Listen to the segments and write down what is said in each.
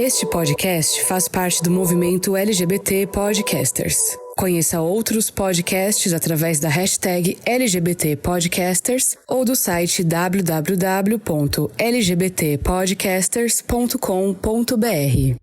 Este podcast faz parte do movimento LGBT Podcasters. Conheça outros podcasts através da hashtag LGBT Podcasters ou do site www.lgbtpodcasters.com.br.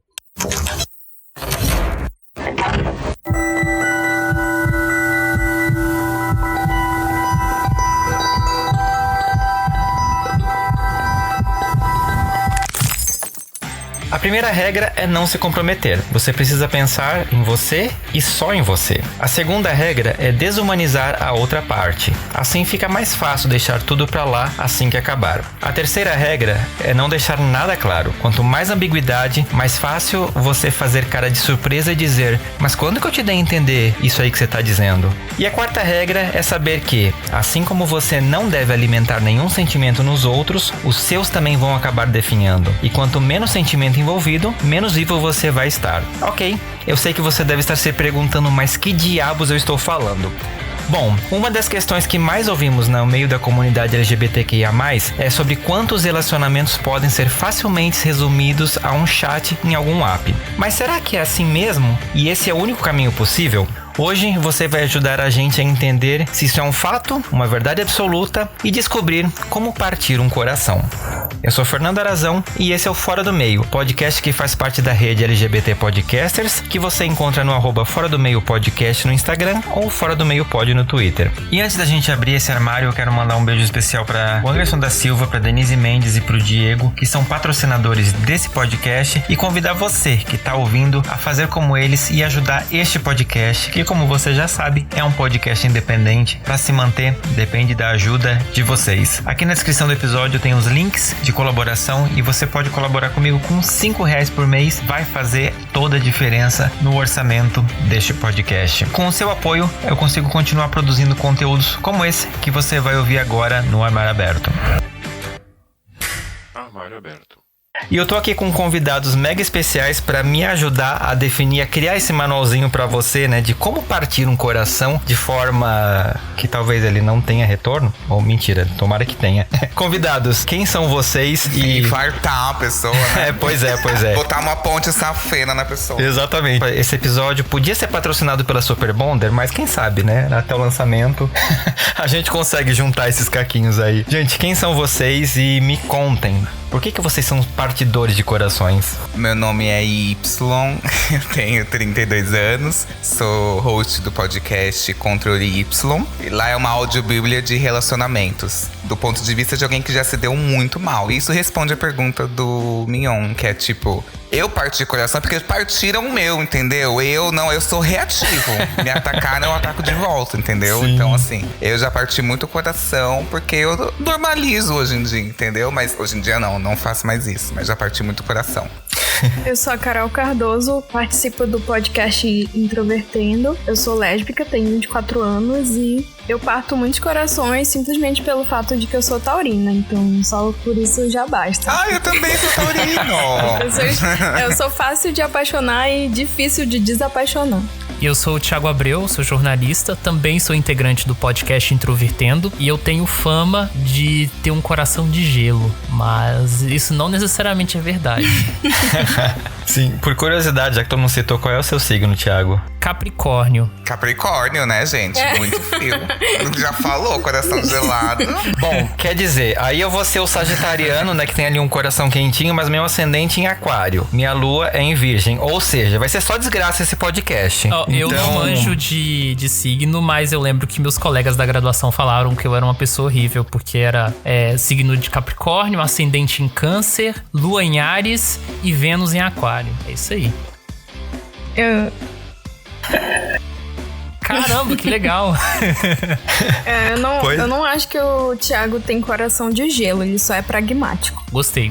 A primeira regra é não se comprometer. Você precisa pensar em você e só em você. A segunda regra é desumanizar a outra parte. Assim fica mais fácil deixar tudo pra lá assim que acabar. A terceira regra é não deixar nada claro. Quanto mais ambiguidade, mais fácil você fazer cara de surpresa e dizer: mas quando que eu te dei a entender isso aí que você tá dizendo? E a quarta regra é saber que, assim como você não deve alimentar nenhum sentimento nos outros, os seus também vão acabar definhando. E quanto menos sentimento envolvido, menos vivo você vai estar. Ok, eu sei que você deve estar se perguntando, mas que diabos eu estou falando? Bom, uma das questões que mais ouvimos no meio da comunidade LGBTQIA+, é sobre quantos relacionamentos podem ser facilmente resumidos a um chat em algum app. Mas será que é assim mesmo? E esse é o único caminho possível? Hoje você vai ajudar a gente a entender se isso é um fato, uma verdade absoluta e descobrir como partir um coração. Eu sou Fernando Arazão e esse é o Fora do Meio, podcast que faz parte da rede LGBT Podcasters, que você encontra no @Fora do Meio Podcast no Instagram ou Fora do Meio Pod no Twitter. E antes da gente abrir esse armário, eu quero mandar um beijo especial para o Anderson da Silva, para Denise Mendes e para o Diego, que são patrocinadores desse podcast, e convidar você que está ouvindo a fazer como eles e ajudar este podcast, que, como você já sabe, é um podcast independente. Para se manter, depende da ajuda de vocês. Aqui na descrição do episódio tem os links de colaboração e você pode colaborar comigo com R$5 por mês. Vai fazer toda a diferença no orçamento deste podcast. Com o seu apoio, eu consigo continuar produzindo conteúdos como esse que você vai ouvir agora no Armário Aberto. Armário Aberto. E eu tô aqui com convidados mega especiais para me ajudar a definir, a criar esse manualzinho para você, né, de como partir um coração de forma que talvez ele não tenha retorno, ou mentira, tomara que tenha. Convidados, quem são vocês? E infartar a pessoa, né? Pois é. Botar uma ponte safena na pessoa. Exatamente. Esse episódio podia ser patrocinado pela Super Bonder, mas quem sabe, né, até o lançamento a gente consegue juntar esses caquinhos aí. Gente, quem são vocês e me contem, por que vocês são partidores de corações? Meu nome é Y, eu tenho 32 anos, sou host do podcast Controle Y. E lá é uma audiobíblia de relacionamentos, do ponto de vista de alguém que já se deu muito mal. E isso responde a pergunta do Mignon, que é tipo: eu parti de coração porque partiram o meu, entendeu? Eu sou reativo. Me atacaram, eu ataco de volta, entendeu? Sim. Então, assim, eu já parti muito coração porque eu normalizo hoje em dia, entendeu? Mas hoje em dia não faço mais isso, mas já parti muito coração. Eu sou a Carol Cardoso, participo do podcast Introvertendo. Eu sou lésbica, tenho 24 anos e eu parto muitos corações simplesmente pelo fato de que eu sou taurina. Então, só por isso já basta. Ah, eu também sou taurino! Eu sou fácil de apaixonar e difícil de desapaixonar. Eu sou o Thiago Abreu, sou jornalista, também sou integrante do podcast Introvertendo e eu tenho fama de ter um coração de gelo, mas isso não necessariamente é verdade. Sim, por curiosidade, já que todo mundo citou, qual é o seu signo, Thiago? Capricórnio. Capricórnio, né, gente? Muito frio. Já falou, coração gelado. Bom, quer dizer, aí eu vou ser o sagitariano, né, que tem ali um coração quentinho, mas meu ascendente em aquário. Minha lua é em virgem, ou seja, vai ser só desgraça esse podcast. Eu não manjo de signo, mas eu lembro que meus colegas da graduação falaram que eu era uma pessoa horrível, porque era signo de Capricórnio, ascendente em Câncer, lua em Áries e Vênus em Aquário. É isso aí. Caramba, que legal. Eu não acho que o Thiago tem coração de gelo, ele só é pragmático. Gostei.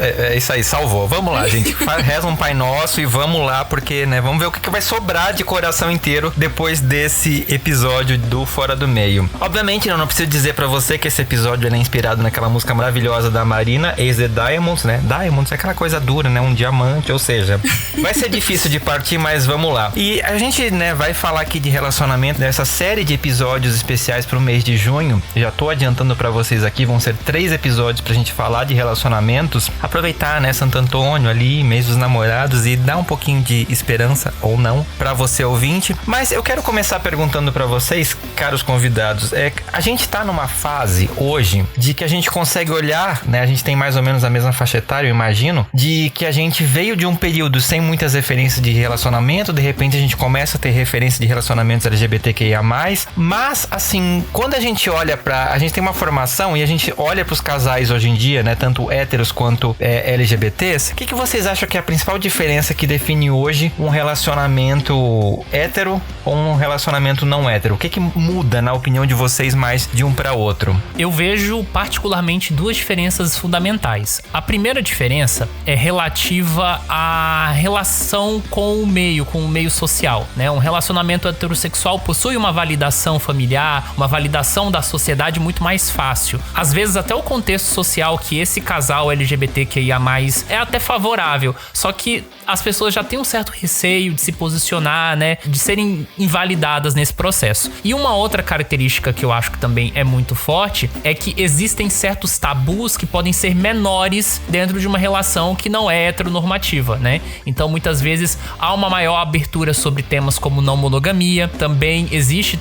É isso aí, salvou. Vamos lá, gente. Reza um Pai Nosso e vamos lá, porque, né, vamos ver o que vai sobrar de coração inteiro depois desse episódio do Fora do Meio. Obviamente, eu não preciso dizer pra você que esse episódio é inspirado naquela música maravilhosa da Marina, Ace the Diamonds, né? Diamonds é aquela coisa dura, né? Um diamante, ou seja, vai ser difícil de partir, mas vamos lá. E a gente, né, vai falar aqui de relacionamento nessa série de episódios especiais pro mês de junho. Já tô adiantando pra vocês aqui, vão ser 3 episódios pra gente falar de relacionamentos. Aproveitar, né, Santo Antônio ali, mês dos namorados, e dar um pouquinho de esperança, ou não, pra você ouvinte. Mas eu quero começar perguntando pra vocês, caros convidados, a gente tá numa fase hoje de que a gente consegue olhar, né, a gente tem mais ou menos a mesma faixa etária, eu imagino, de que a gente veio de um período sem muitas referências de relacionamento, de repente a gente começa a ter referência de relacionamentos LGBTQIA+, mas, assim, quando a gente olha a gente tem uma formação e a gente olha pros casais hoje em dia, né, tanto héteros quanto LGBTs, o que vocês acham que é a principal diferença que define hoje um relacionamento hétero ou um relacionamento não hétero? O que muda, na opinião de vocês, mais de um para outro? Eu vejo particularmente 2 diferenças fundamentais. A primeira diferença é relativa à relação com o meio social, né? Um relacionamento heterossexual possui uma validação familiar, uma validação da sociedade muito mais fácil. Às vezes até o contexto social que esse casal LGBTQIA+, é até favorável, só que as pessoas já têm um certo receio de se posicionar, né, de serem invalidadas nesse processo. E uma outra característica que eu acho que também é muito forte é que existem certos tabus que podem ser menores dentro de uma relação que não é heteronormativa, né? Então muitas vezes há uma maior abertura sobre temas como não monogamia, também existe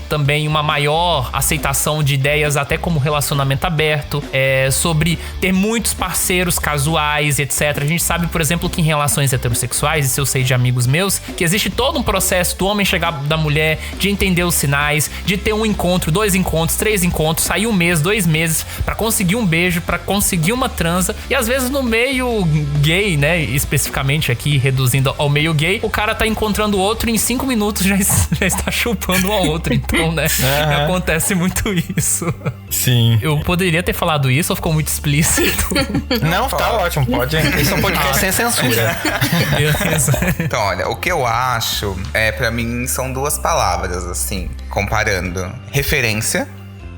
uma maior aceitação de ideias até como relacionamento aberto, sobre ter muitos parceiros casuais, etc. A gente sabe, por exemplo, que em relações heterossexuais, isso eu sei de amigos meus, que existe todo um processo do homem chegar da mulher, de entender os sinais, de ter um encontro, 2 encontros, 3 encontros, sair 1 mês, 2 meses pra conseguir um beijo, pra conseguir uma transa. E às vezes no meio gay, né, especificamente aqui reduzindo ao meio gay, o cara tá encontrando o outro e em 5 minutos já está chupando um ao outro. Então, né, acontece muito isso. Sim. Eu poderia ter falado isso ou ficou muito explícito? Não, tá ótimo, pode. Esse é um podcast sem censura. Então, olha, o que eu acho, pra mim, são 2 palavras, assim, comparando. Referência,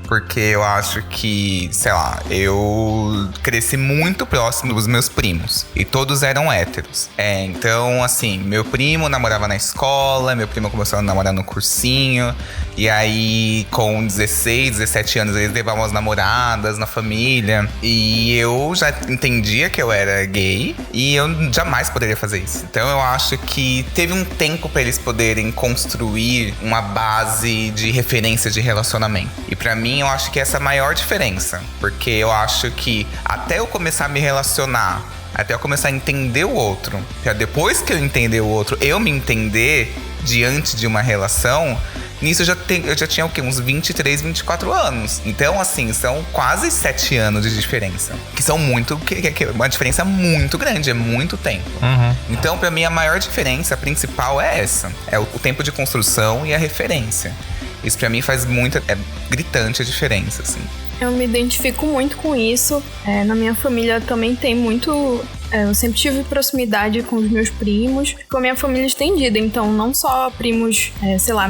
porque eu acho que, sei lá, eu cresci muito próximo dos meus primos. E todos eram héteros. Então, assim, meu primo namorava na escola, meu primo começou a namorar no cursinho. E aí, com 16, 17 anos, eles levavam as namoradas na família. E eu já entendia que eu era gay. E eu jamais poderia fazer isso. Então, eu acho que teve um tempo pra eles poderem construir uma base de referência de relacionamento. E pra mim, eu acho que essa é a maior diferença. Porque eu acho que até eu começar a me relacionar, até eu começar a entender o outro, pra depois que eu entender o outro, eu me entender diante de uma relação, nisso eu já tinha o quê? Uns 23, 24 anos. Então, assim, são quase 7 anos de diferença. Que são uma diferença muito grande, é muito tempo. Então, pra mim, a maior diferença, a principal é essa. É o tempo de construção e a referência. Isso pra mim faz gritante a diferença, assim. Eu me identifico muito com isso. Na minha família também tem muito... eu sempre tive proximidade com os meus primos, com a minha família estendida. Então, não só primos,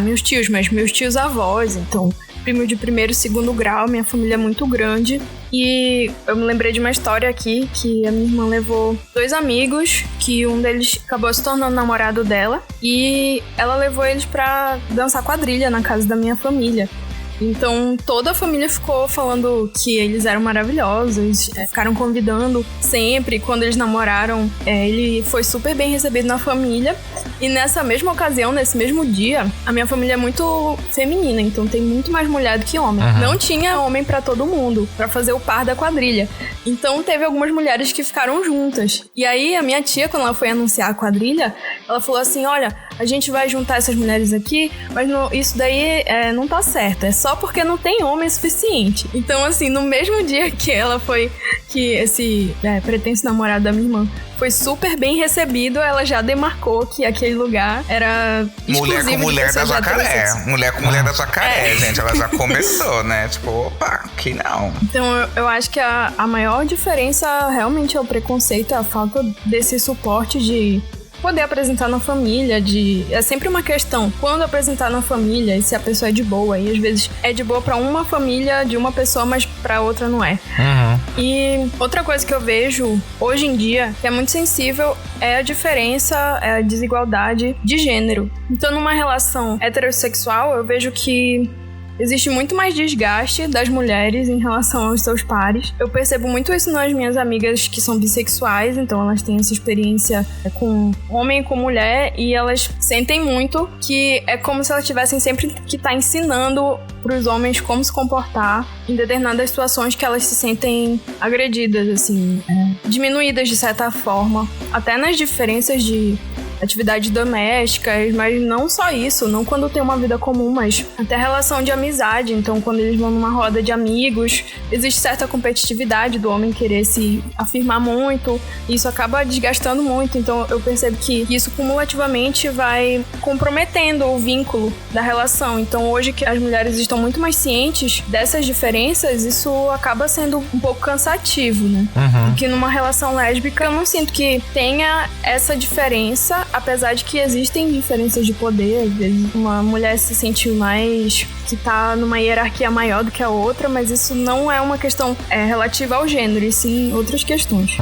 meus tios, mas meus tios avós. Então, primo de 1º e 2º grau, minha família é muito grande. E eu me lembrei de uma história aqui, que a minha irmã levou 2 amigos, que um deles acabou se tornando namorado dela. E ela levou eles pra dançar quadrilha na casa da minha família. Então, toda a família ficou falando que eles eram maravilhosos, ficaram convidando sempre. Quando eles namoraram, ele foi super bem recebido na família. E nessa mesma ocasião, nesse mesmo dia, a minha família é muito feminina, então tem muito mais mulher do que homem. Não tinha homem pra todo mundo, pra fazer o par da quadrilha. Então, teve algumas mulheres que ficaram juntas. E aí, a minha tia, quando ela foi anunciar a quadrilha, ela falou assim, olha, a gente vai juntar essas mulheres aqui, mas isso daí não tá certo, é só porque não tem homem suficiente. Então, assim, no mesmo dia que ela foi, que esse pretenso namorado da minha irmã foi super bem recebido, ela já demarcou que aquele lugar era mulher com mulher da Jacaré. Mulher com mulher da Jacaré, gente. Ela já começou, né? Tipo, opa, que não. Então, eu acho que a maior diferença realmente é o preconceito, a falta desse suporte de poder apresentar na família, é sempre uma questão, quando apresentar na família e se a pessoa é de boa, e às vezes é de boa pra uma família de uma pessoa, mas pra outra não é. E outra coisa que eu vejo hoje em dia, que é muito sensível, é a diferença, é a desigualdade de gênero. Então, numa relação heterossexual, eu vejo que existe muito mais desgaste das mulheres em relação aos seus pares. Eu percebo muito isso nas minhas amigas que são bissexuais, então elas têm essa experiência com homem e com mulher, e elas sentem muito que é como se elas tivessem sempre que estar ensinando pros homens como se comportar em determinadas situações que elas se sentem agredidas, assim, diminuídas de certa forma. Até nas diferenças de atividades domésticas, mas não só isso, não quando tem uma vida comum, mas até relação de amizade. Então, quando eles vão numa roda de amigos, existe certa competitividade do homem querer se afirmar muito, e isso acaba desgastando muito. Então, eu percebo que isso cumulativamente vai comprometendo o vínculo da relação. Então, hoje que as mulheres estão muito mais cientes dessas diferenças, isso acaba sendo um pouco cansativo, né? Porque numa relação lésbica, eu não sinto que tenha essa diferença, apesar de que existem diferenças de poder. Às vezes uma mulher se sente mais que tá numa hierarquia maior do que a outra, mas isso não é uma questão relativa ao gênero, e sim outras questões.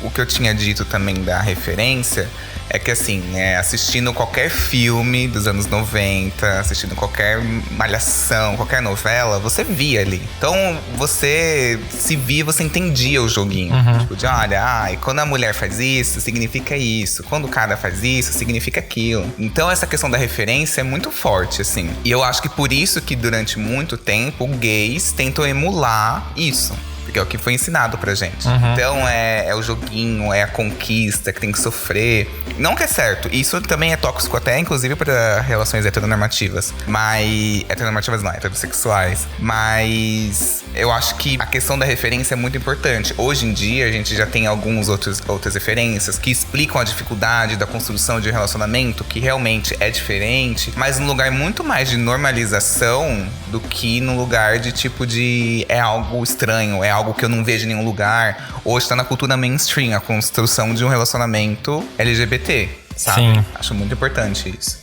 O que eu tinha dito também da referência é que, assim, assistindo qualquer filme dos anos 90, assistindo qualquer malhação, qualquer novela, você via ali. Então, você se via, você entendia o joguinho. Tipo, de olha, e quando a mulher faz isso, significa isso. Quando o cara faz isso, significa aquilo. Então, essa questão da referência é muito forte, assim. E eu acho que por isso que, durante muito tempo, gays tentam emular isso. Porque é o que foi ensinado pra gente. Então é o joguinho, é a conquista que tem que sofrer. Não que é certo. Isso também é tóxico até, inclusive, para relações heteronormativas. Mas... heteronormativas não, heterossexuais. Mas eu acho que a questão da referência é muito importante. Hoje em dia, a gente já tem outras referências que explicam a dificuldade da construção de um relacionamento, que realmente é diferente, mas num lugar muito mais de normalização do que num lugar de tipo de... é algo estranho, é algo que eu não vejo em nenhum lugar. Hoje tá na cultura mainstream a construção de um relacionamento LGBT, sabe? Sim. Acho muito importante isso.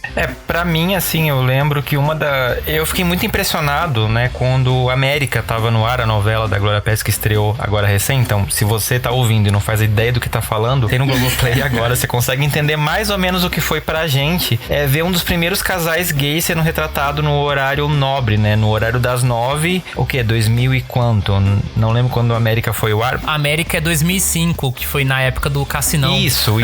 Pra mim, assim, eu lembro que eu fiquei muito impressionado, né, quando América tava no ar, a novela da Glória Pérez que estreou agora recém. Então, se você tá ouvindo e não faz ideia do que tá falando, tem no Globoplay agora, você consegue entender mais ou menos o que foi pra gente. Ver um dos primeiros casais gays sendo retratado no horário nobre, né, no horário das 9, 2000 e quanto? Não lembro quando a América foi ao ar. A América é 2005, que foi na época do Cassinão. Isso.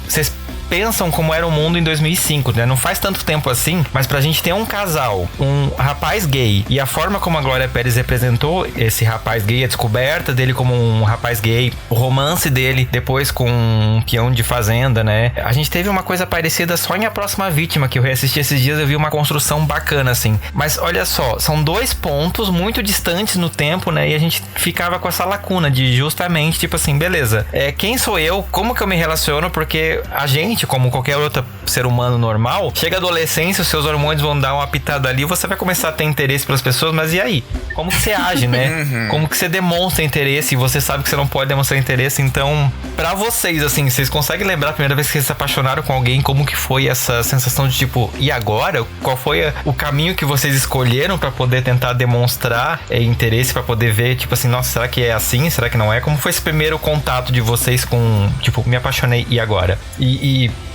Vocês pensam como era o mundo em 2005, né? Não faz tanto tempo assim, mas pra gente ter um casal, um rapaz gay, e a forma como a Glória Pérez representou esse rapaz gay, a descoberta dele como um rapaz gay, o romance dele depois com um peão de fazenda, né? A gente teve uma coisa parecida só em A Próxima Vítima, que eu reassisti esses dias, eu vi uma construção bacana, assim. Mas olha só, são dois pontos muito distantes no tempo, né? E a gente ficava com essa lacuna de justamente, tipo assim, beleza, quem sou eu? Como que eu me relaciono? Porque a gente, como qualquer outro ser humano normal, chega a adolescência, os seus hormônios vão dar uma pitada ali, você vai começar a ter interesse pelas pessoas, mas e aí? Como que você age, né? Como que você demonstra interesse? E você sabe que você não pode demonstrar interesse. Então, pra vocês, assim, vocês conseguem lembrar a primeira vez que vocês se apaixonaram com alguém? Como que foi essa sensação de tipo, e agora? Qual foi o caminho que vocês escolheram pra poder tentar demonstrar interesse, pra poder ver, tipo assim, nossa, será que é assim? Será que não é? Como foi esse primeiro contato de vocês com, tipo, me apaixonei, e agora?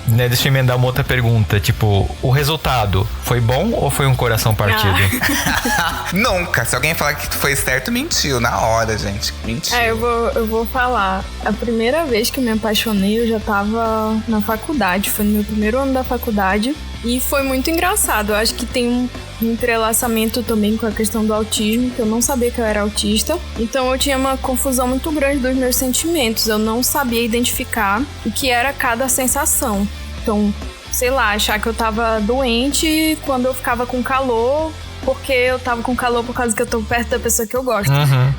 Né, deixa eu emendar uma outra pergunta. Tipo, o resultado foi bom ou foi um coração partido? Nunca. Se alguém falar que foi certo, mentiu na hora, gente. Mentiu. Eu vou falar. A primeira vez que eu me apaixonei, eu já tava na faculdade. Foi no meu primeiro ano da faculdade. E foi muito engraçado. Eu acho que tem um entrelaçamento também com a questão do autismo, que eu não sabia que eu era autista. Então eu tinha uma confusão muito grande dos meus sentimentos. Eu não sabia identificar o que era cada sensação. Então, sei lá, achar que eu tava doente quando eu ficava com calor, porque eu tava com calor por causa que eu tô perto da pessoa que eu gosto.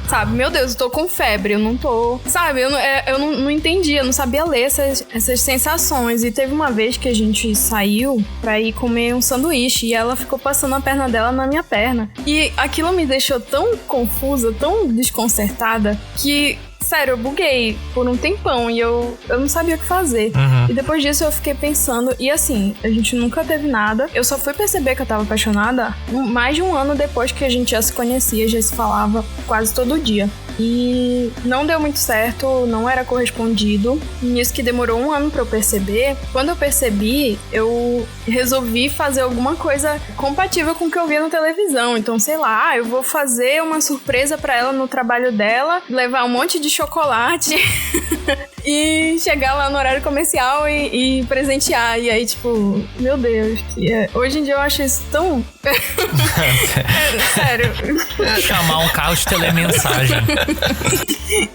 Sabe? Meu Deus, eu tô com febre, eu não tô... Sabe? Eu não entendia, eu não sabia ler essas sensações. E teve uma vez que a gente saiu pra ir comer um sanduíche e ela ficou passando a perna dela na minha perna. E aquilo me deixou tão confusa, tão desconcertada, que sério, eu buguei por um tempão e eu não sabia o que fazer. E depois disso eu fiquei pensando, e assim, a gente nunca teve nada. Eu só fui perceber que eu tava apaixonada mais de um ano depois que a gente já se conhecia, já se falava quase todo dia. E não deu muito certo, não era correspondido. Nisso que demorou um ano pra eu perceber. Quando eu percebi, eu resolvi fazer alguma coisa compatível com o que eu via na televisão. Então, sei lá, eu vou fazer uma surpresa pra ela no trabalho dela, levar um monte de chocolate e chegar lá no horário comercial e presentear. E aí, tipo, meu Deus. Hoje em dia eu acho isso tão... sério. Chamar um carro de telemensagem.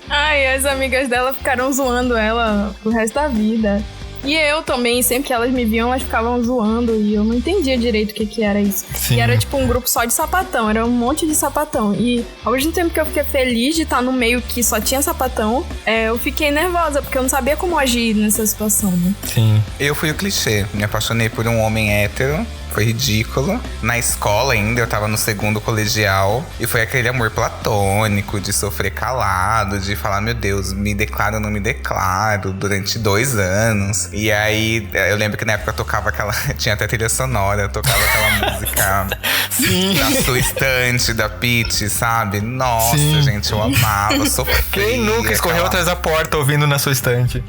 Ai, as amigas dela ficaram zoando ela pro resto da vida. E eu também, sempre que elas me viam, elas ficavam zoando. E eu não entendia direito o que era isso. Sim. E era tipo um grupo só de sapatão, era um monte de sapatão. E ao mesmo tempo que eu fiquei feliz de estar no meio que só tinha sapatão, eu fiquei nervosa, porque eu não sabia como agir nessa situação, né? Sim. Eu fui o clichê, me apaixonei por um homem hétero. Foi ridículo. Na escola ainda, eu tava no 2º colegial. E foi aquele amor platônico, de sofrer calado, de falar, meu Deus, me declaro ou não me declaro, durante 2 anos. E aí, eu lembro que na época eu tocava aquela... Tinha até trilha sonora, eu tocava aquela música da sua estante, da Pitty, sabe? Nossa, Sim. gente, eu amava, sofria. Quem nunca escorreu atrás da porta ouvindo na sua estante?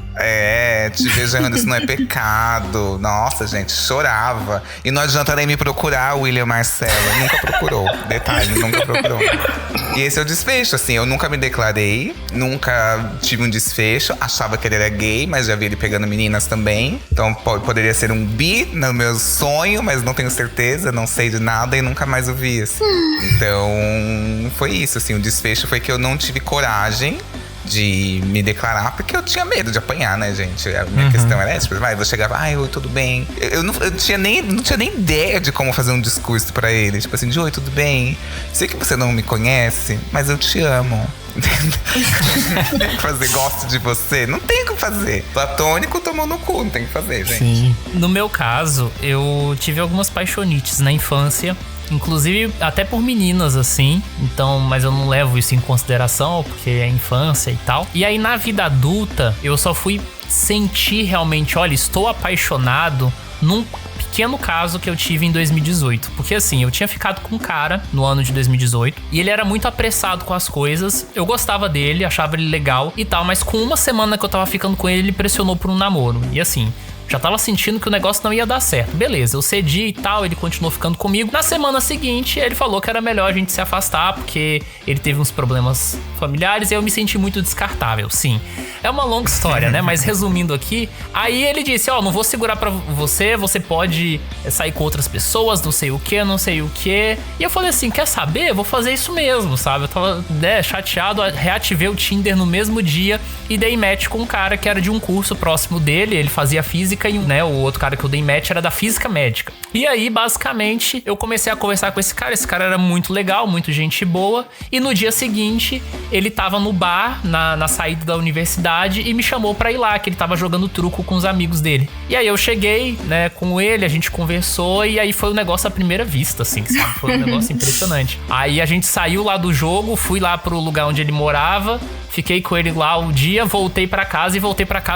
Te vejo errando, isso não é pecado. Nossa, gente, chorava. E não adianta nem me procurar, William Marcelo. Nunca procurou. Detalhe, nunca procurou. E esse é o desfecho, assim. Eu nunca me declarei, nunca tive um desfecho. Achava que ele era gay, mas já vi ele pegando meninas também. Então poderia ser um bi no meu sonho, mas não tenho certeza, não sei de nada e nunca mais o vi. Assim. Então foi isso, assim. O desfecho foi que eu não tive coragem de me declarar, porque eu tinha medo de apanhar, né, gente? A minha questão era essa, vou chegar, oi, tudo bem. Eu não tinha nem ideia de como fazer um discurso pra ele. Tipo assim, oi, tudo bem? Sei que você não me conhece, mas eu te amo. Não tem que fazer, gosto de você. Não tem o que fazer. Platônico tomou no cu, não tem o que fazer, gente. Sim. No meu caso, eu tive algumas paixonites na infância. Inclusive, até por meninas, assim. Então, mas eu não levo isso em consideração, porque é infância e tal. E aí, na vida adulta, eu só fui sentir realmente, olha, estou apaixonado num pequeno caso que eu tive em 2018. Porque assim, eu tinha ficado com um cara no ano de 2018 e ele era muito apressado com as coisas. Eu gostava dele, achava ele legal e tal, mas com uma semana que eu tava ficando com ele, ele pressionou por um namoro. E assim, já tava sentindo que o negócio não ia dar certo. Beleza, eu cedi e tal, ele continuou ficando comigo. Na semana seguinte, ele falou que era melhor a gente se afastar, porque ele teve uns problemas familiares e eu me senti muito descartável. Sim, é uma longa história, né? Mas resumindo aqui, aí ele disse, não vou segurar pra você, você pode sair com outras pessoas, não sei o que, não sei o que. E eu falei assim, quer saber? Vou fazer isso mesmo, sabe? Eu tava chateado, reativei o Tinder no mesmo dia e dei match com um cara que era de um curso próximo dele, ele fazia física e né, o outro cara que eu dei match era da física médica. E aí, basicamente, eu comecei a conversar com esse cara era muito legal, muito gente boa, e no dia seguinte, ele tava no bar, na saída da universidade, e me chamou pra ir lá, que ele tava jogando truco com os amigos dele. E aí eu cheguei, né, com ele, a gente conversou, e aí foi um negócio à primeira vista, assim, sabe? Foi um negócio impressionante. Aí a gente saiu lá do jogo, fui lá pro lugar onde ele morava, fiquei com ele lá o dia, voltei pra casa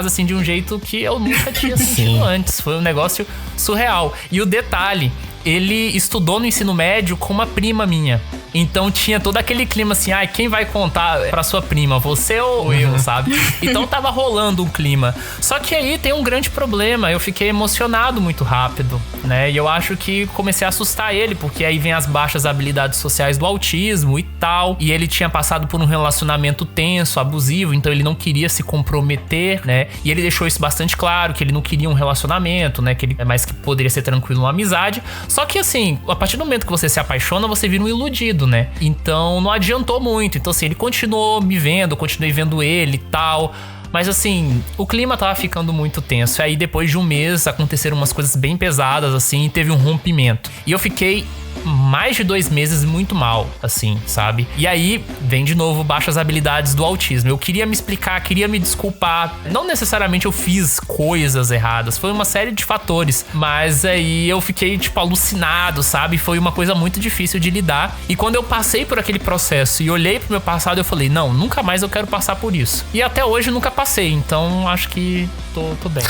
assim de um jeito que eu nunca tinha sentido antes. Foi um negócio surreal. E o detalhe, ele estudou no ensino médio com uma prima minha. Então tinha todo aquele clima assim, quem vai contar pra sua prima, você ou eu, sabe? Então tava rolando um clima. Só que aí tem um grande problema, eu fiquei emocionado muito rápido, né? E eu acho que comecei a assustar ele, porque aí vem as baixas habilidades sociais do autismo e tal. E ele tinha passado por um relacionamento tenso, abusivo, então ele não queria se comprometer, né? E ele deixou isso bastante claro, que ele não queria um relacionamento, né? Mas que poderia ser tranquilo uma amizade. Só que assim, a partir do momento que você se apaixona, você vira um iludido, né? Então não adiantou muito. Então assim, ele continuou me vendo, eu continuei vendo ele e tal. Mas assim, o clima tava ficando muito tenso. E aí depois de um mês aconteceram umas coisas bem pesadas assim, e teve um rompimento. E eu fiquei mais de 2 meses muito mal, assim, sabe? E aí, vem de novo baixas habilidades do autismo. Eu queria me explicar, queria me desculpar. Não necessariamente eu fiz coisas erradas, foi uma série de fatores. Mas aí eu fiquei, tipo, alucinado, sabe? Foi uma coisa muito difícil de lidar. E quando eu passei por aquele processo e olhei pro meu passado, eu falei, não, nunca mais eu quero passar por isso. E até hoje nunca passei, então acho que tô bem.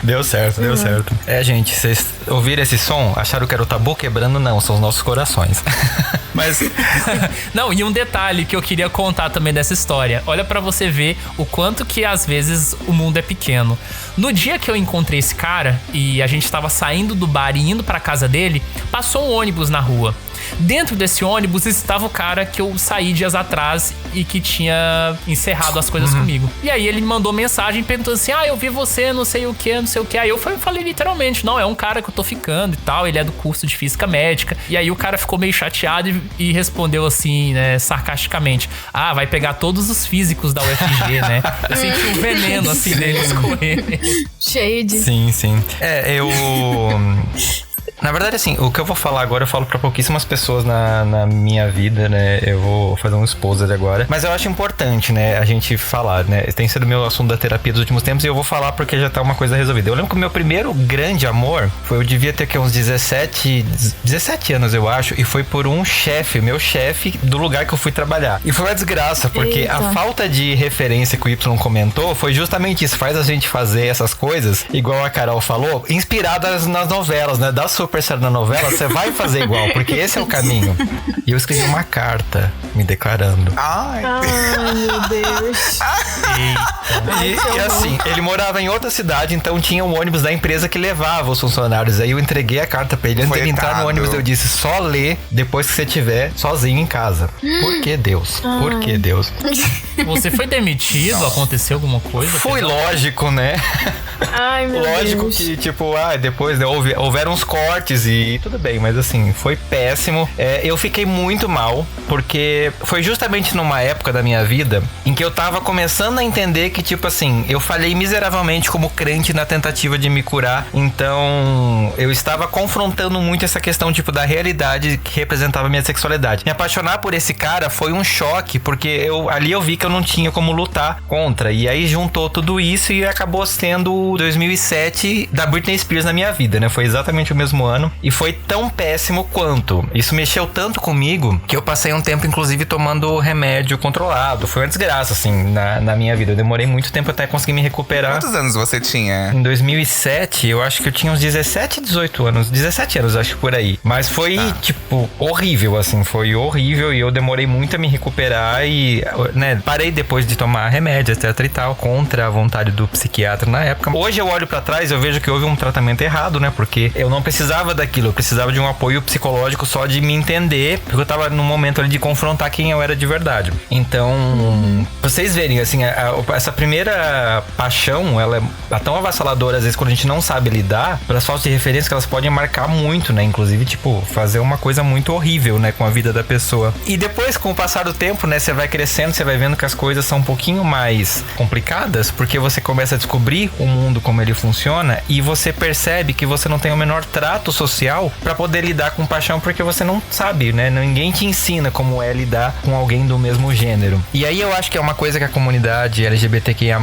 Deu certo, deu certo. Gente, vocês ouviram esse som? Acharam que era o tabu quebrando? Não, são os nossos corações. Mas... Não, e um detalhe que eu queria contar também dessa história. Olha pra você ver o quanto que às vezes o mundo é pequeno. No dia que eu encontrei esse cara e a gente tava saindo do bar e indo pra casa dele, passou um ônibus na rua. Dentro desse ônibus estava o cara que eu saí dias atrás e que tinha encerrado as coisas comigo. E aí ele me mandou mensagem perguntando assim, eu vi você, não sei o que. Aí eu falei literalmente, não, é um cara que eu tô ficando e tal, ele é do curso de física médica. E aí o cara ficou meio chateado e respondeu assim, né, sarcasticamente, vai pegar todos os físicos da UFG, né? Eu senti um veneno assim dele escorrer. Cheio de... Sim. Na verdade, assim, o que eu vou falar agora eu falo pra pouquíssimas pessoas na minha vida, né? Eu vou fazer um exposed agora. Mas eu acho importante, né, a gente falar, né? Tem sido meu assunto da terapia dos últimos tempos e eu vou falar porque já tá uma coisa resolvida. Eu lembro que o meu primeiro grande amor eu devia ter uns 17 anos, eu acho, e foi por um meu chefe do lugar que eu fui trabalhar. E foi uma desgraça, porque a falta de referência que o Y comentou foi justamente isso, faz a gente fazer essas coisas, igual a Carol falou, inspiradas nas novelas, né? Da Superstar na novela, você vai fazer igual, porque esse é o caminho. E eu escrevi uma carta me declarando. Ai, meu Deus. E assim, ele morava em outra cidade, então tinha um ônibus da empresa que levava os funcionários. Aí eu entreguei a carta pra ele. Antes dele entrar no ônibus, eu disse, só lê depois que você estiver sozinho em casa. Por que Deus? Por que Deus? Você foi demitido? Aconteceu alguma coisa? Foi lógico, né? Ai, meu lógico Deus. que, tipo, depois, né, houveram uns cortes e tudo bem, mas assim, foi péssimo. Eu fiquei muito mal, porque foi justamente numa época da minha vida em que eu tava começando a entender que, tipo assim, eu falhei miseravelmente como crente na tentativa de me curar. Então, eu estava confrontando muito essa questão, tipo, da realidade que representava a minha sexualidade. Me apaixonar por esse cara foi um choque, porque ali eu vi que eu não tinha como lutar contra. E aí juntou tudo isso e acabou sendo 2007 da Britney Spears na minha vida, né? Foi exatamente o mesmo ano. E foi tão péssimo quanto. Isso mexeu tanto comigo que eu passei um tempo, inclusive, tomando remédio controlado. Foi uma desgraça, assim, na minha vida. Eu demorei muito tempo até conseguir me recuperar. Quantos anos você tinha? Em 2007, eu acho que eu tinha uns 17, 18 anos. 17 anos, acho que por aí. Mas foi, tipo, horrível, assim. Foi horrível e eu demorei muito a me recuperar e, né, parei depois de tomar remédio, etc e tal, contra a vontade do psiquiatra na época. Hoje eu olho pra trás e eu vejo que houve um tratamento errado, né? Porque eu não precisava daquilo, eu precisava de um apoio psicológico só de me entender, porque eu tava num momento ali de confrontar quem eu era de verdade. Então, pra vocês verem, assim, essa primeira paixão, ela é tão avassaladora, às vezes, quando a gente não sabe lidar, pelas faltas de referência que elas podem marcar muito, né? Inclusive, tipo, fazer uma coisa muito horrível, né? Com a vida da pessoa. E depois, com o passar do tempo, né? Você vai crescendo, você vai vendo que as coisas são um pouquinho mais complicadas, porque você começa a descobrir o mundo, como ele funciona, e você percebe que você não tem o menor trato social pra poder lidar com paixão, porque você não sabe, né? Ninguém te ensina como é lidar com alguém do mesmo gênero. E aí eu acho que é uma coisa que a comunidade LGBTQIA+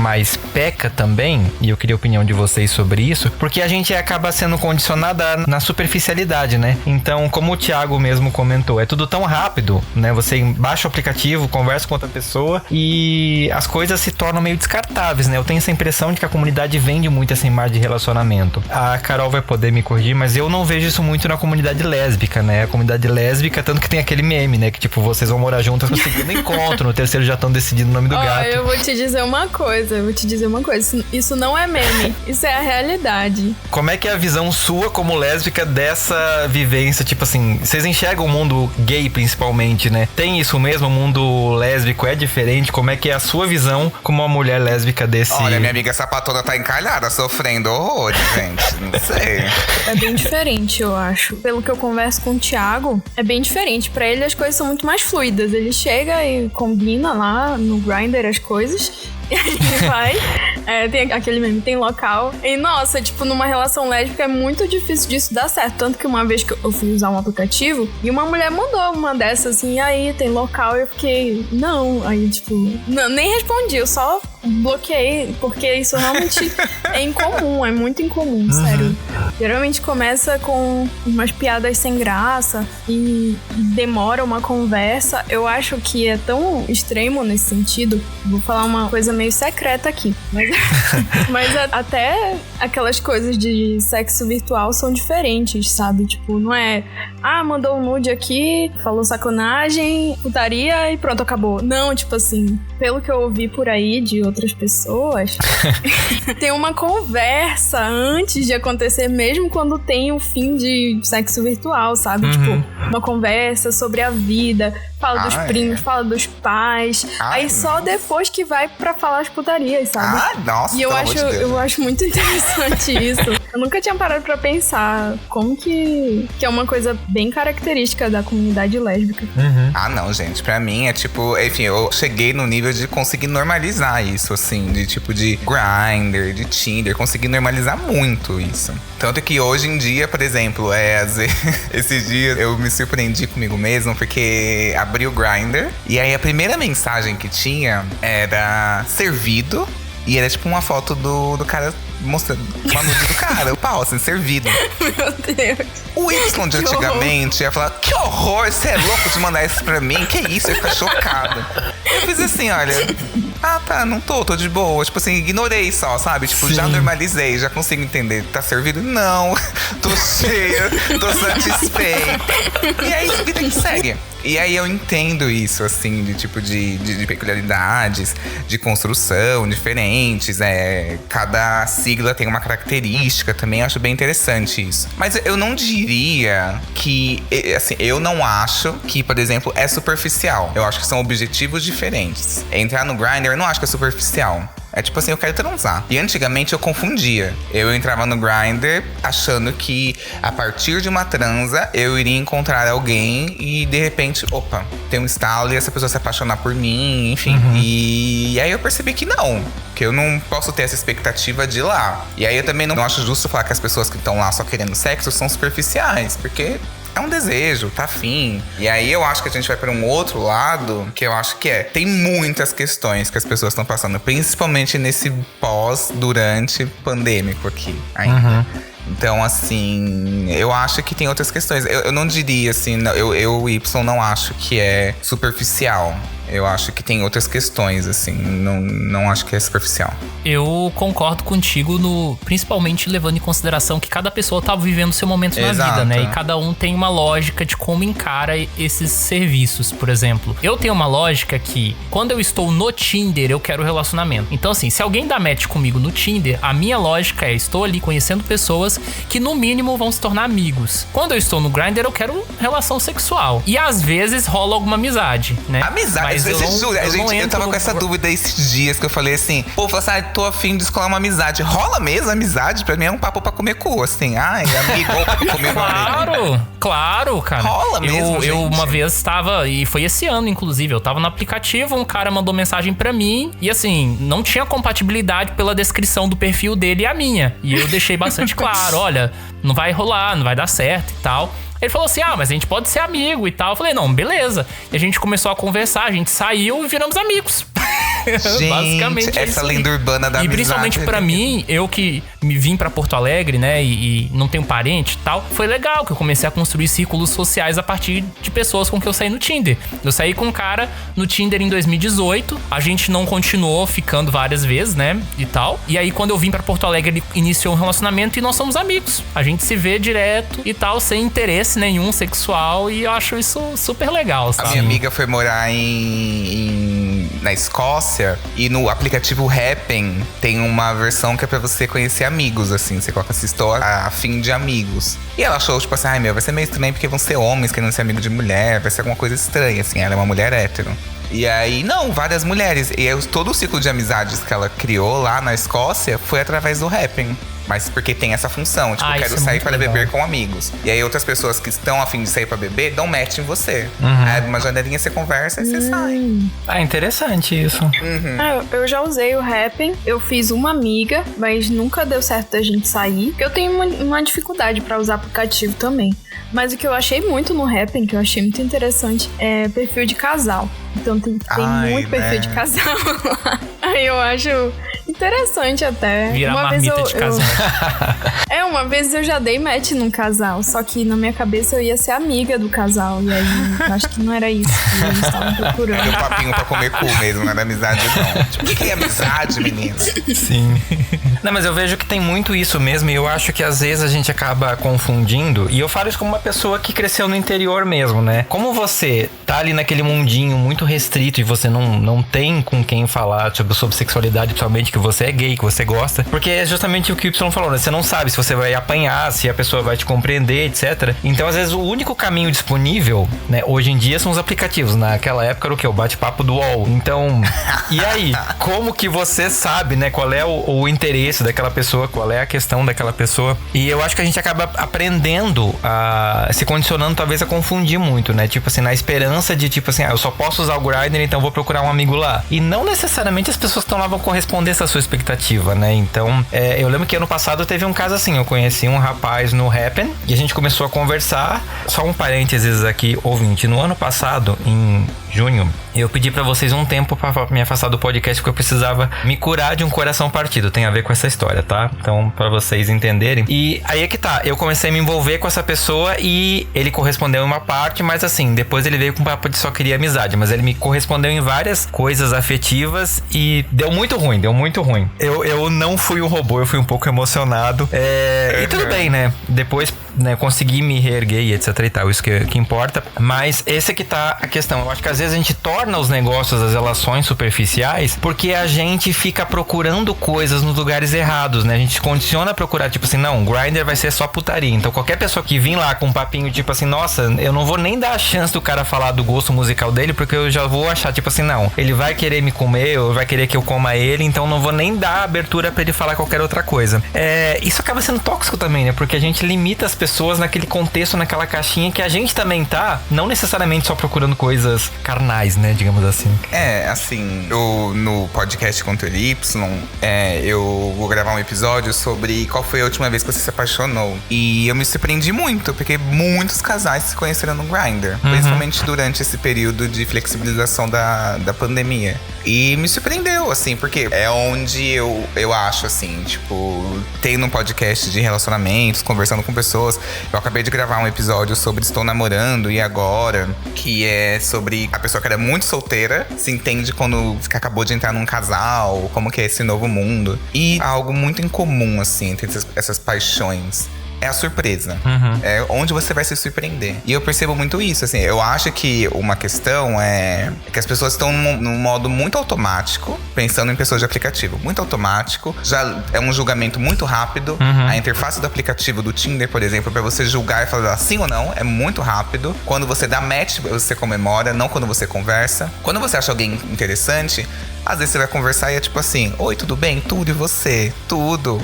peca também, e eu queria a opinião de vocês sobre isso, porque a gente acaba sendo condicionada na superficialidade, né? Então, como o Thiago mesmo comentou, é tudo tão rápido, né? Você baixa o aplicativo, conversa com outra pessoa e as coisas se tornam meio descartáveis, né? Eu tenho essa impressão de que a comunidade vende muito essa imagem de relacionamento. A Carol vai poder me corrigir, mas eu não vejo isso muito na comunidade lésbica, né? A comunidade lésbica, tanto que tem aquele meme, né? Que tipo, vocês vão morar juntas no segundo encontro, no terceiro já estão decidindo o nome do gato. Eu vou te dizer uma coisa, Isso não é meme, isso é a realidade. Como é que é a visão sua como lésbica dessa vivência? Tipo assim, vocês enxergam o mundo gay principalmente, né? Tem isso mesmo? O mundo lésbico é diferente? Como é que é a sua visão como uma mulher lésbica desse... Olha, minha amiga sapatona tá encalhada, sofrendo horrores, gente. Não sei. É bem diferente, eu acho. Pelo que eu converso com o Thiago, é bem diferente. Pra ele as coisas são muito mais fluidas. Ele chega e combina lá no Grindr as coisas. E aí ele vai Tem aquele meme, tem local. E, nossa, tipo, numa relação lésbica é muito difícil disso dar certo. Tanto que uma vez que eu fui usar um aplicativo e uma mulher mandou uma dessas assim, e aí, tem local? E eu fiquei, não. Aí, tipo, não, nem respondi, eu só bloqueei, porque isso realmente é incomum, é muito incomum, sério. Geralmente começa com umas piadas sem graça e demora uma conversa. Eu acho que é tão extremo nesse sentido. Vou falar uma coisa meio secreta aqui, mas até aquelas coisas de sexo virtual são diferentes, sabe? Tipo, não é, mandou um nude aqui, falou sacanagem, putaria e pronto, acabou. Não, tipo assim, pelo que eu ouvi por aí de outras pessoas, tem uma conversa antes de acontecer, mesmo quando tem o fim de sexo virtual, sabe? Tipo, uma conversa sobre a vida, fala dos primos, fala dos pais, aí só depois que vai pra falar as putarias, sabe? Nossa, e eu acho muito interessante isso. Eu nunca tinha parado pra pensar como que é uma coisa bem característica da comunidade lésbica. Não, gente, pra mim é tipo, enfim, eu cheguei no nível de conseguir normalizar isso, assim, de tipo de Grindr, de Tinder, conseguir normalizar muito isso. Tanto que hoje em dia, por exemplo, esses dias eu me surpreendi comigo mesmo, porque abri o Grindr e aí a primeira mensagem que tinha era servido. E era tipo uma foto do cara mostrando uma nude do cara, o pau, assim, servido. Meu Deus. O Y de antigamente ia falar, que horror, você é louco de mandar isso pra mim? Que isso? Eu ia ficar chocado. Eu fiz assim, olha, tá, não tô de boa. Tipo assim, ignorei só, sabe? Tipo, já normalizei, já consigo entender. Tá servido? Não, tô cheia, tô satisfeita. E aí, vida que segue. E aí eu entendo isso, assim, de tipo de peculiaridades, de construção diferentes. Cada sigla tem uma característica também, eu acho bem interessante isso. Mas eu não diria que, assim, eu não acho que, por exemplo, é superficial. Eu acho que são objetivos diferentes. Entrar no Grindr, eu não acho que é superficial. É tipo assim, eu quero transar. E antigamente eu confundia. Eu entrava no Grindr achando que a partir de uma transa eu iria encontrar alguém e de repente, opa, tem um estalo e essa pessoa se apaixonar por mim, enfim. E aí eu percebi que não. Que eu não posso ter essa expectativa de ir lá. E aí eu também não acho justo falar que as pessoas que estão lá só querendo sexo são superficiais. Porque é um desejo, tá afim. E aí eu acho que a gente vai para um outro lado, que eu acho que tem muitas questões que as pessoas estão passando, principalmente nesse durante pandêmico aqui ainda. Então, assim, eu acho que tem outras questões. Eu não diria, assim, eu Y, não acho que é superficial. Eu acho que tem outras questões, assim, não acho que é superficial. Eu concordo contigo, principalmente levando em consideração que cada pessoa tá vivendo seu momento na vida, né? E cada um tem uma lógica de como encara esses serviços, por exemplo. Eu tenho uma lógica que, quando eu estou no Tinder, eu quero relacionamento. Então, assim, se alguém dá match comigo no Tinder, a minha lógica é, estou ali conhecendo pessoas que, no mínimo, vão se tornar amigos. Quando eu estou no Grindr, eu quero relação sexual. E, às vezes, rola alguma amizade, né? Amizade? Eu tava com essa dúvida esses dias que eu falei assim, tô afim de escolar uma amizade. Rola mesmo amizade? Pra mim é um papo pra comer cu, assim. Amigo, pra comer Claro, cara. Rola mesmo, eu uma vez tava, e foi esse ano, inclusive, eu tava no aplicativo, um cara mandou mensagem pra mim, e assim, não tinha compatibilidade pela descrição do perfil dele e a minha. E eu deixei bastante claro, olha, não vai rolar, não vai dar certo e tal. Ele falou assim, mas a gente pode ser amigo e tal. Eu falei, não, beleza. E a gente começou a conversar, a gente saiu e viramos amigos. Gente, basicamente essa lenda urbana da amizade. E principalmente pra mim, eu que me vim pra Porto Alegre, né, e não tenho parente e tal, foi legal que eu comecei a construir círculos sociais a partir de pessoas com que eu saí no Tinder. Eu saí com um cara no Tinder em 2018, a gente não continuou ficando várias vezes, né, e tal. E aí quando eu vim pra Porto Alegre, ele iniciou um relacionamento e nós somos amigos. A gente se vê direto e tal, sem interesse nenhum sexual, e eu acho isso super legal, sabe? A minha amiga foi morar na Escócia, e no aplicativo Happn tem uma versão que é pra você conhecer amigos, assim. Você coloca assim, estou a fim de amigos. E ela achou, tipo assim, vai ser meio estranho porque vão ser homens querendo ser amigo de mulher, vai ser alguma coisa estranha, assim. Ela é uma mulher hétero. E aí, não, várias mulheres. E aí, todo o ciclo de amizades que ela criou lá na Escócia foi através do Happn. mas porque tem essa função. Tipo, eu quero isso é sair muito para legal. beber com amigos. E aí outras pessoas que estão a fim de sair pra beber dão match em você. Aí uma janelinha você conversa e você sai. Ah, interessante isso. Eu já usei o Happn, eu fiz uma amiga, mas nunca deu certo da gente sair. Eu tenho uma dificuldade pra usar aplicativo também. Mas o que eu achei muito no Happn, que eu achei muito interessante, é perfil de casal. Então tem muito perfil de casal lá. Aí eu acho interessante até. Virar marmita de casal. Uma vez eu já dei match num casal, só que na minha cabeça eu ia ser amiga do casal. E aí eu acho que não era isso que eles estavam procurando. Era um papinho pra comer cu mesmo, não era amizade não. Tipo, o que é amizade, menina? Sim. Não, mas eu vejo que tem muito isso mesmo, e eu acho que às vezes a gente acaba confundindo, e eu falo isso como uma pessoa que cresceu no interior mesmo, né? Como você tá ali naquele mundinho muito restrito e você não tem com quem falar sobre sexualidade, principalmente que você é gay, que você gosta, porque é justamente o que o Y falou, né? Você não sabe se você vai apanhar, se a pessoa vai te compreender, etc. Então, às vezes, o único caminho disponível, né, hoje em dia são os aplicativos. Naquela época era o quê? O bate-papo do UOL. Então, e aí? Como que você sabe, né, qual é o interesse daquela pessoa, qual é a questão daquela pessoa? E eu acho que a gente acaba aprendendo se condicionando talvez a confundir muito, né? Tipo assim, na esperança de tipo assim, eu só posso usar o Grindr, então vou procurar um amigo lá. E não necessariamente as pessoas que estão lá vão corresponder a essa sua expectativa, né? Então, eu lembro que ano passado teve um caso assim, eu conheci um rapaz no Happn e a gente começou a conversar. Só um parênteses aqui, ouvinte, no ano passado, em junho, eu pedi pra vocês um tempo pra me afastar do podcast porque eu precisava me curar de um coração partido. Tem a ver com essa história, tá? Então, pra vocês entenderem. E aí é que tá, eu comecei a me envolver com essa pessoa e ele correspondeu em uma parte, mas assim, depois ele veio com um papo de só queria amizade, mas ele me correspondeu em várias coisas afetivas e deu muito ruim. Eu não fui um robô, eu fui um pouco emocionado. E tudo bem, né? Depois, né, consegui me reerguer e etc e tal, isso que importa. Mas esse aqui tá a questão. Eu acho que às vezes a gente torna os negócios, as relações superficiais, porque a gente fica procurando coisas nos lugares errados, né? A gente condiciona a procurar, tipo assim, não, Grindr vai ser só putaria. Então qualquer pessoa que vir lá com um papinho, tipo assim, nossa, eu não vou nem dar a chance do cara falar do gosto musical dele, porque eu já vou achar, tipo assim, não, ele vai querer me comer, ou vai querer que eu coma ele, então não vou nem dar abertura pra ele falar qualquer outra coisa. Isso acaba sendo tóxico também, né? Porque a gente limita as pessoas naquele contexto, naquela caixinha que a gente também tá, não necessariamente só procurando coisas carnais, né? Digamos assim. Assim, no podcast Controle Y, eu vou gravar um episódio sobre qual foi a última vez que você se apaixonou. E eu me surpreendi muito, porque muitos casais se conheceram no Grindr. Principalmente durante esse período de flexibilização da pandemia. E me surpreendeu, assim, porque é onde eu acho, assim, tipo, tem um podcast de relacionamentos, conversando com pessoas. Eu acabei de gravar um episódio sobre Estou Namorando e Agora, que é sobre a pessoa que era muito solteira, se entende quando acabou de entrar num casal, como que é esse novo mundo. E algo muito incomum, assim, entre essas paixões. É a surpresa. É onde você vai se surpreender. E eu percebo muito isso, assim. Eu acho que uma questão é que as pessoas estão num modo muito automático, pensando em pessoas de aplicativo. Muito automático. Já é um julgamento muito rápido. A interface do aplicativo do Tinder, por exemplo, pra você julgar e falar sim ou não, é muito rápido. Quando você dá match, você comemora, não quando você conversa. Quando você acha alguém interessante, às vezes você vai conversar e é tipo assim, oi, tudo bem? Tudo, e você? Tudo.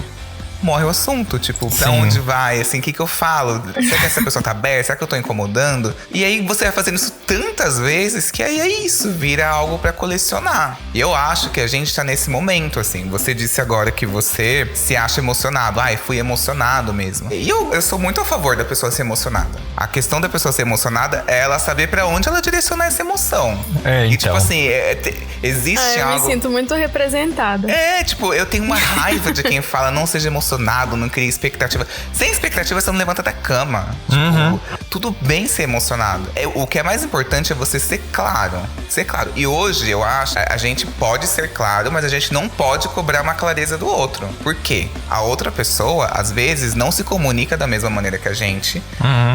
Morre o assunto, tipo, pra onde vai, assim, o que eu falo? Será que essa pessoa tá aberta? Será que eu tô incomodando? E aí você vai fazendo isso tantas vezes que aí é isso, vira algo pra colecionar. E eu acho que a gente tá nesse momento, assim. Você disse agora que você se acha emocionado. Fui emocionado mesmo. E eu sou muito a favor da pessoa ser emocionada. A questão da pessoa ser emocionada é ela saber pra onde ela direcionar essa emoção. E tipo assim, existe algo... Eu me sinto muito representada. Tipo, eu tenho uma raiva de quem fala não seja emocionado, não cria expectativa. Sem expectativa, você não levanta da cama. Tipo, tudo bem ser emocionado. O que é mais importante é você ser claro. Ser claro. E hoje, eu acho, a gente pode ser claro, mas a gente não pode cobrar uma clareza do outro. Por quê? A outra pessoa, às vezes, não se comunica da mesma maneira que a gente.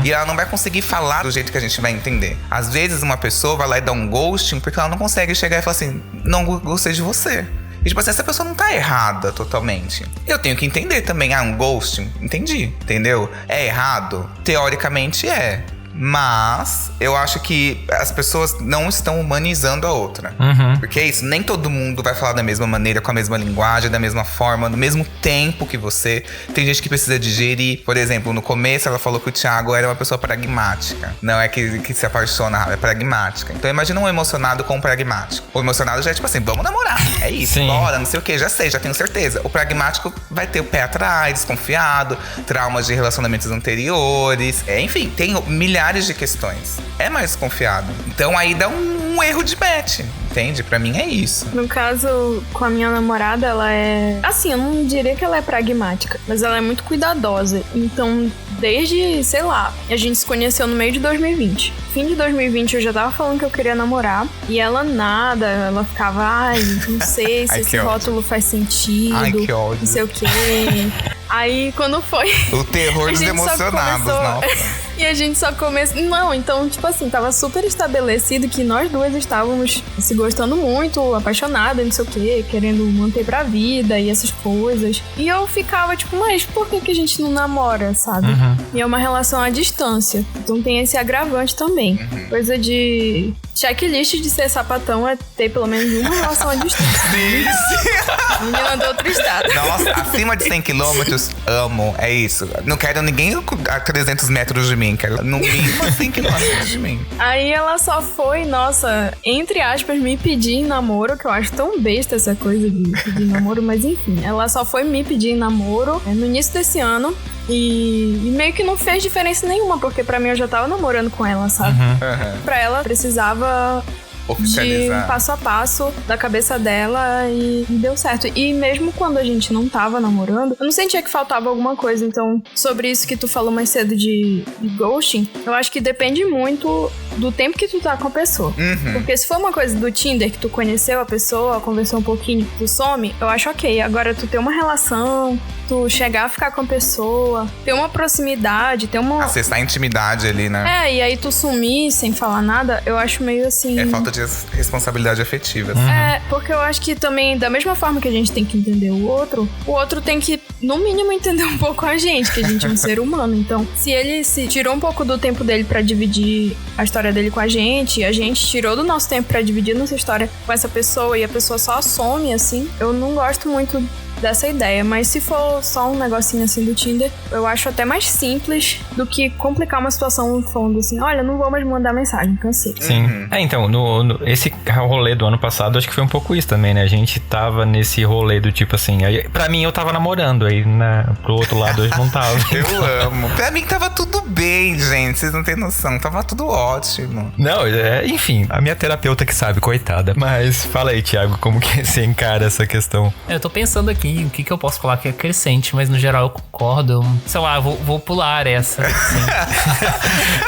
E ela não vai conseguir falar do jeito que a gente vai entender. Às vezes, uma pessoa vai lá e dá um ghosting porque ela não consegue chegar e falar assim, não gostei de você. E tipo assim, essa pessoa não tá errada totalmente. Eu tenho que entender também, um ghosting, entendi, entendeu? É errado? Teoricamente é. mas eu acho que as pessoas não estão humanizando a outra. Porque é isso, nem todo mundo vai falar da mesma maneira, com a mesma linguagem, da mesma forma, no mesmo tempo que você. Tem gente que precisa digerir. Por exemplo, no começo ela falou que o Thiago era uma pessoa pragmática. Não é que se apaixona, é pragmática. Então imagina um emocionado com um pragmático. O emocionado já é tipo assim, vamos namorar. É isso, Sim. bora, não sei o que, já sei, já tenho certeza. O pragmático vai ter o pé atrás, desconfiado, traumas de relacionamentos anteriores. Enfim, tem milhares de questões. É mais desconfiado. Então aí dá um erro de match, entende? Pra mim é isso. No caso, com a minha namorada, ela é... Assim, eu não diria que ela é pragmática, mas ela é muito cuidadosa. Então, desde, sei lá, a gente se conheceu no meio de 2020. Fim de 2020 eu já tava falando que eu queria namorar. E ela nada, ela ficava, ai, não sei se Ai, esse rótulo faz sentido. Ai, que ódio. Não sei o quê. Aí, quando foi... O terror dos emocionados, nossa. E a gente só começou... Não, então, tipo assim, tava super estabelecido que nós duas estávamos se gostando muito, apaixonadas, não sei o quê, querendo manter pra vida e essas coisas. E eu ficava, tipo, mas por que a gente não namora, sabe? E é uma relação à distância. Então tem esse agravante também. Coisa de... Checklist de ser sapatão é ter pelo menos uma relação à distância. Sim. Menina do outro estado. Nossa, acima de 100 quilômetros, amo, é isso. Não quero ninguém a 300 metros de mim, quero no mínimo 100 quilômetros de mim. Aí ela só foi, nossa, entre aspas, me pedir em namoro, que eu acho tão besta essa coisa de pedir namoro, mas enfim, ela só foi me pedir em namoro no início desse ano. E meio que não fez diferença nenhuma, porque pra mim eu já tava namorando com ela, sabe? Pra ela precisava de um passo a passo da cabeça dela e deu certo. E mesmo quando a gente não tava namorando, eu não sentia que faltava alguma coisa. Então, sobre isso que tu falou mais cedo de ghosting, eu acho que depende muito do tempo que tu tá com a pessoa. Porque se for uma coisa do Tinder, que tu conheceu a pessoa, conversou um pouquinho, tu some, eu acho ok. Agora, tu ter uma relação, tu chegar a ficar com a pessoa, ter uma proximidade, ter uma... Acessar a intimidade ali, né? E aí tu sumir sem falar nada, eu acho meio assim... É falta de responsabilidade afetiva. Porque eu acho que também, da mesma forma que a gente tem que entender o outro tem que, no mínimo, entender um pouco a gente, que a gente é um ser humano. Então, se ele se tirou um pouco do tempo dele pra dividir a história dele com a gente tirou do nosso tempo pra dividir nossa história com essa pessoa e a pessoa só some, assim, eu não gosto muito dessa ideia, mas se for só um negocinho assim do Tinder, eu acho até mais simples do que complicar uma situação falando assim, olha, não vou mais mandar mensagem, cansei. Sim. Então, esse rolê do ano passado, acho que foi um pouco isso também, né? A gente tava nesse rolê do tipo assim, aí, pra mim eu tava namorando, aí pro outro lado eu não tava. Eu amo. Pra mim tava tudo bem, gente, vocês não têm noção, tava tudo ótimo. Não, enfim, a minha terapeuta que sabe, coitada. Mas fala aí, Thiago, como que você encara essa questão? Eu tô pensando aqui o que eu posso falar que é crescente, mas no geral eu concordo. Sei lá, vou pular essa.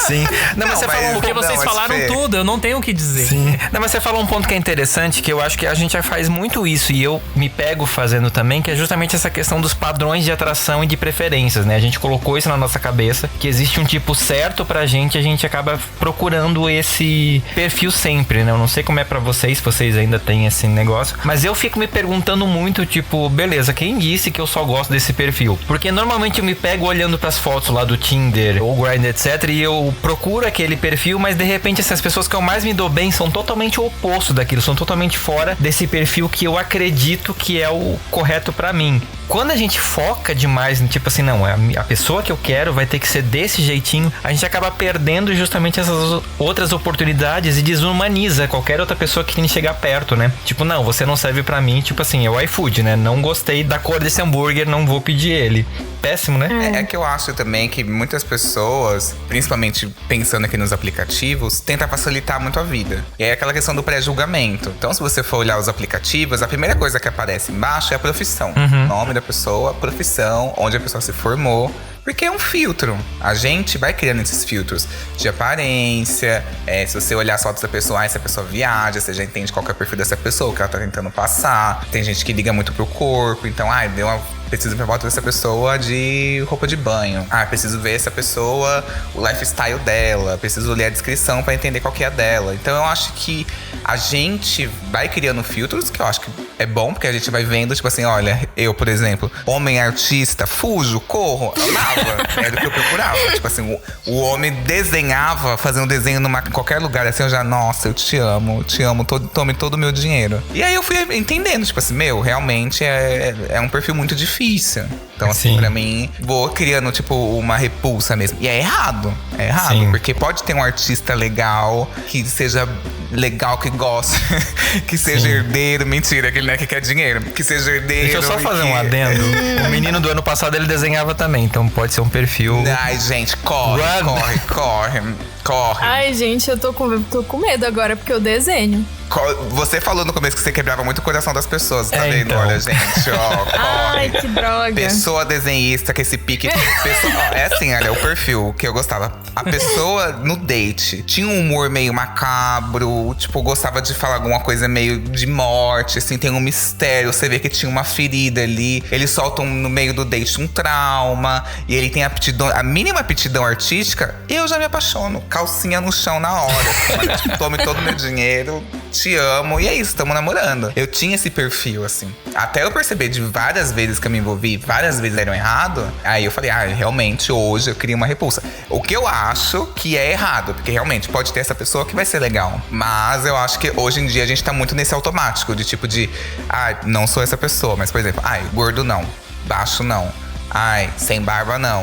Sim. Não, mas você falou porque vocês falaram tudo, eu não tenho o que dizer. Sim. Não, mas você falou um ponto que é interessante, que eu acho que a gente já faz muito isso, e eu me pego fazendo também, que é justamente essa questão dos padrões de atração e de preferências, né? A gente colocou isso na nossa cabeça, que existe um tipo certo pra gente, a gente acaba procurando esse perfil sempre, né? Eu não sei como é pra vocês, se vocês ainda têm esse negócio, mas eu fico me perguntando muito, tipo, beleza, quem disse que eu só gosto desse perfil? Porque normalmente eu me pego olhando pras fotos lá do Tinder ou Grindr, etc, e eu procuro aquele perfil, mas de repente essas pessoas que eu mais me dou bem são totalmente o oposto daquilo, são totalmente fora desse perfil que eu acredito que é o correto pra mim. Quando a gente foca demais, tipo assim, não, a pessoa que eu quero vai ter que ser desse jeitinho, a gente acaba perdendo justamente essas outras oportunidades e desumaniza qualquer outra pessoa que tente chegar perto, né? Tipo, não, você não serve pra mim, tipo assim, é o iFood, né? Não gostei da cor desse hambúrguer, não vou pedir ele. Péssimo, né? É que eu acho também que muitas pessoas, principalmente pensando aqui nos aplicativos, tentam facilitar muito a vida. E aí é aquela questão do pré-julgamento. Então, se você for olhar os aplicativos, a primeira coisa que aparece embaixo é a profissão. Nome da pessoa, profissão, onde a pessoa se formou. Porque é um filtro. A gente vai criando esses filtros de aparência. Se você olhar as fotos da pessoa, se a pessoa viaja, você já entende qual que é o perfil dessa pessoa, o que ela tá tentando passar. Tem gente que liga muito pro corpo. Então, deu uma preciso ver foto dessa pessoa de roupa de banho. Preciso ver essa pessoa, o lifestyle dela. Preciso ler a descrição pra entender qual que é a dela. Então eu acho que a gente vai criando filtros, que eu acho que é bom, porque a gente vai vendo, tipo assim, olha, eu, por exemplo, homem artista, fujo, corro, amava. Era o que eu procurava. Tipo assim, o homem desenhava, fazia um desenho em qualquer lugar, assim, eu já, nossa, eu te amo, tome todo o meu dinheiro. E aí eu fui entendendo, tipo assim, realmente é um perfil muito difícil. Então, assim, pra mim, vou criando, tipo, uma repulsa mesmo. E é errado, Sim. porque pode ter um artista legal, que seja legal, que gosta, que seja herdeiro, mentira, aquele que quer dinheiro, que seja herdeiro. Deixa eu só fazer um adendo. O menino do ano passado, ele desenhava também, então pode ser um perfil... Ai, gente, corre. Ai, gente, eu tô com medo agora, porque eu desenho. Você falou no começo que você quebrava muito o coração das pessoas, tá vendo? Então. Olha, gente, corre. Ai, que droga. Pessoa desenhista, que esse pique... é assim, olha, o perfil que eu gostava. A pessoa, no date, tinha um humor meio macabro, tipo, gostava de falar alguma coisa meio de morte, assim, tem um mistério. Você vê que tinha uma ferida ali. Eles soltam no meio do date um trauma. E ele tem a mínima aptidão artística. Eu já me apaixono. Calcinha no chão na hora. Olha, tipo, tome todo o meu dinheiro... Te amo, e é isso, estamos namorando. Eu tinha esse perfil, assim. Até eu perceber de várias vezes que eu me envolvi, várias vezes deram errado. Aí eu falei, realmente, hoje eu queria uma repulsa. O que eu acho que é errado, porque realmente pode ter essa pessoa que vai ser legal. Mas eu acho que hoje em dia a gente tá muito nesse automático, de tipo de... não sou essa pessoa, mas por exemplo, gordo não, baixo não. Sem barba não.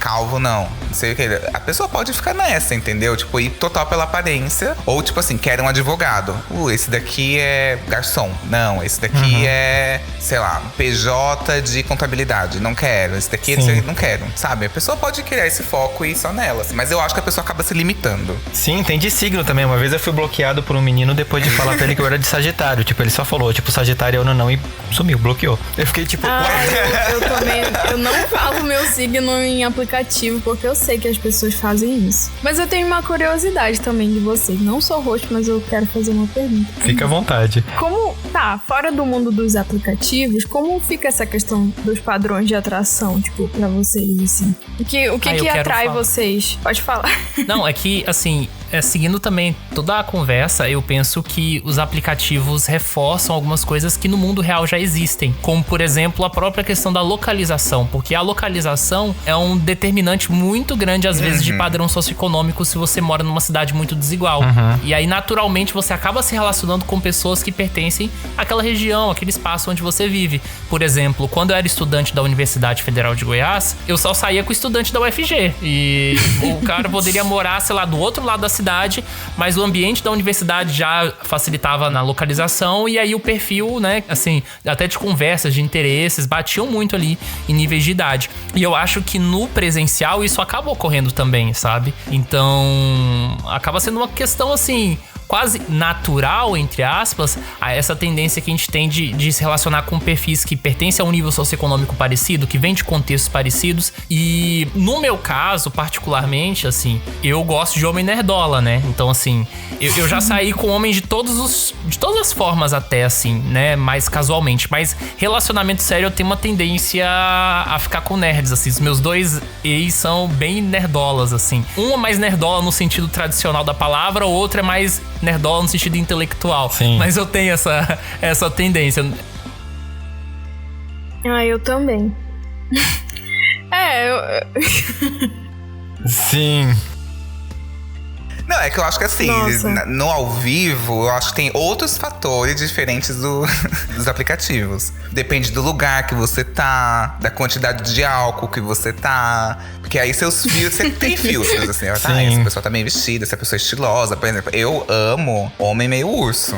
Calvo não. Não sei o que. A pessoa pode ficar nessa, entendeu? Tipo, ir total pela aparência. Ou, tipo assim, quer um advogado. Esse daqui é garçom. Não, esse daqui é, sei lá, PJ de contabilidade. Não quero. Esse daqui não quero. Sabe? A pessoa pode criar esse foco e ir só nela. Assim. Mas eu acho que a pessoa acaba se limitando. Sim, tem de signo também. Uma vez eu fui bloqueado por um menino depois de falar pra ele que eu era de Sagitário. Tipo, ele só falou, tipo, Sagitário não, e sumiu, bloqueou. Eu fiquei tipo... Eu também... Eu não falo meu signo em aplicativo, porque eu sei que as pessoas fazem isso. Mas eu tenho uma curiosidade também de vocês. Não sou host, mas eu quero fazer uma pergunta. Fica à vontade. Fora do mundo dos aplicativos, como fica essa questão dos padrões de atração, tipo, pra vocês, assim? O que atrai vocês? Pode falar. Não, é que, assim... seguindo também toda a conversa, eu penso que os aplicativos reforçam algumas coisas que no mundo real já existem. Como, por exemplo, a própria questão da localização. Porque a localização é um determinante muito grande, às vezes, de padrão socioeconômico se você mora numa cidade muito desigual. E aí, naturalmente, você acaba se relacionando com pessoas que pertencem àquela região, àquele espaço onde você vive. Por exemplo, quando eu era estudante da Universidade Federal de Goiás, eu só saía com estudante da UFG. E o cara poderia morar, sei lá, do outro lado da cidade, mas o ambiente da universidade já facilitava na localização, e aí o perfil, né, assim, até de conversas, de interesses, batiam muito ali em níveis de idade. E eu acho que no presencial isso acaba ocorrendo também, sabe? Então, acaba sendo uma questão, assim, quase natural, entre aspas, a essa tendência que a gente tem de se relacionar com perfis que pertencem a um nível socioeconômico parecido, que vem de contextos parecidos. E no meu caso, particularmente, assim, eu gosto de homem nerdola, né? Então, assim, eu já saí com homens de todas as formas até, assim, né? Mais casualmente. Mas relacionamento sério, eu tenho uma tendência a ficar com nerds, assim. Os meus dois ex são bem nerdolas, assim. Um é mais nerdola no sentido tradicional da palavra, o outro é mais nerdola no sentido intelectual. Sim. Mas eu tenho essa tendência. Eu também. Sim. Não, é que eu acho que assim, no ao vivo, eu acho que tem outros fatores diferentes dos aplicativos. Depende do lugar que você tá, da quantidade de álcool que você tá. Porque aí seus filtros, você tem filtros, assim. Essa pessoa tá meio vestida, essa pessoa é estilosa. Por exemplo, eu amo homem meio urso.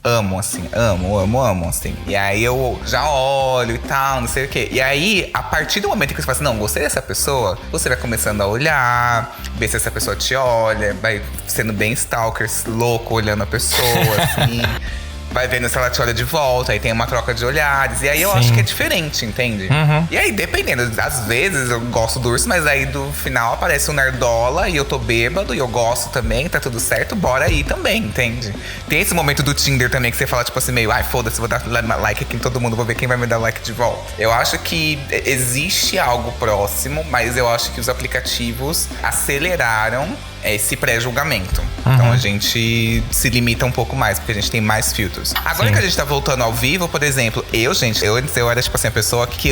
Amo, assim, amo, assim. E aí eu já olho e tal, não sei o quê. E aí, a partir do momento que você fala assim, não, gostei dessa pessoa, você vai começando a olhar, ver se essa pessoa te olha, vai sendo bem stalker, louco, olhando a pessoa, assim. vai vendo se ela te olha de volta, aí tem uma troca de olhares. E aí eu acho que é diferente, entende? E aí, dependendo, às vezes eu gosto do urso, mas aí do final aparece um nerdola e eu tô bêbado e eu gosto também, tá tudo certo, bora aí também, entende? Tem esse momento do Tinder também que você fala, tipo assim, meio, ai, foda-se, vou dar like aqui em todo mundo, vou ver quem vai me dar like de volta. Eu acho que existe algo próximo, mas eu acho que os aplicativos aceleraram esse pré-julgamento. Então a gente se limita um pouco mais, porque a gente tem mais filtros. Agora que a gente tá voltando ao vivo, por exemplo, eu era tipo assim, a pessoa que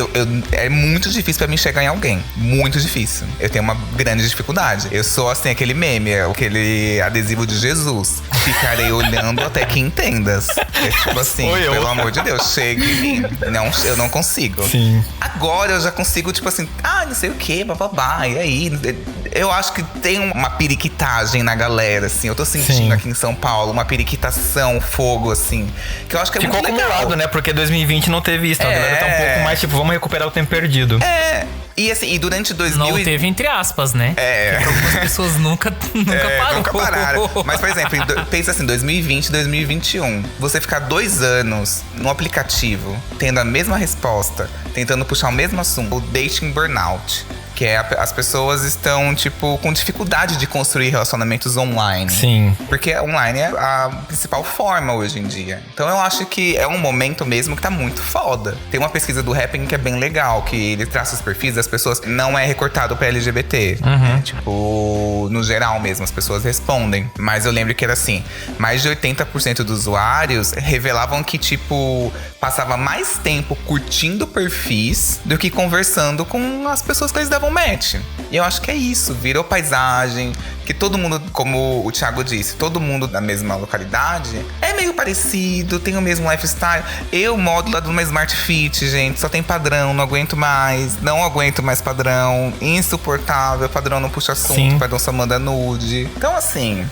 é muito difícil pra mim chegar em alguém. Muito difícil. Eu tenho uma grande dificuldade. Eu sou assim, aquele meme, aquele adesivo de Jesus. Ficarei olhando até que entendas. É tipo assim, pelo amor de Deus, chega em mim. Não, eu não consigo. Sim. Agora eu já consigo, tipo assim, não sei o que, bababá. E aí, eu acho que tem uma periquitagem na galera, assim. Eu tô sentindo aqui em São Paulo uma periquitação, fogo, assim. Que eu acho que é Ficou muito legal. acumulado, né? Porque 2020 não teve isso. Então a galera tá um pouco mais, tipo, vamos recuperar o tempo perdido. E assim, e durante 2000... Não teve entre aspas, né? Porque algumas pessoas nunca pararam. Nunca pararam. Mas, por exemplo, pensa assim, 2020, 2021. Você ficar 2 anos no aplicativo, tendo a mesma resposta, tentando puxar o mesmo assunto, o dating burnout. Que é as pessoas estão, tipo, com dificuldade de construir relacionamentos online. Sim. Porque online é a principal forma hoje em dia. Então eu acho que é um momento mesmo que tá muito foda. Tem uma pesquisa do Happn que é bem legal, que ele traça os perfis das pessoas. Não é recortado pra LGBT. Né? Tipo, no geral mesmo, as pessoas respondem. Mas eu lembro que era assim, mais de 80% dos usuários revelavam que, tipo, passava mais tempo curtindo perfis do que conversando com as pessoas que eles davam match. E eu acho que é isso, virou paisagem, que todo mundo, como o Thiago disse, todo mundo da mesma localidade é meio parecido, tem o mesmo lifestyle. Eu moro lá de uma Smart Fit, gente, só tem padrão, não aguento mais padrão, insuportável, padrão não puxa assunto, padrão só manda nude. Então assim...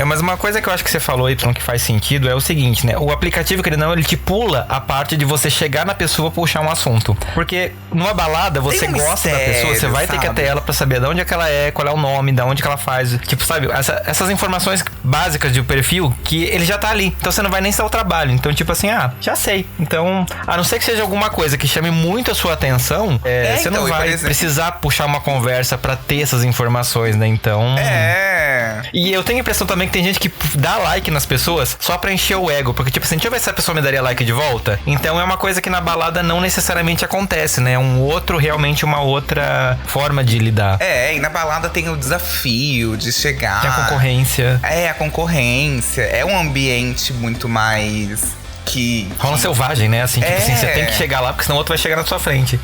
Mas uma coisa que eu acho que você falou, Y, que faz sentido é o seguinte, né? O aplicativo, querendo ou não, ele te pula a parte de você chegar na pessoa e puxar um assunto. Porque numa balada, você gosta da pessoa, você vai ter que ir até ela pra saber de onde é que ela é, qual é o nome, de onde que ela faz. Tipo, sabe? Essas informações básicas de perfil, que ele já tá ali. Então você não vai nem ser o trabalho. Então, tipo assim, já sei. Então, a não ser que seja alguma coisa que chame muito a sua atenção, você não vai precisar puxar uma conversa pra ter essas informações, né? Então... E eu tenho a impressão também que tem gente que dá like nas pessoas só pra encher o ego. Porque, tipo assim, deixa eu ver se a pessoa me daria like de volta. Então é uma coisa que na balada não necessariamente acontece, né? Realmente uma outra forma de lidar. E na balada tem o desafio de chegar. Tem a concorrência. A concorrência. É um ambiente muito mais... Rola selvagem, né? Assim, tipo assim, você tem que chegar lá, porque senão o outro vai chegar na sua frente.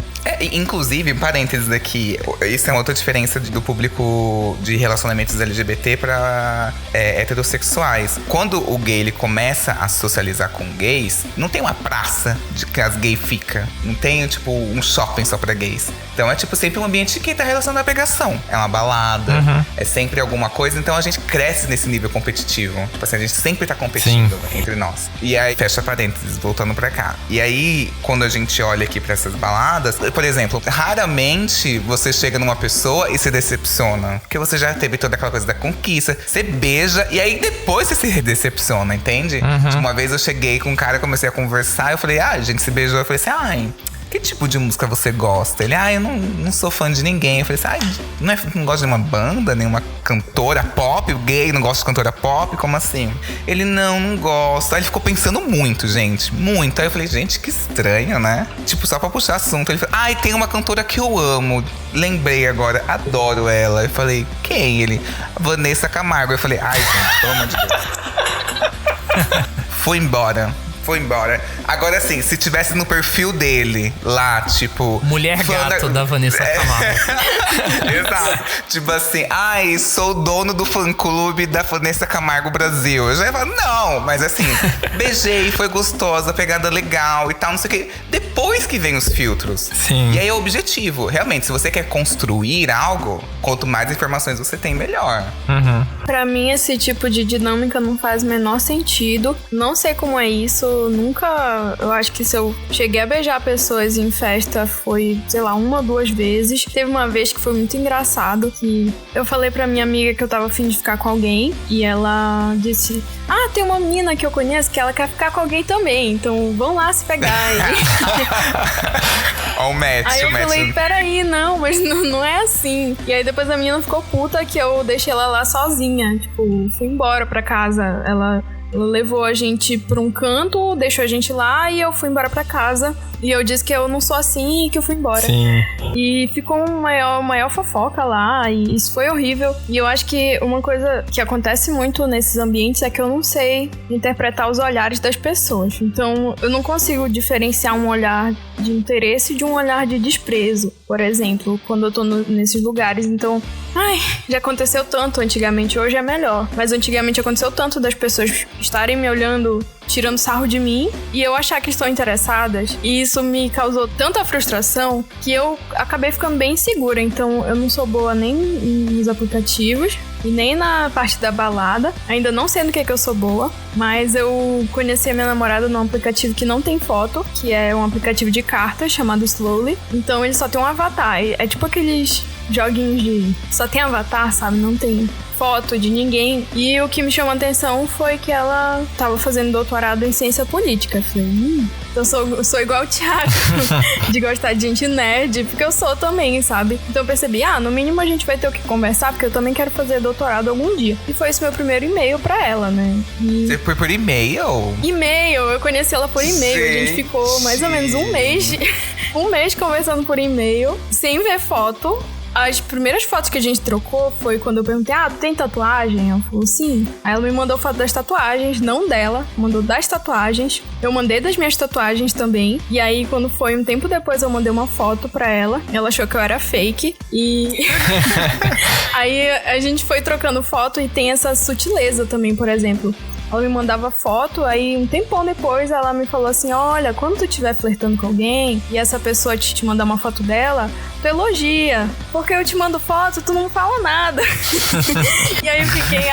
Inclusive, parênteses aqui, isso é uma outra diferença do público de relacionamentos LGBT pra heterossexuais. Quando o gay ele começa a socializar com gays, não tem uma praça de que as gays ficam. Não tem, tipo, um shopping só pra gays. Então é, tipo, sempre um ambiente que tá relacionado à pegação. É uma balada, é sempre alguma coisa. Então a gente cresce nesse nível competitivo. Tipo assim, a gente sempre tá competindo entre nós. E aí, fecha parênteses, voltando pra cá. E aí, quando a gente olha aqui pra essas baladas, por exemplo, raramente você chega numa pessoa e se decepciona. Porque você já teve toda aquela coisa da conquista. Você beija e aí depois você se decepciona, entende? Uma vez eu cheguei com um cara, comecei a conversar. Eu falei, a gente se beijou. Eu falei assim, que tipo de música você gosta? Ele, eu não sou fã de ninguém. Eu falei assim, não gosta de uma banda, nenhuma cantora pop? O gay não gosta de cantora pop? Como assim? Ele, não gosta. Aí ele ficou pensando muito, gente. Muito. Aí eu falei, gente, que estranho, né? Tipo, só pra puxar assunto. Ele falou, tem uma cantora que eu amo. Lembrei agora, adoro ela. Eu falei, quem? Ele, Vanessa Camargo. Eu falei, gente, pelo amor de Deus. Fui embora. Agora sim, se tivesse no perfil dele lá, tipo... Mulher gato da Vanessa Camargo. Exato. Tipo assim, sou dono do fã-clube da Vanessa Camargo Brasil. Eu já ia falar, não, mas assim, beijei, foi gostosa, pegada legal e tal, não sei o quê. Depois que vem os filtros. Sim. E aí é o objetivo. Realmente, se você quer construir algo, quanto mais informações você tem, melhor. Pra mim, esse tipo de dinâmica não faz o menor sentido. Não sei como é isso. nunca... Eu acho que se eu cheguei a beijar pessoas em festa foi, sei lá, 1 ou 2 vezes. Teve uma vez que foi muito engraçado, que eu falei pra minha amiga que eu tava a fim de ficar com alguém, e ela disse: ah, tem uma menina que eu conheço que ela quer ficar com alguém também, então vão lá se pegar aí. Ó, o match, aí eu falei, peraí, não, mas não é assim. E aí depois a menina ficou puta que eu deixei ela lá sozinha. Tipo, fui embora pra casa. Ela levou a gente pra um canto, deixou a gente lá e eu fui embora pra casa. E eu disse que eu não sou assim e que eu fui embora. Sim. E ficou uma maior fofoca lá, e isso foi horrível. E eu acho que uma coisa que acontece muito nesses ambientes é que eu não sei interpretar os olhares das pessoas. Então, eu não consigo diferenciar um olhar de interesse de um olhar de desprezo, por exemplo, quando eu tô nesses lugares. Então, já aconteceu tanto antigamente, hoje é melhor. Mas antigamente aconteceu tanto das pessoas estarem me olhando, tirando sarro de mim, e eu achar que estão interessadas. E isso me causou tanta frustração que eu acabei ficando bem insegura. Então eu não sou boa nem nos aplicativos e nem na parte da balada. Ainda não sei no que eu sou boa, mas eu conheci a minha namorada num aplicativo que não tem foto, que é um aplicativo de cartas chamado Slowly. Então ele só tem um avatar. É tipo aqueles joguinhos de... só tem avatar, sabe? Não tem foto de ninguém. E o que me chamou a atenção foi que ela tava fazendo doutorado em ciência política. Eu falei, então eu sou igual o Thiago, de gostar de gente nerd, porque eu sou também, sabe? Então eu percebi, no mínimo a gente vai ter o que conversar, porque eu também quero fazer doutorado algum dia. E foi esse meu primeiro e-mail pra ela, né? Você foi por e-mail? E-mail, eu conheci ela por e-mail. A gente ficou mais ou menos um mês conversando por e-mail, sem ver foto. As primeiras fotos que a gente trocou foi quando eu perguntei, tu tem tatuagem? Ela falou, sim. Aí ela me mandou foto das tatuagens, não dela, mandou das tatuagens. Eu mandei das minhas tatuagens também. E aí, quando foi um tempo depois, eu mandei uma foto pra ela. Ela achou que eu era fake. E aí a gente foi trocando foto e tem essa sutileza também, por exemplo. Ela me mandava foto, aí um tempão depois ela me falou assim, olha, quando tu estiver flertando com alguém e essa pessoa te mandar uma foto dela, tu elogia, porque eu te mando foto, tu não fala nada. E aí eu fiquei,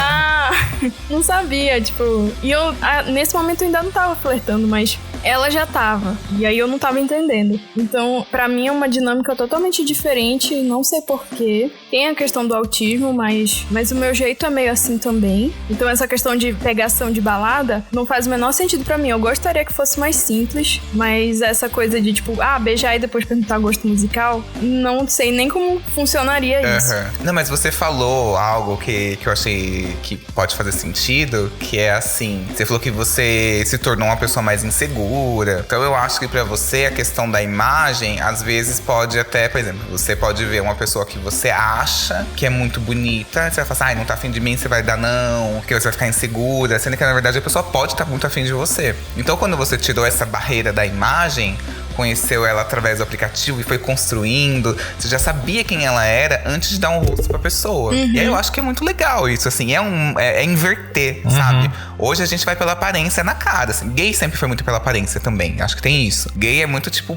não sabia, tipo... E eu, nesse momento eu ainda não tava flertando, mas ela já tava. E aí eu não tava entendendo. Então, pra mim é uma dinâmica totalmente diferente, não sei porquê. Tem a questão do autismo, mas o meu jeito é meio assim também. Então essa questão de pegação de balada não faz o menor sentido pra mim. Eu gostaria que fosse mais simples, mas essa coisa de tipo, beijar e depois perguntar gosto musical, não sei nem como funcionaria isso. Não, mas você falou algo que eu achei que pode fazer sentido, que é assim, você falou que você se tornou uma pessoa mais insegura. Então eu acho que pra você a questão da imagem, às vezes pode até, por exemplo, você pode ver uma pessoa que você acha que é muito bonita, você vai falar assim, não tá afim de mim, você vai dar não, porque você vai ficar insegura, sendo que na verdade a pessoa pode estar muito afim de você. Então quando você tirou essa barreira da imagem, conheceu ela através do aplicativo e foi construindo, você já sabia quem ela era antes de dar um rosto pra pessoa. E aí eu acho que é muito legal isso, assim, é inverter, sabe? Hoje a gente vai pela aparência na cara, assim. Gay sempre foi muito pela aparência também, acho que tem isso. Gay é muito tipo,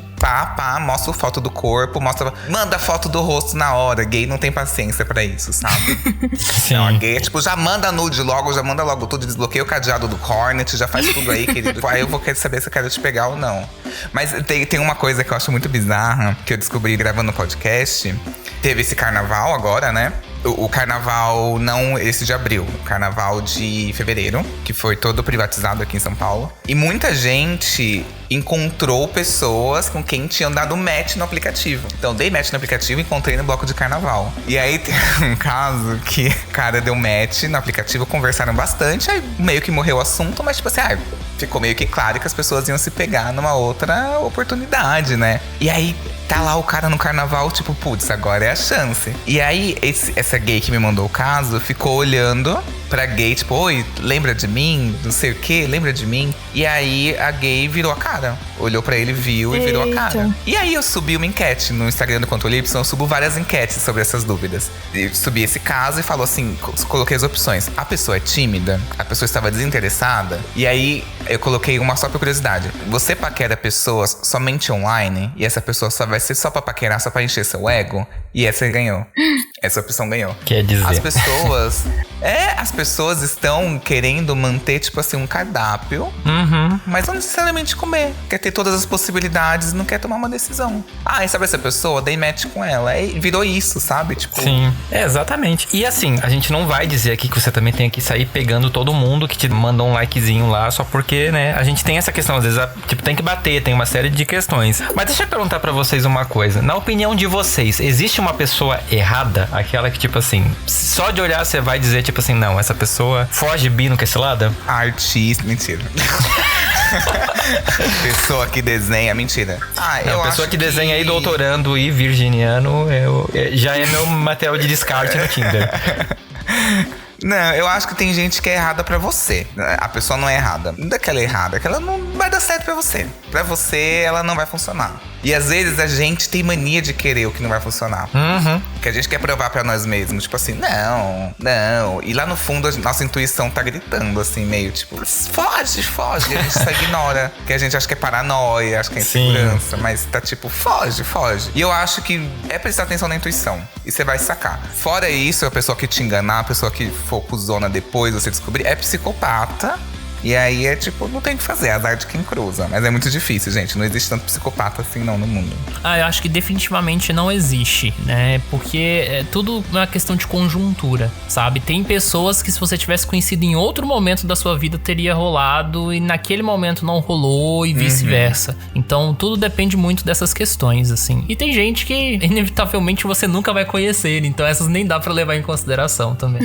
mostra foto do corpo, manda foto do rosto na hora. Gay não tem paciência pra isso, sabe? Sim. Não, a gay é tipo, já manda nude logo, já manda logo tudo, desbloqueia o cadeado do Hornet, já faz tudo aí, querido. Aí eu vou querer saber se eu quero te pegar ou não. Mas tem uma coisa que eu acho muito bizarra, que eu descobri gravando o podcast. Teve esse carnaval agora, né? O carnaval não esse de abril, o carnaval de fevereiro, que foi todo privatizado aqui em São Paulo. E muita gente encontrou pessoas com quem tinham dado match no aplicativo. Então, dei match no aplicativo e encontrei no bloco de carnaval. E aí, tem um caso que o cara deu match no aplicativo, conversaram bastante, aí meio que morreu o assunto, mas tipo assim, ficou meio que claro que as pessoas iam se pegar numa outra oportunidade, né? E aí, tá lá o cara no carnaval, tipo, putz, agora é a chance. E aí, essa gay que me mandou o caso ficou olhando pra gay, tipo, oi, lembra de mim? Não sei o que, lembra de mim? E aí, a gay virou a cara. Olhou pra ele, viu e virou a cara. E aí, eu subi uma enquete no Instagram do Controle Y, eu subo várias enquetes sobre essas dúvidas. Eu subi esse caso e falou assim, coloquei as opções. A pessoa é tímida? A pessoa estava desinteressada? E aí, eu coloquei uma só por curiosidade. Você paquera pessoas somente online? E essa pessoa só vai ser só pra paquerar, só pra encher seu ego? E essa ganhou. Essa opção ganhou. Quer dizer. As pessoas estão querendo manter, tipo assim, um cardápio, mas não necessariamente comer. Quer ter todas as possibilidades e não quer tomar uma decisão. E sabe essa pessoa? Dei match com ela. E virou isso, sabe? Tipo... Sim, exatamente. E assim, a gente não vai dizer aqui que você também tem que sair pegando todo mundo que te mandou um likezinho lá, só porque, né, a gente tem essa questão, às vezes, tipo, tem que bater, tem uma série de questões. Mas deixa eu perguntar pra vocês uma coisa. Na opinião de vocês, existe uma pessoa errada? Aquela que, tipo assim, só de olhar você vai dizer, tipo assim, não, essa pessoa foge bino com esse lado? Artista, mentira. Pessoa que desenha, mentira. Eu pessoa que desenha aí, doutorando e virginiano, já é meu material de descarte no Tinder. Não, eu acho que tem gente que é errada pra você. A pessoa não é errada. Não é que ela é errada, é que ela não vai dar certo pra você. Pra você, ela não vai funcionar. E às vezes a gente tem mania de querer o que não vai funcionar. Que a gente quer provar pra nós mesmos. Tipo assim, não. E lá no fundo, a nossa intuição tá gritando, assim, meio tipo, foge. E a gente só ignora. Que a gente acha que é paranoia, acha que é insegurança. Mas tá tipo, foge. E eu acho que é prestar atenção na intuição. E você vai sacar. Fora isso, a pessoa que te enganar, a pessoa que for cuzona depois, você descobrir, é psicopata. E aí é tipo, não tem o que fazer, azar de quem cruza. Mas é muito difícil, gente. Não existe tanto psicopata assim não no mundo. Eu acho que definitivamente não existe, né? Porque é tudo uma questão de conjuntura, sabe? Tem pessoas que se você tivesse conhecido em outro momento da sua vida, teria rolado. E naquele momento não rolou e vice-versa. Então tudo depende muito dessas questões, assim. E tem gente que inevitavelmente você nunca vai conhecer. Então essas nem dá pra levar em consideração também.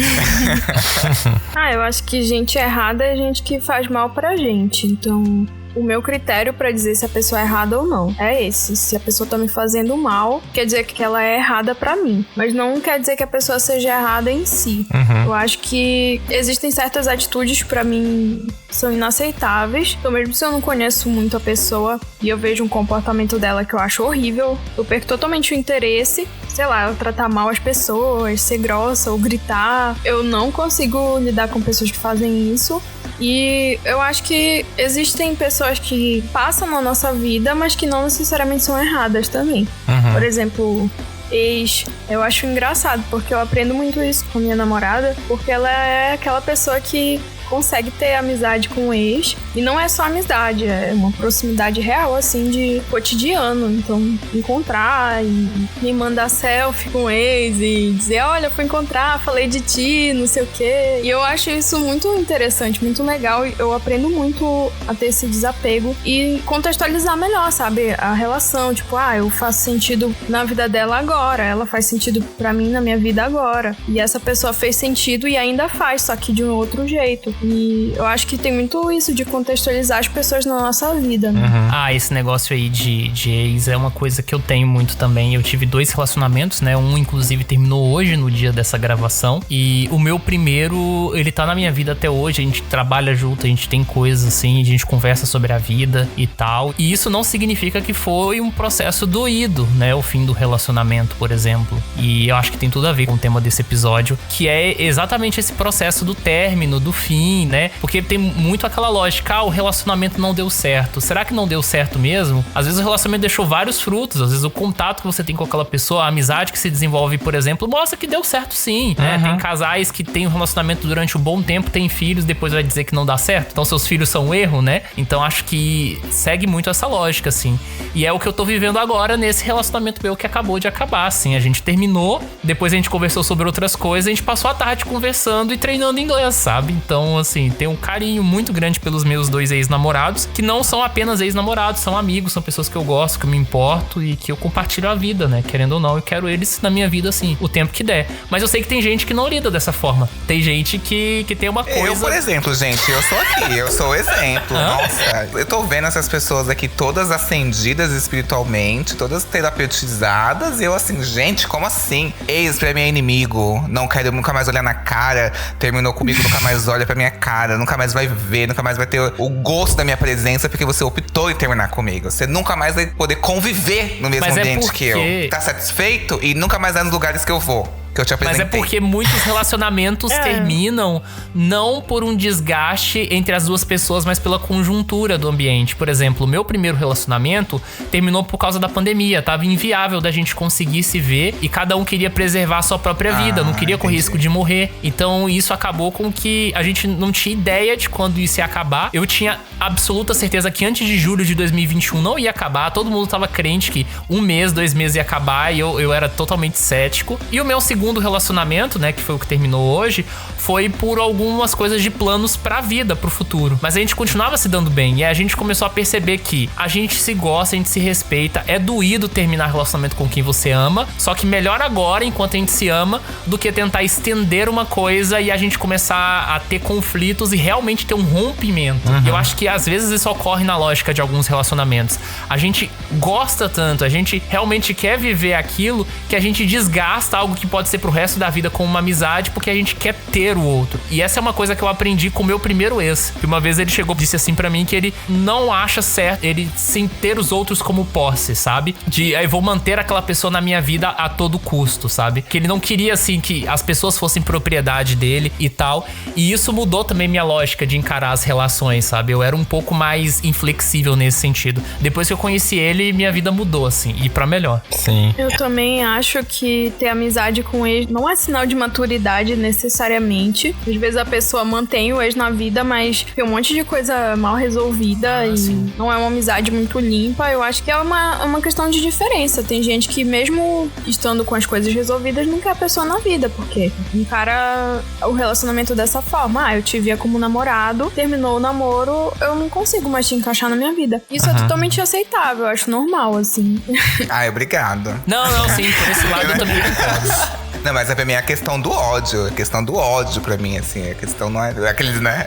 Eu acho que gente errada é gente que faz mal pra gente. Então, o meu critério pra dizer se a pessoa é errada ou não é esse. Se a pessoa tá me fazendo mal, quer dizer que ela é errada pra mim. Mas não quer dizer que a pessoa seja errada em si. Eu acho que existem certas atitudes pra mim são inaceitáveis. Então, mesmo se eu não conheço muito a pessoa e eu vejo um comportamento dela que eu acho horrível, eu perco totalmente o interesse. Sei lá, eu tratar mal as pessoas, ser grossa ou gritar. Eu não consigo lidar com pessoas que fazem isso. E eu acho que existem pessoas que passam na nossa vida, mas que não necessariamente são erradas também. Por exemplo, ex. Eu acho engraçado, porque eu aprendo muito isso com minha namorada, porque ela é aquela pessoa que consegue ter amizade com o ex. E não é só amizade, é uma proximidade real, assim, de cotidiano. Então, encontrar e me mandar selfie com o ex e dizer, olha, fui encontrar, falei de ti, não sei o quê. E eu acho isso muito interessante, muito legal. E eu aprendo muito a ter esse desapego e contextualizar melhor, sabe? A relação, tipo, eu faço sentido na vida dela agora, ela faz sentido pra mim na minha vida agora. E essa pessoa fez sentido e ainda faz, só que de um outro jeito. E eu acho que tem muito isso de contextualizar as pessoas na nossa vida, né? Esse negócio aí de ex é uma coisa que eu tenho muito também. Eu tive 2 relacionamentos, né? Um, inclusive, terminou hoje, no dia dessa gravação. E o meu primeiro, ele tá na minha vida até hoje. A gente trabalha junto, a gente tem coisas assim, a gente conversa sobre a vida e tal. E isso não significa que foi um processo doído, né? O fim do relacionamento, por exemplo. E eu acho que tem tudo a ver com o tema desse episódio, que é exatamente esse processo do término, do fim, né? Porque tem muito aquela lógica, o relacionamento não deu certo. Será que não deu certo mesmo? Às vezes o relacionamento deixou vários frutos, às vezes o contato que você tem com aquela pessoa, a amizade que se desenvolve, por exemplo, mostra que deu certo sim, né? Tem casais que têm um relacionamento durante um bom tempo, tem filhos, depois vai dizer que não dá certo, então seus filhos são um erro, né? Então acho que segue muito essa lógica, assim. E é o que eu tô vivendo agora nesse relacionamento meu que acabou de acabar, assim. A gente terminou, depois a gente conversou sobre outras coisas, a gente passou a tarde conversando e treinando inglês, sabe? Então, assim, tenho um carinho muito grande pelos meus 2 ex-namorados, que não são apenas ex-namorados, são amigos, são pessoas que eu gosto, que eu me importo e que eu compartilho a vida, né? Querendo ou não, eu quero eles na minha vida, assim, o tempo que der. Mas eu sei que tem gente que não lida dessa forma. Tem gente que tem uma coisa... Eu, por exemplo, gente, eu sou aqui, eu sou o exemplo. Nossa, eu tô vendo essas pessoas aqui todas ascendidas espiritualmente, todas terapeutizadas, e eu assim, gente, como assim? Ex pra mim é inimigo, não quero nunca mais olhar na cara, terminou comigo, nunca mais olha pra minha cara, nunca mais vai ver, nunca mais vai ter o gosto da minha presença porque você optou em terminar comigo. Você nunca mais vai poder conviver no mesmo ambiente que eu. Tá satisfeito e nunca mais vai nos lugares que eu vou. que eu te apresentei. Mas é porque muitos relacionamentos terminam não por um desgaste entre as duas pessoas, mas pela conjuntura do ambiente. Por exemplo, o meu primeiro relacionamento terminou por causa da pandemia. Tava inviável da gente conseguir se ver e cada um queria preservar a sua própria vida, não queria correr risco de morrer. Então isso acabou com que a gente não tinha ideia de quando isso ia acabar. Eu tinha absoluta certeza que antes de julho de 2021 não ia acabar. Todo mundo tava crente que 1 mês, 2 meses ia acabar e eu era totalmente cético. E o meu segundo relacionamento, né, que foi o que terminou hoje, foi por algumas coisas de planos pra vida, pro futuro. Mas a gente continuava se dando bem e a gente começou a perceber que a gente se gosta, a gente se respeita. É doído terminar relacionamento com quem você ama, só que melhor agora, enquanto a gente se ama, do que tentar estender uma coisa e a gente começar a ter conflitos e realmente ter um rompimento. Eu acho que às vezes isso ocorre na lógica de alguns relacionamentos. A gente gosta tanto, a gente realmente quer viver aquilo que a gente desgasta algo que pode ser pro resto da vida como uma amizade porque a gente quer ter o outro. E essa é uma coisa que eu aprendi com o meu primeiro ex. Que uma vez ele chegou e disse assim pra mim que ele não acha certo ele sim ter os outros como posse, sabe? Eu vou manter aquela pessoa na minha vida a todo custo, sabe? Que ele não queria assim que as pessoas fossem propriedade dele e tal. E isso mudou também minha lógica de encarar as relações, sabe? Eu era um pouco mais inflexível nesse sentido. Depois que eu conheci ele, minha vida mudou, assim, e pra melhor. Sim. Eu também acho que ter amizade com ex não é sinal de maturidade necessariamente. Às vezes a pessoa mantém o ex na vida, mas tem um monte de coisa mal resolvida e não é uma amizade muito limpa. Eu acho que é uma questão de diferença. Tem gente que mesmo estando com as coisas resolvidas não quer a pessoa na vida, porque encara o relacionamento dessa forma. Eu te via como namorado, terminou o namoro, eu não consigo mais te encaixar na minha vida. Isso é totalmente aceitável, eu acho normal, assim. Ai, obrigado. Não, sim, por esse lado eu também concordo. Não, mas pra mim é a questão do ódio. A questão do ódio pra mim, assim. A questão não é... Aqueles, né?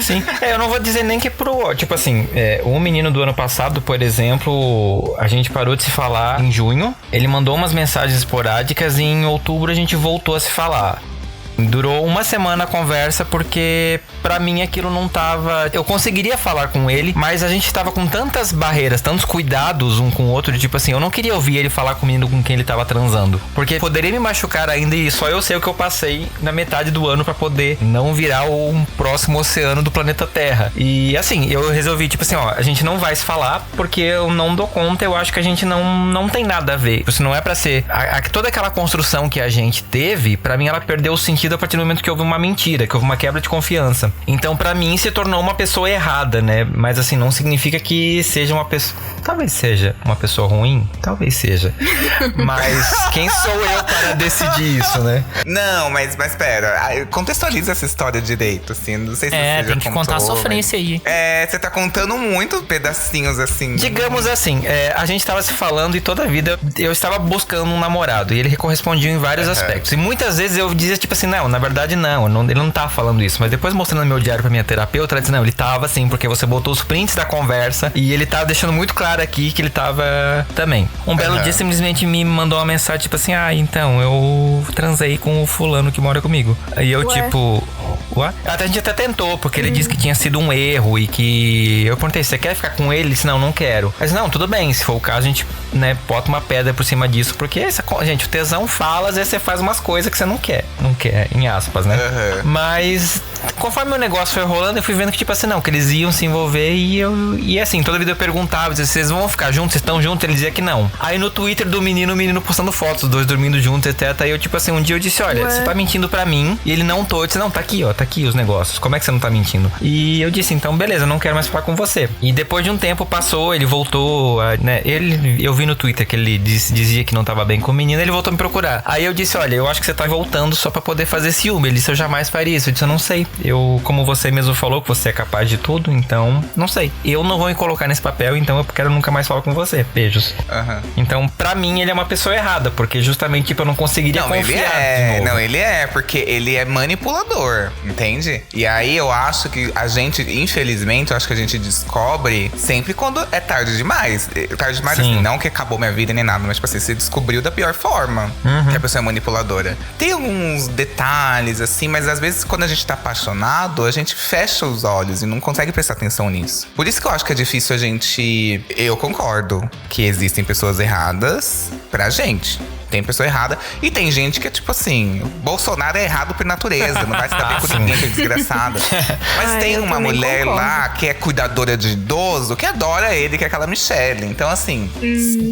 Sim. Eu não vou dizer nem que é pro... Tipo assim, um menino do ano passado, por exemplo, a gente parou de se falar em junho. Ele mandou umas mensagens esporádicas e em outubro a gente voltou a se falar. Durou 1 semana a conversa porque pra mim aquilo não tava... Eu conseguiria falar com ele, mas a gente tava com tantas barreiras, tantos cuidados um com o outro, de tipo assim, eu não queria ouvir ele falar com o menino com quem ele tava transando, porque poderia me machucar ainda e só eu sei o que eu passei na metade do ano pra poder não virar um próximo oceano do planeta Terra. E assim, eu resolvi, tipo assim, ó, a gente não vai se falar porque eu não dou conta, eu acho que a gente não tem nada a ver. Isso não é pra ser... toda aquela construção que a gente teve, pra mim ela perdeu o sentido a partir do momento que houve uma mentira, que houve uma quebra de confiança. Então, pra mim, se tornou uma pessoa errada, né? Mas, assim, não significa que seja uma pessoa... Talvez seja uma pessoa ruim. Talvez seja. Mas quem sou eu para decidir isso, né? Não, mas pera. Contextualiza essa história direito, assim. Não sei se você já tem que contou, contar a sofrência aí. Você tá contando muito pedacinhos, assim. Digamos assim, a gente tava se falando e toda a vida eu estava buscando um namorado. E ele correspondia em vários aspectos. E muitas vezes eu dizia, tipo assim, não, na verdade não, ele não tá falando isso. Mas depois mostrando meu diário pra minha terapeuta, ela disse, não, ele tava assim, porque você botou os prints da conversa e ele tava deixando muito claro aqui que ele tava também. Um belo dia simplesmente me mandou uma mensagem, tipo assim, então, eu transei com o fulano que mora comigo. E eu, tipo, what? A gente até tentou, porque ele disse que tinha sido um erro e que... Eu perguntei, você quer ficar com ele? Ele disse, não quero. Mas não, tudo bem, se for o caso, a gente, né, bota uma pedra por cima disso, porque, gente, o tesão fala, às vezes você faz umas coisas que você não quer, em aspas, né? Mas conforme o negócio foi rolando, eu fui vendo que, tipo assim, não, que eles iam se envolver e assim, toda vida eu perguntava, vocês vão ficar juntos? Vocês estão juntos? Ele dizia que não. Aí no Twitter do menino, o menino postando fotos, os dois dormindo juntos, etc. Aí eu, tipo assim, um dia eu disse, olha, você tá mentindo pra mim. E ele não tô. Eu disse, não, tá aqui, ó, tá aqui os negócios. Como é que você não tá mentindo? E eu disse, então, beleza, eu não quero mais falar com você. E depois de um tempo passou, ele voltou, né? Eu vi no Twitter que ele dizia que não tava bem com o menino, ele voltou a me procurar. Aí eu disse, olha, eu acho que você tá voltando só pra poder fazer ciúme. Ele disse, eu jamais faria isso. Eu disse, eu não sei. Como você mesmo falou, que você é capaz de tudo, então, não sei. Eu não vou me colocar nesse papel, então eu quero nunca mais falar com você. Beijos. Então, pra mim, ele é uma pessoa errada, porque justamente, tipo, eu não conseguiria confiar. Não, ele é, porque ele é manipulador, entende? E aí eu acho que a gente, infelizmente, eu acho que a gente descobre sempre quando é tarde demais. Tarde demais, assim, não que acabou minha vida nem nada, mas, tipo assim, você descobriu da pior forma que a pessoa é manipuladora. Tem alguns detalhes, assim, mas às vezes quando a gente tá apaixonado, a gente fecha os olhos e não consegue prestar atenção nisso. Por isso que eu acho que é difícil a gente... Eu concordo que existem pessoas erradas pra gente. Tem pessoa errada. E tem gente que é tipo assim, Bolsonaro é errado por natureza, não vai se dar bem com ninguém, que é desgraçada. Mas tem uma mulher lá que é cuidadora de idoso, que adora ele, que é aquela Michelle. Então, assim,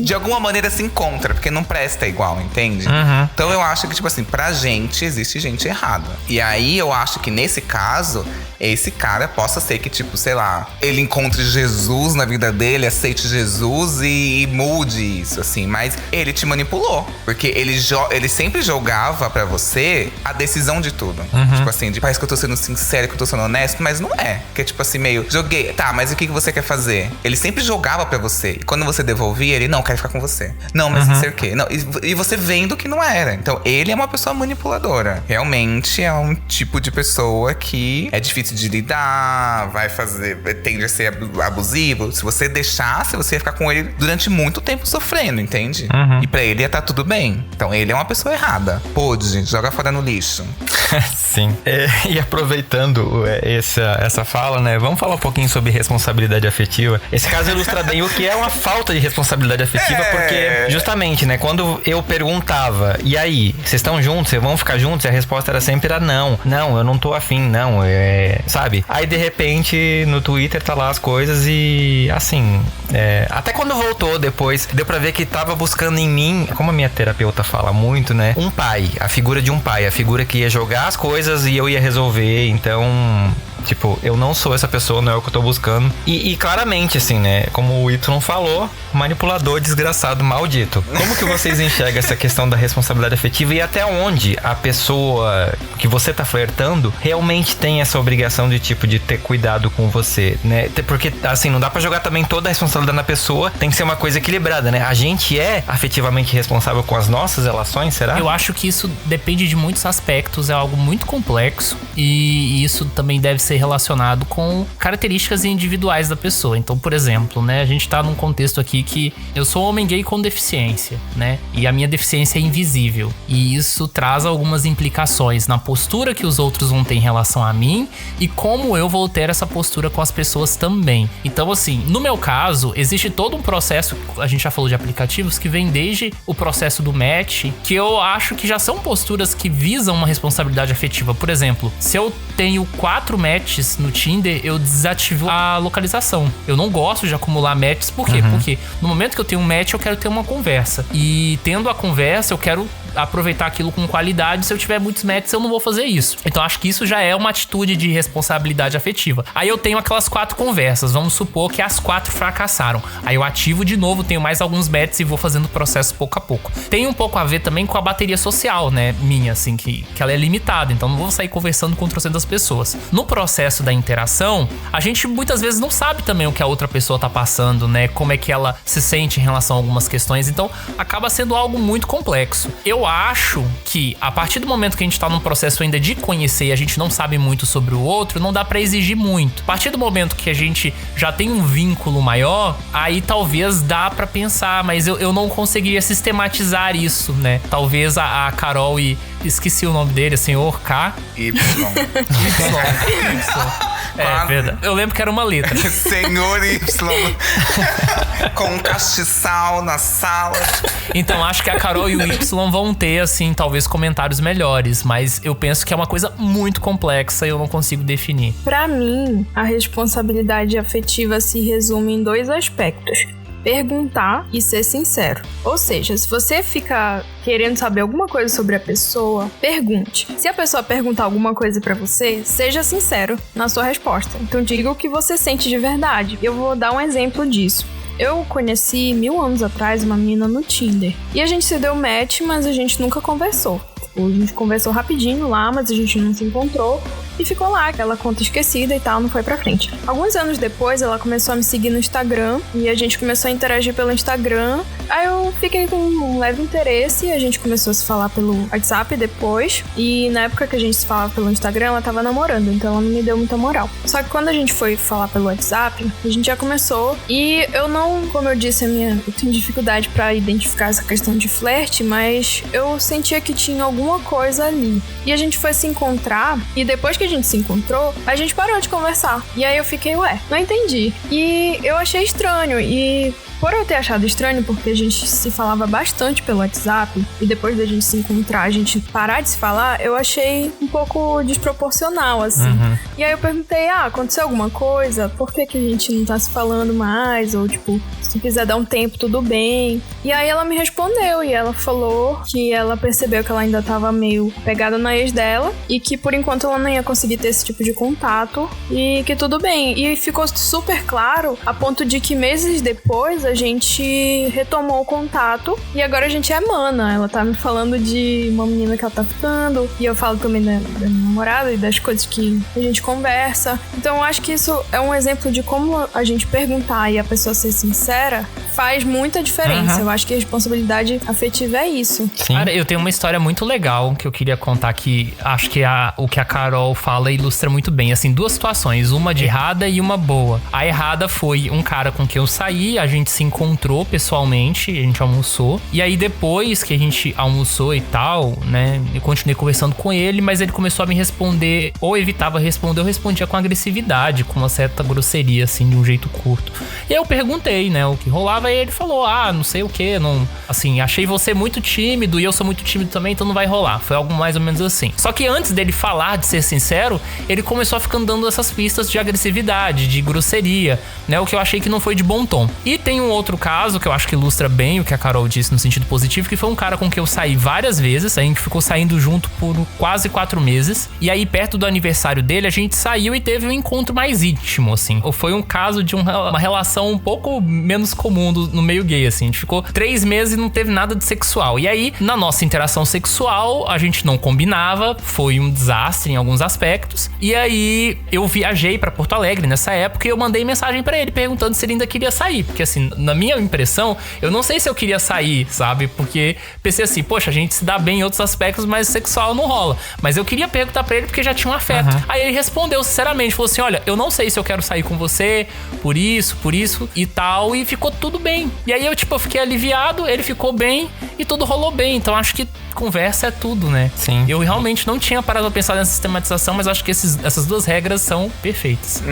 de alguma maneira se encontra, porque não presta igual, entende? Então eu acho que, tipo assim, pra gente existe gente errada. E aí eu acho que nesse caso, esse cara possa ser que, tipo, sei lá, ele encontre Jesus na vida dele, aceite Jesus e mude isso, assim. Mas ele te manipulou. Porque ele sempre jogava pra você a decisão de tudo. Tipo assim, de parece que eu tô sendo sincero, que eu tô sendo honesto, mas não é. Que é tipo assim, meio, joguei, tá, mas o que você quer fazer? Ele sempre jogava pra você. E quando você devolvia, ele, não, quero ficar com você. Não, mas não sei o quê. Não, e você vendo que não era. Então, ele é uma pessoa manipuladora. Realmente é um tipo de pessoa que é difícil de lidar, tende a ser abusivo. Se você deixasse, você ia ficar com ele durante muito tempo sofrendo, entende? E pra ele ia estar tudo bem. Então ele é uma pessoa errada. Pode, joga fora no lixo. Sim. E aproveitando essa fala, né? Vamos falar um pouquinho sobre responsabilidade afetiva. Esse caso ilustra bem o que é uma falta de responsabilidade afetiva, porque justamente, né? Quando eu perguntava, e aí, vocês estão juntos? Vocês vão ficar juntos? E a resposta era sempre não. Não, eu não tô afim, não. Sabe? Aí, de repente, no Twitter tá lá as coisas e, assim, até quando voltou depois, deu pra ver que tava buscando em mim, como a minha terapeuta fala muito, né? Um pai, a figura de um pai, a figura que ia jogar as coisas e eu ia resolver. Então, tipo, eu não sou essa pessoa, não é o que eu tô buscando. E claramente, assim, né? Como o Y falou, manipulador, desgraçado, maldito. Como que vocês enxergam essa questão da responsabilidade afetiva e até onde a pessoa que você tá flertando realmente tem essa obrigação de, tipo, de ter cuidado com você, né? Porque, assim, não dá pra jogar também toda a responsabilidade na pessoa, tem que ser uma coisa equilibrada, né? A gente é afetivamente responsável com as nossas relações, será? Eu acho que isso depende de muitos aspectos, é algo muito complexo e isso também deve ser relacionado com características individuais da pessoa. Então, por exemplo, né, a gente tá num contexto aqui que eu sou homem gay com deficiência, né? E a minha deficiência é invisível. E isso traz algumas implicações na postura que os outros vão ter em relação a mim e como eu vou ter essa postura com as pessoas também. Então, assim, no meu caso, existe todo um processo, a gente já falou de aplicativos, que vem desde o processo do match, que eu acho que já são posturas que visam uma responsabilidade afetiva. Por exemplo, se eu tenho 4 matches no Tinder, eu desativo a localização. Eu não gosto de acumular matches, por quê? Porque no momento que eu tenho um match, eu quero ter uma conversa. E tendo a conversa, eu quero aproveitar aquilo com qualidade. Se eu tiver muitos matches, eu não vou fazer isso. Então acho que isso já é uma atitude de responsabilidade afetiva. Aí eu tenho aquelas 4 conversas, vamos supor que as 4 fracassaram. Aí eu ativo de novo, tenho mais alguns matches e vou fazendo o processo pouco a pouco. Tem um pouco a ver também com a bateria social, né, minha, assim, que ela é limitada, então não vou sair conversando com trocentas pessoas. No processo da interação, a gente muitas vezes não sabe também o que a outra pessoa tá passando, né, como é que ela se sente em relação a algumas questões, então acaba sendo algo muito complexo. Eu acho que a partir do momento que a gente tá num processo ainda de conhecer e a gente não sabe muito sobre o outro, não dá pra exigir muito. A partir do momento que a gente já tem um vínculo maior, aí talvez dá pra pensar, mas eu não conseguiria sistematizar isso, né? Talvez a Carol e... esqueci o nome dele, senhor K. Y. É, verdade. Eu lembro que era uma letra. Senhor Y. Com um castiçal na sala. Então acho que a Carol e o Y vão ter, assim, talvez comentários melhores. Mas eu penso que é uma coisa muito complexa e eu não consigo definir. Pra mim, a responsabilidade afetiva se resume em 2 aspectos: perguntar e ser sincero. Ou seja, se você fica querendo saber alguma coisa sobre a pessoa, pergunte. Se a pessoa perguntar alguma coisa pra você, seja sincero na sua resposta. Então diga o que você sente de verdade. Eu vou dar um exemplo disso. Eu conheci 1000 anos atrás uma menina no Tinder. E a gente se deu match, mas a gente nunca conversou. A gente conversou rapidinho lá, mas a gente não se encontrou. E ficou lá, aquela conta esquecida e tal, não foi pra frente. Alguns anos depois, ela começou a me seguir no Instagram. E a gente começou a interagir pelo Instagram. Aí eu fiquei com um leve interesse. E a gente começou a se falar pelo WhatsApp depois. E na época que a gente se falava pelo Instagram, ela tava namorando. Então ela não me deu muita moral. Só que quando a gente foi falar pelo WhatsApp, a gente já começou. E eu não, como eu disse, eu tenho dificuldade pra identificar essa questão de flerte. Mas eu sentia que tinha alguma coisa ali. E a gente foi se encontrar. E depois que a gente se encontrou, a gente parou de conversar. E aí eu fiquei, não entendi. E eu achei estranho. E por eu ter achado estranho, porque a gente se falava bastante pelo WhatsApp, e depois da gente se encontrar, a gente parar de se falar, eu achei um pouco desproporcional, assim. E aí eu perguntei, aconteceu alguma coisa? Por que a gente não tá se falando mais? Ou, tipo, se quiser dar um tempo, tudo bem. E aí ela me respondeu, e ela falou que ela percebeu que ela ainda tava meio pegada na ex dela, e que por enquanto ela não ia conseguir ter esse tipo de contato, e que tudo bem. E ficou super claro, a ponto de que meses depois a gente retomou o contato, e agora a gente é mana. Ela tá me falando de uma menina que ela tá ficando, e eu falo também da minha namorada e das coisas que a gente conversa. Então eu acho que isso é um exemplo de como a gente perguntar e a pessoa ser sincera faz muita diferença. Eu acho que a responsabilidade afetiva é isso. Sim. Cara, eu tenho uma história muito legal que eu queria contar, que acho que o que a Carol fala ilustra muito bem. Assim, duas situações, uma de errada e uma boa. A errada foi um cara com quem eu saí, a gente se encontrou pessoalmente, a gente almoçou. E aí depois que a gente almoçou e tal, né, eu continuei conversando com ele, mas ele começou a me responder, ou evitava responder, eu respondia com agressividade, com uma certa grosseria, assim, de um jeito curto. E aí eu perguntei, né, o que rolava, e ele falou, não sei o que, não, assim, achei você muito tímido e eu sou muito tímido também, então não vai rolar. Foi algo mais ou menos assim. Só que antes dele falar, de ser sincero, ele começou a ficar dando essas pistas de agressividade, de grosseria, né, o que eu achei que não foi de bom tom. E tem um outro caso que eu acho que ilustra bem o que a Carol disse no sentido positivo, que foi um cara com quem eu saí várias vezes, a gente ficou saindo junto por quase 4 meses, e aí perto do aniversário dele a gente saiu e teve um encontro mais íntimo, assim. Foi um caso de uma relação um pouco menos comum no meio gay, assim. A gente ficou 3 meses e não teve nada de sexual. E aí, na nossa interação sexual, a gente não combinava, foi um desastre em alguns aspectos. E aí, eu viajei pra Porto Alegre nessa época e eu mandei mensagem pra ele perguntando se ele ainda queria sair. Porque assim, na minha impressão, eu não sei se eu queria sair, sabe? Porque pensei assim, poxa, a gente se dá bem em outros aspectos, mas sexual não rola. Mas eu queria perguntar pra ele porque já tinha um afeto. Aí ele respondeu sinceramente, falou assim, olha, eu não sei se eu quero sair com você, por isso e tal, e ficou tudo bem. E aí eu fiquei aliviado, ele ficou bem e tudo rolou bem. Então acho que conversa é tudo, né? Sim. Eu realmente não tinha parado pra pensar nessa sistematização, mas acho que essas duas regras são perfeitas.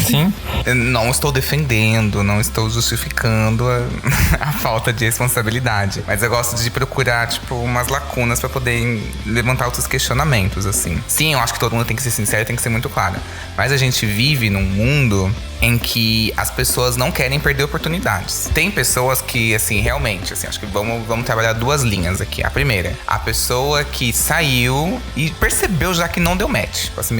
Sim. Eu não estou defendendo, não estou justificando a falta de responsabilidade. Mas eu gosto de procurar, umas lacunas pra poder levantar outros questionamentos, assim. Sim, eu acho que todo mundo tem que ser sincero, tem que ser muito claro. Mas a gente vive num mundo em que as pessoas não querem perder oportunidades. Tem pessoas que, assim, realmente, assim, acho que vamos trabalhar 2 linhas aqui. A primeira, a pessoa que saiu e percebeu já que não deu match. Assim,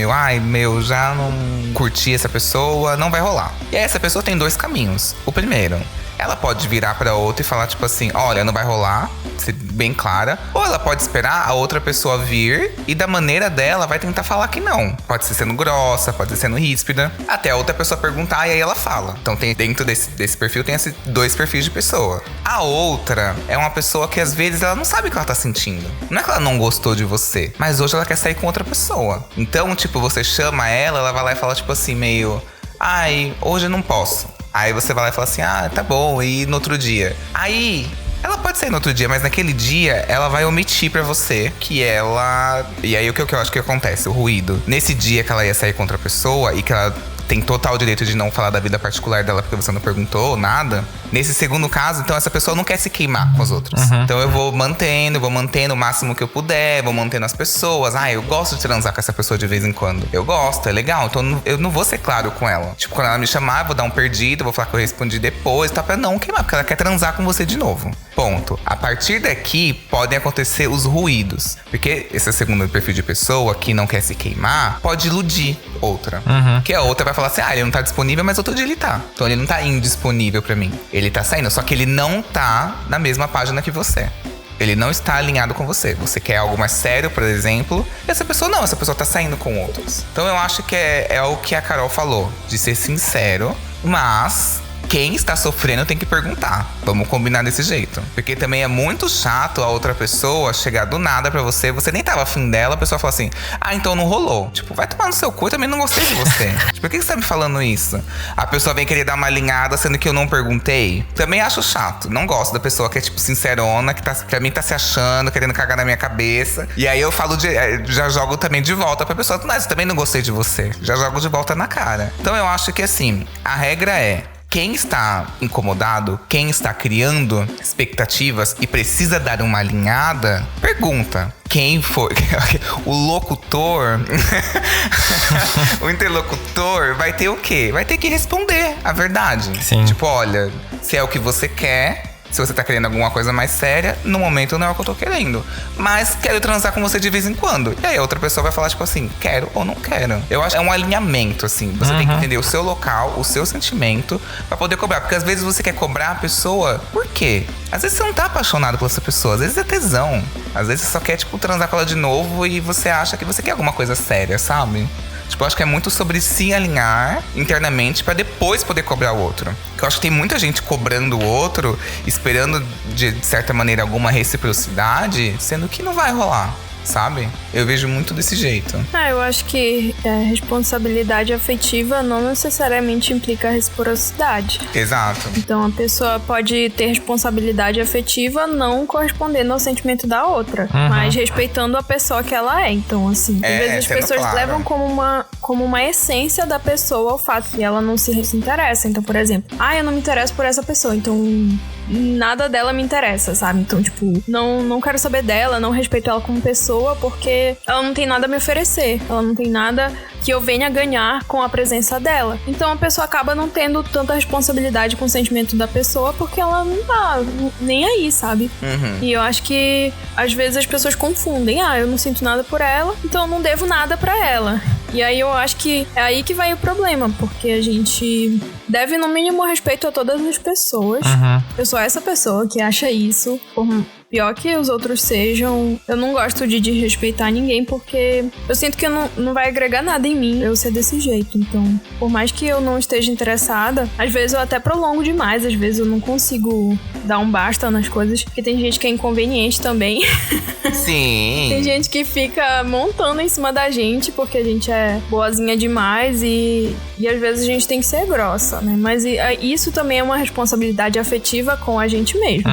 já não curti essa pessoa, não vai rolar. E aí essa pessoa tem 2 caminhos. O primeiro, ela pode virar pra outra e falar, assim, olha, não vai rolar, ser bem clara. Ou ela pode esperar a outra pessoa vir e da maneira dela vai tentar falar que não. Pode ser sendo grossa, pode ser sendo ríspida, até a outra pessoa perguntar e aí ela fala. Então dentro desse perfil tem esses 2 perfis de pessoa. A outra é uma pessoa que às vezes ela não sabe o que ela tá sentindo. Não é que ela não gostou de você, mas hoje ela quer sair com outra pessoa. Então, você chama ela vai lá e fala, assim, meio... hoje eu não posso. Aí você vai lá e fala assim, tá bom, e no outro dia? Aí, ela pode sair no outro dia, mas naquele dia, ela vai omitir pra você que ela... E aí, o que eu acho que acontece? O ruído. Nesse dia que ela ia sair com outra pessoa e que ela tem total direito de não falar da vida particular dela porque você não perguntou nada. Nesse segundo caso, então essa pessoa não quer se queimar com os outros. Então eu vou mantendo o máximo que eu puder, vou mantendo as pessoas. Eu gosto de transar com essa pessoa de vez em quando. Eu gosto, é legal. Então eu não vou ser claro com ela. Quando ela me chamar, eu vou dar um perdido, vou falar que eu respondi depois, tá? Pra não queimar, porque ela quer transar com você de novo. Ponto. A partir daqui, podem acontecer os ruídos. Porque esse segundo perfil de pessoa que não quer se queimar, pode iludir outra. Que a outra vai falar assim, ele não tá disponível, mas outro dia ele tá. Então ele não tá indisponível pra mim. Ele tá saindo, só que ele não tá na mesma página que você. Ele não está alinhado com você. Você quer algo mais sério, por exemplo. E essa pessoa não, essa pessoa tá saindo com outros. Então eu acho que é o que a Carol falou. De ser sincero, mas... quem está sofrendo tem que perguntar. Vamos combinar desse jeito. Porque também é muito chato a outra pessoa chegar do nada pra você. Você nem tava afim dela, a pessoa fala assim, então não rolou. Vai tomar no seu cu, eu também não gostei de você. Por que você tá me falando isso? A pessoa vem querer dar uma alinhada, sendo que eu não perguntei. Também acho chato. Não gosto da pessoa que é sincerona, que pra mim tá se achando, querendo cagar na minha cabeça. E aí eu falo, já jogo também de volta pra pessoa. Mas eu também não gostei de você. Já jogo de volta na cara. Então eu acho que assim, a regra é... Quem está incomodado, quem está criando expectativas e precisa dar uma alinhada, pergunta. Quem foi? O locutor, o interlocutor vai ter o quê? Vai ter que responder a verdade. Sim. Tipo, olha, se é o que você quer, se você tá querendo alguma coisa mais séria, no momento não é o que eu tô querendo. Mas quero transar com você de vez em quando. E aí a outra pessoa vai falar, tipo assim, quero ou não quero. Eu acho que é um alinhamento, assim. Você tem que entender o seu local, o seu sentimento, pra poder cobrar. Porque às vezes você quer cobrar a pessoa, por quê? Às vezes você não tá apaixonado por essa pessoa, às vezes é tesão. Às vezes você só quer, tipo, transar com ela de novo e você acha que você quer alguma coisa séria, sabe? Tipo, eu acho que é muito sobre se alinhar internamente pra depois poder cobrar o outro. Eu acho que tem muita gente cobrando o outro, esperando, de certa maneira, alguma reciprocidade, sendo que não vai rolar, sabe? Eu vejo muito desse jeito. Eu acho que responsabilidade afetiva não necessariamente implica reciprocidade. Exato. Então a pessoa pode ter responsabilidade afetiva não correspondendo ao sentimento da outra, mas respeitando a pessoa que ela é. Então, assim, às vezes as pessoas levam como uma essência da pessoa o fato que ela não se interessa. Então, por exemplo, eu não me interesso por essa pessoa, então nada dela me interessa, sabe? Então, tipo, não quero saber dela, não respeito ela como pessoa, porque ela não tem nada a me oferecer. Ela não tem nada que eu venha ganhar com a presença dela. Então a pessoa acaba não tendo tanta responsabilidade com o sentimento da pessoa, porque ela não tá nem aí, sabe? E eu acho que às vezes as pessoas confundem. Eu não sinto nada por ela, então eu não devo nada pra ela. E aí eu acho que é aí que vai o problema, porque a gente deve, no mínimo, respeito a todas as pessoas. Eu sou essa pessoa que acha isso, por pior que os outros sejam. Eu não gosto de desrespeitar ninguém, porque eu sinto que não vai agregar nada em mim eu ser desse jeito. Então, por mais que eu não esteja interessada, às vezes eu até prolongo demais, às vezes eu não consigo dar um basta nas coisas, porque tem gente que é inconveniente também. Sim. Tem gente que fica montando em cima da gente porque a gente é boazinha demais e às vezes a gente tem que ser grossa, né? Mas isso também é uma responsabilidade afetiva com a gente mesmo.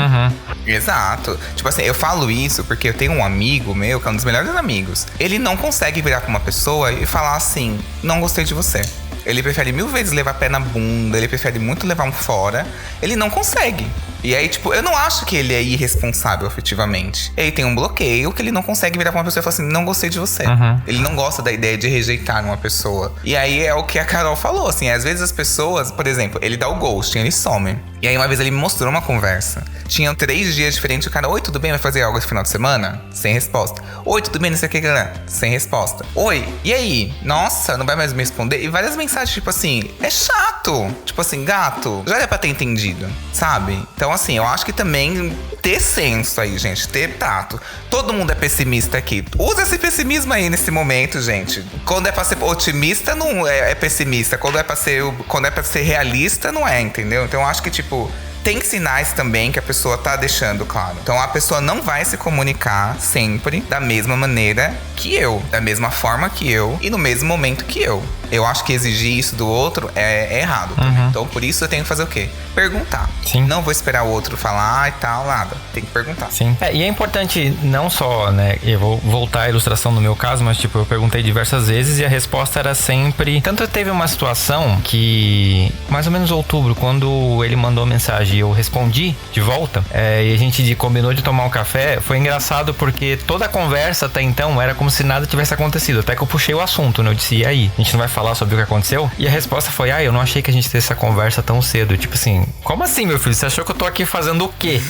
Exato. Tipo assim, eu falo isso porque eu tenho um amigo meu, que é um dos melhores amigos. Ele não consegue virar pra uma pessoa e falar assim, não gostei de você. Ele prefere 1000 vezes levar pé na bunda, ele prefere muito levar um fora. Ele não consegue. E aí, tipo, eu não acho que ele é irresponsável afetivamente. Ele tem um bloqueio que ele não consegue virar pra uma pessoa e falar assim, não gostei de você. Ele não gosta da ideia de rejeitar uma pessoa. E aí é o que a Carol falou, assim, às vezes as pessoas, por exemplo, ele dá o ghosting, ele some. E aí uma vez ele me mostrou uma conversa. Tinham 3 dias diferentes, o cara, oi, tudo bem? Vai fazer algo esse final de semana? Sem resposta. Oi, tudo bem? Não sei o que, sem resposta. Oi, e aí? Nossa, não vai mais me responder? E várias mensagens, tipo assim, é chato. Tipo assim, gato, já era pra ter entendido, sabe? Então, assim, eu acho que também ter senso aí, gente, ter tato. Todo mundo é pessimista aqui. Usa esse pessimismo aí nesse momento, gente. Quando é pra ser otimista, não é pessimista. Quando é pra ser realista, não é, entendeu? Então eu acho que, tipo, tem sinais também que a pessoa tá deixando claro. Então a pessoa não vai se comunicar sempre da mesma maneira que eu, da mesma forma que eu e no mesmo momento que eu. Eu acho que exigir isso do outro é errado. Então por isso eu tenho que fazer o quê? Perguntar. Sim. Não vou esperar o outro falar e tal, nada. Tem que perguntar. Sim. E é importante não só, né, eu vou voltar à ilustração no meu caso, mas tipo, eu perguntei diversas vezes e a resposta era sempre... Tanto teve uma situação que, mais ou menos outubro, quando ele mandou mensagem e eu respondi de volta, e a gente combinou de tomar um café, foi engraçado porque toda a conversa até então era como se nada tivesse acontecido, até que eu puxei o assunto, né, eu disse, e aí? A gente não vai falar sobre o que aconteceu? E a resposta foi, eu não achei que a gente tivesse essa conversa tão cedo, tipo assim, como assim, meu filho? Você achou que eu tô aqui fazendo o quê?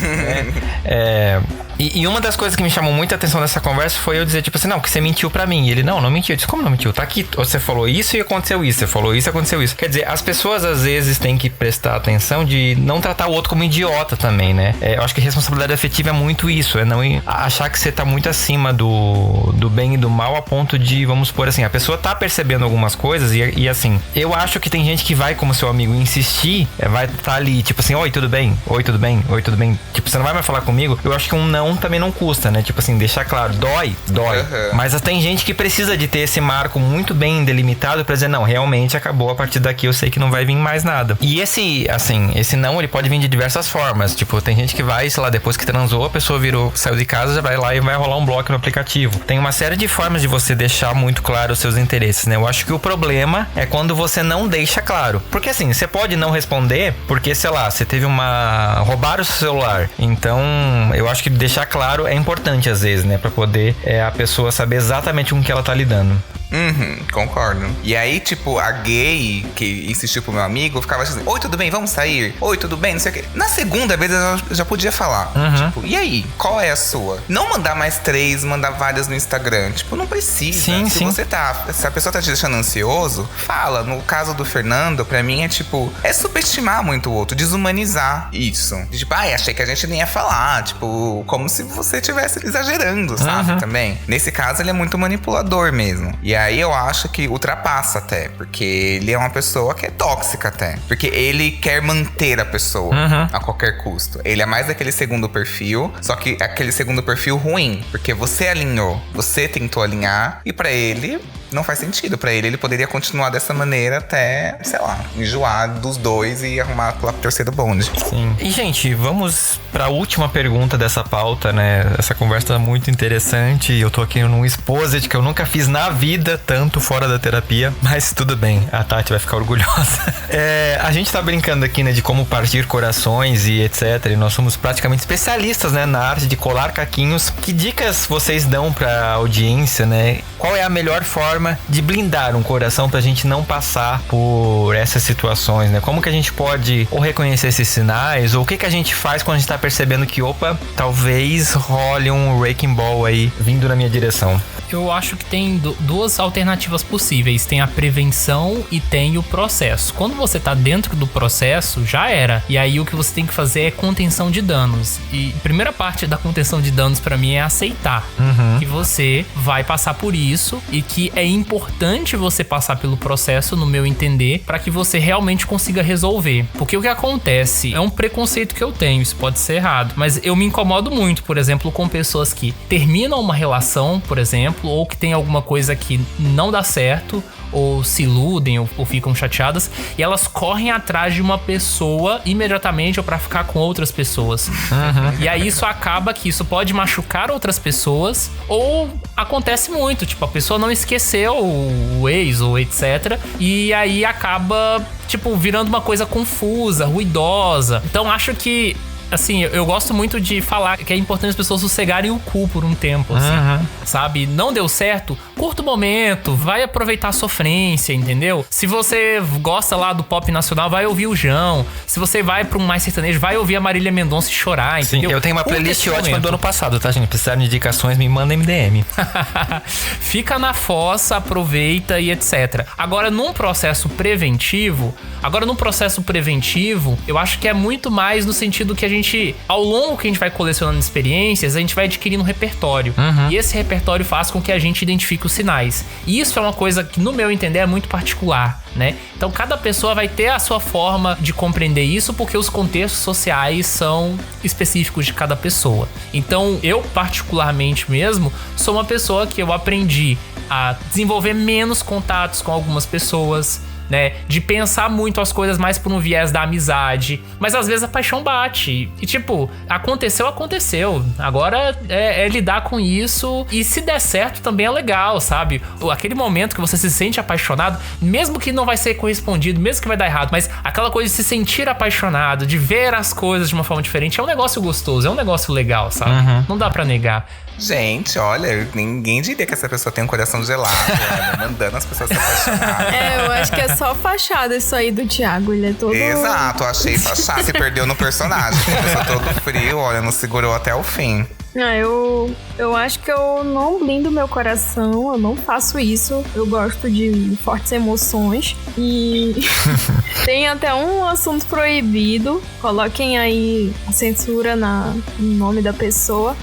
E uma das coisas que me chamou muita atenção nessa conversa foi eu dizer, tipo assim, não, que você mentiu pra mim. E ele, não mentiu. Eu disse, como não mentiu? Tá aqui, você falou isso e aconteceu isso. Você falou isso e aconteceu isso. Quer dizer, as pessoas às vezes têm que prestar atenção de não tratar o outro como idiota também, né? Eu acho que responsabilidade afetiva é muito isso. É não achar que você tá muito acima do bem e do mal a ponto de, vamos supor assim, a pessoa tá percebendo algumas coisas e assim, eu acho que tem gente que vai como seu amigo insistir, vai tá ali, tipo assim, oi, tudo bem? Oi, tudo bem? Oi, tudo bem? Tipo, você não vai mais falar comigo? Eu acho que um não não também não custa, né? Tipo assim, deixar claro, dói. Mas tem gente que precisa de ter esse marco muito bem delimitado pra dizer, não, realmente acabou, a partir daqui eu sei que não vai vir mais nada. E esse não, ele pode vir de diversas formas. Tipo, tem gente que vai, sei lá, depois que transou, a pessoa saiu de casa, já vai lá e vai rolar um bloco no aplicativo. Tem uma série de formas de você deixar muito claro os seus interesses, né? Eu acho que o problema é quando você não deixa claro. Porque assim, você pode não responder porque, sei lá, você teve roubaram o seu celular. Então, eu acho que deixar claro é importante às vezes, né? Pra poder a pessoa saber exatamente com que ela tá lidando. Concordo. E aí, tipo, a gay que insistiu pro meu amigo ficava assim, oi, tudo bem, vamos sair? Oi, tudo bem, não sei o quê. Na segunda vez eu já podia falar. Tipo, e aí, qual é a sua? Não mandar mais 3, mandar várias no Instagram. Tipo, não precisa. Se a pessoa tá te deixando ansioso, fala. No caso do Fernando, pra mim é subestimar muito o outro, desumanizar isso. Tipo, achei que a gente nem ia falar. Tipo, como se você estivesse exagerando, sabe? Também. Nesse caso, ele é muito manipulador mesmo. E aí eu acho que ultrapassa até, porque ele é uma pessoa que é tóxica até. Porque ele quer manter a pessoa a qualquer custo. Ele é mais daquele segundo perfil, só que aquele segundo perfil ruim. Porque você alinhou, você tentou alinhar, e pra ele não faz sentido. Pra ele poderia continuar dessa maneira até, sei lá, enjoar dos dois e arrumar pela terceira bonde. Sim. E, gente, vamos pra última pergunta dessa pauta, né? Essa conversa tá muito interessante. Eu tô aqui num exposit que eu nunca fiz na vida, tanto fora da terapia. Mas tudo bem, a Tati vai ficar orgulhosa. A gente tá brincando aqui, né, de como partir corações e etc. E nós somos praticamente especialistas, né, na arte de colar caquinhos. Que dicas vocês dão pra audiência, né? Qual é a melhor forma de blindar um coração pra gente não passar por essas situações, né? Como que a gente pode ou reconhecer esses sinais, ou o que a gente faz quando a gente tá percebendo que, talvez role um wrecking ball aí vindo na minha direção? Eu acho que tem duas alternativas possíveis. Tem a prevenção e tem o processo. Quando você tá dentro do processo, já era. E aí o que você tem que fazer é contenção de danos. E a primeira parte da contenção de danos pra mim é aceitar que você vai passar por isso e que é importante você passar pelo processo, no meu entender, pra que você realmente consiga resolver. Porque o que acontece é um preconceito que eu tenho, isso pode ser errado, mas eu me incomodo muito, por exemplo, com pessoas que terminam uma relação, por exemplo, ou que tem alguma coisa que não dá certo, ou se iludem, ou ficam chateadas, e elas correm atrás de uma pessoa imediatamente, ou pra ficar com outras pessoas. E aí isso acaba que isso pode machucar outras pessoas, ou acontece muito, tipo, a pessoa não esqueceu o ex, ou etc, e aí acaba, tipo, virando uma coisa confusa, ruidosa. Então acho que, assim, eu gosto muito de falar que é importante as pessoas sossegarem o cu por um tempo, assim, sabe? Não deu certo, curta o momento, vai aproveitar a sofrência, entendeu? Se você gosta lá do pop nacional, vai ouvir o João. Se você vai pra um mais sertanejo, vai ouvir a Marília Mendonça e chorar, entendeu? Sim, eu tenho uma playlist ótima do ano passado, tá, gente? Precisar de indicações, me manda MDM. Fica na fossa, aproveita e etc. Agora, num processo preventivo, eu acho que é muito mais no sentido que a gente, ao longo que a gente vai colecionando experiências, a gente vai adquirindo um repertório. E esse repertório faz com que a gente identifique os sinais. E isso é uma coisa que, no meu entender, é muito particular, né? Então, cada pessoa vai ter a sua forma de compreender isso, porque os contextos sociais são específicos de cada pessoa. Então, eu, particularmente mesmo, sou uma pessoa que eu aprendi a desenvolver menos contatos com algumas pessoas, né, de pensar muito as coisas mais por um viés da amizade, mas às vezes a paixão bate e tipo, aconteceu, agora é lidar com isso, e se der certo também é legal, sabe? Aquele momento que você se sente apaixonado, mesmo que não vai ser correspondido, mesmo que vai dar errado, mas aquela coisa de se sentir apaixonado, de ver as coisas de uma forma diferente, é um negócio gostoso, é um negócio legal, sabe? Não dá pra negar. Gente, olha, ninguém diria que essa pessoa tem um coração gelado, né? Mandando as pessoas se apaixonarem. Eu acho que é só fachada isso aí do Thiago, ele é todo... Exato, achei fachada, se perdeu no personagem. Começou todo frio, olha, não segurou até o fim. Eu acho que eu não blindo meu coração, eu não faço isso. Eu gosto de fortes emoções. E tem até um assunto proibido. Coloquem aí a censura no nome da pessoa.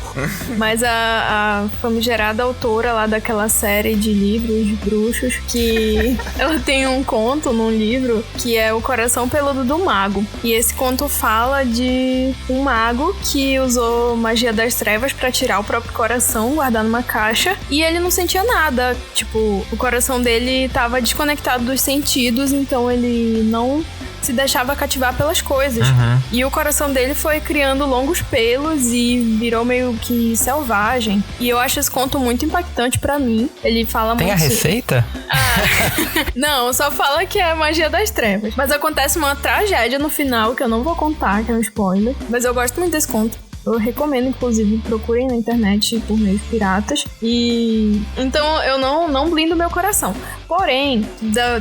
Mas a famigerada autora lá daquela série de livros de bruxos, que ela tem um conto num livro que é O Coração Peludo do Mago. E esse conto fala de um mago que usou magia das trevas trevas pra tirar o próprio coração, guardar numa caixa, e ele não sentia nada. Tipo, o coração dele tava desconectado dos sentidos, então ele não se deixava cativar pelas coisas. E o coração dele foi criando longos pelos e virou meio que selvagem. E eu acho esse conto muito impactante pra mim. Ele fala Tem muito... a receita? Não, só fala que é a magia das trevas. Mas acontece uma tragédia no final, que eu não vou contar, que é um spoiler. Mas eu gosto muito desse conto. Eu recomendo, inclusive, procurem na internet por meios piratas. E então eu não blindo meu coração. Porém,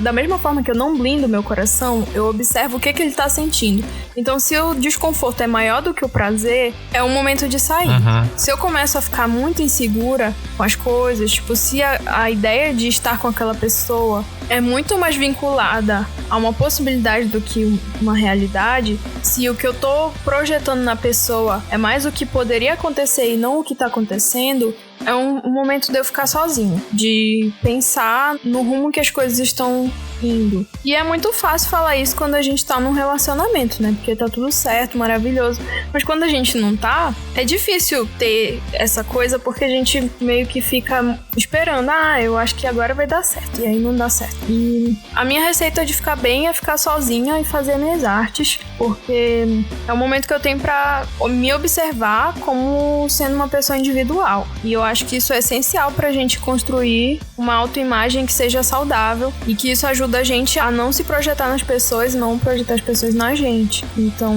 da mesma forma que eu não blindo meu coração, eu observo o que ele tá sentindo. Então, se o desconforto é maior do que o prazer, é o momento de sair. Se eu começo a ficar muito insegura com as coisas, tipo, se a ideia de estar com aquela pessoa é muito mais vinculada a uma possibilidade do que uma realidade, se o que eu tô projetando na pessoa é mais o que poderia acontecer e não o que tá acontecendo, é um momento de eu ficar sozinha, de pensar no rumo que as coisas estão indo. E é muito fácil falar isso quando a gente tá num relacionamento, né? Porque tá tudo certo, maravilhoso. Mas quando a gente não tá, é difícil ter essa coisa, porque a gente meio que fica esperando. Eu acho que agora vai dar certo. E aí não dá certo. E a minha receita de ficar bem é ficar sozinha e fazer minhas artes, porque é o momento que eu tenho pra me observar como sendo uma pessoa individual. E eu acho que isso é essencial pra gente construir uma autoimagem que seja saudável e que isso ajuda a gente a não se projetar nas pessoas, não projetar as pessoas na gente. Então,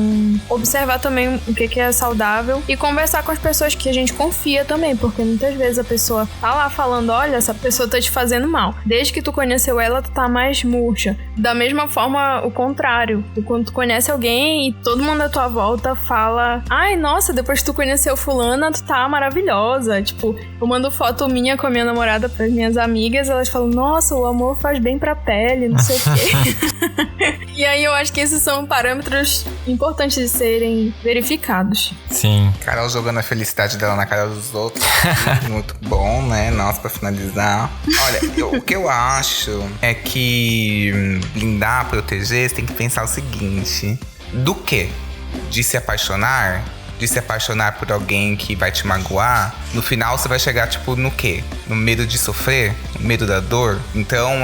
observar também o que é saudável e conversar com as pessoas que a gente confia também, porque muitas vezes a pessoa tá lá falando, olha, essa pessoa tá te fazendo mal. Desde que tu conheceu ela, tu tá mais murcha. Da mesma forma, o contrário. Quando tu conhece alguém e todo mundo à tua volta fala, ai, nossa, depois que tu conheceu fulana, tu tá maravilhosa. Tipo, eu mando foto minha com a minha namorada pras minhas amigas, elas falam, nossa, o amor faz bem pra pele, não sei o quê. E aí eu acho que esses são parâmetros importantes de serem verificados. Sim. Carol jogando a felicidade dela na cara dos outros. Muito bom, né? Nossa, pra finalizar. Olha, o que eu acho é que blindar, proteger, você tem que pensar o seguinte. Do quê? De se apaixonar? De se apaixonar por alguém que vai te magoar? No final você vai chegar, tipo, no quê? No medo de sofrer? No medo da dor? Então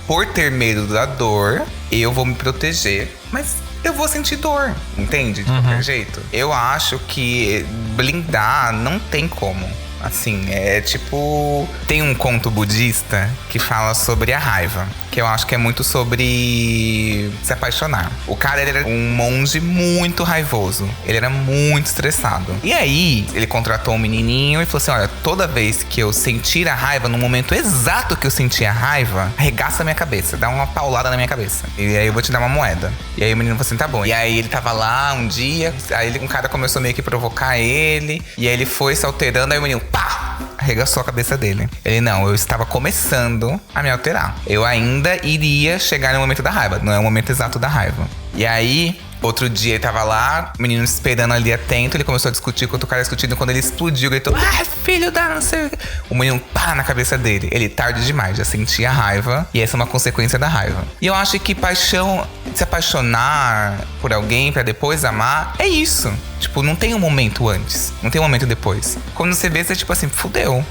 por ter medo da dor, eu vou me proteger, mas eu vou sentir dor, entende? De qualquer jeito. Eu acho que blindar não tem como. Assim, é tipo... Tem um conto budista que fala sobre a raiva, que eu acho que é muito sobre se apaixonar. O cara, ele era um monge muito raivoso. Ele era muito estressado. E aí, ele contratou um menininho e falou assim, olha, toda vez que eu sentir a raiva, no momento exato que eu sentir a raiva, arregaça a minha cabeça, dá uma paulada na minha cabeça. E aí eu vou te dar uma moeda. E aí o menino falou assim, tá bom. E aí ele tava lá um dia, aí um cara começou meio que provocar ele, e aí ele foi se alterando, aí o menino, pá! Arregaçou a cabeça dele. Ele, não, eu estava começando a me alterar. Eu ainda iria chegar no momento da raiva, não é o momento exato da raiva. E aí, outro dia ele tava lá, o menino esperando ali atento, ele começou a discutir com outro cara discutindo, quando ele explodiu, gritou, filho da não sei o quê. O menino, pá, na cabeça dele. Ele, tarde demais, já sentia raiva, e essa é uma consequência da raiva. E eu acho que paixão, se apaixonar por alguém pra depois amar, é isso. Tipo, não tem um momento antes, não tem um momento depois. Quando você vê, você é tipo assim, fudeu.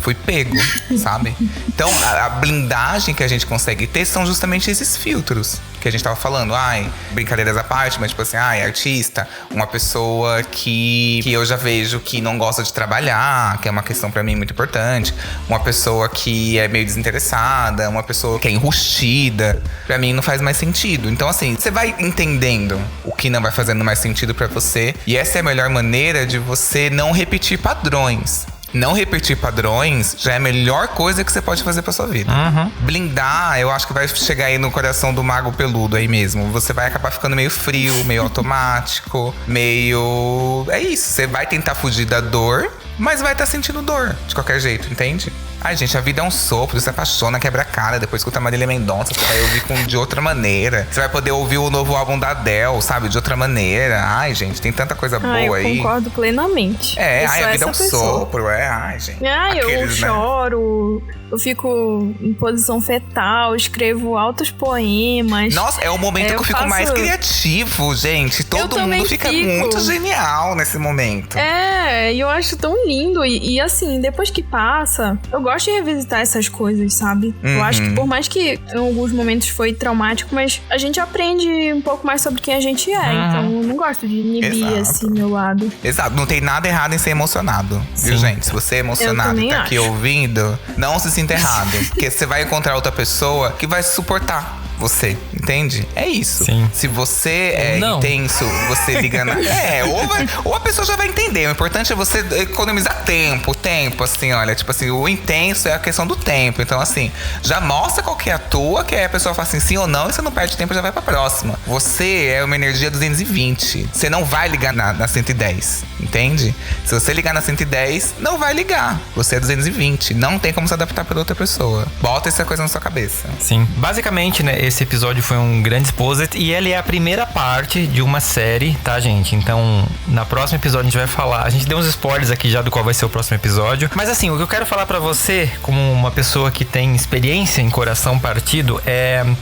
Fui pego, sabe? Então, a blindagem que a gente consegue ter são justamente esses filtros que a gente tava falando. Brincadeiras à parte, mas tipo assim, artista, uma pessoa que eu já vejo que não gosta de trabalhar, que é uma questão pra mim muito importante. Uma pessoa que é meio desinteressada, uma pessoa que é enrustida. Pra mim não faz mais sentido. Então assim, você vai entendendo o que não vai fazendo mais sentido pra você. E essa é a melhor maneira de você não repetir padrões. Não repetir padrões já é a melhor coisa que você pode fazer pra sua vida. Blindar, eu acho que vai chegar aí no coração do mago peludo aí mesmo. Você vai acabar ficando meio frio, meio automático, meio... É isso, você vai tentar fugir da dor, mas vai estar sentindo dor de qualquer jeito, entende? Ai, gente, a vida é um sopro, você se apaixona, quebra a cara, depois escuta a Marília Mendonça, você vai ouvir de outra maneira. Você vai poder ouvir o novo álbum da Adele, sabe, de outra maneira. Ai, gente, tem tanta coisa boa aí. Eu concordo plenamente. A vida é um sopro, gente. Eu choro, eu fico em posição fetal, escrevo altos poemas. Nossa, é o momento que eu fico mais criativo, gente. Todo mundo fica muito genial nesse momento. E eu acho tão lindo. E assim, depois que passa, eu gosto de revisitar essas coisas, sabe? Eu acho que por mais que em alguns momentos foi traumático, mas a gente aprende um pouco mais sobre quem a gente é. Então eu não gosto de inibir assim meu lado. Exato, não tem nada errado em ser emocionado. Viu, gente? Se você é emocionado e tá aqui ouvindo, não se sinta errado. Porque você vai encontrar outra pessoa que vai se suportar você, entende? É isso. Sim. Se você é intenso, você liga na... ou a pessoa já vai entender. O importante é você economizar tempo, assim, olha. Tipo assim, o intenso é a questão do tempo. Então, assim, já mostra qual que é a tua, que aí a pessoa fala assim, sim ou não, e você não perde tempo, já vai pra próxima. Você é uma energia 220. Você não vai ligar na 110, entende? Se você ligar na 110, não vai ligar. Você é 220. Não tem como se adaptar pra outra pessoa. Bota essa coisa na sua cabeça. Sim. Basicamente, né, esse episódio foi um grande exposit e ele é a primeira parte de uma série, tá, gente? Então, na próxima episódio a gente vai falar... A gente deu uns spoilers aqui já do qual vai ser o próximo episódio. Mas assim, o que eu quero falar pra você, como uma pessoa que tem experiência em coração partido,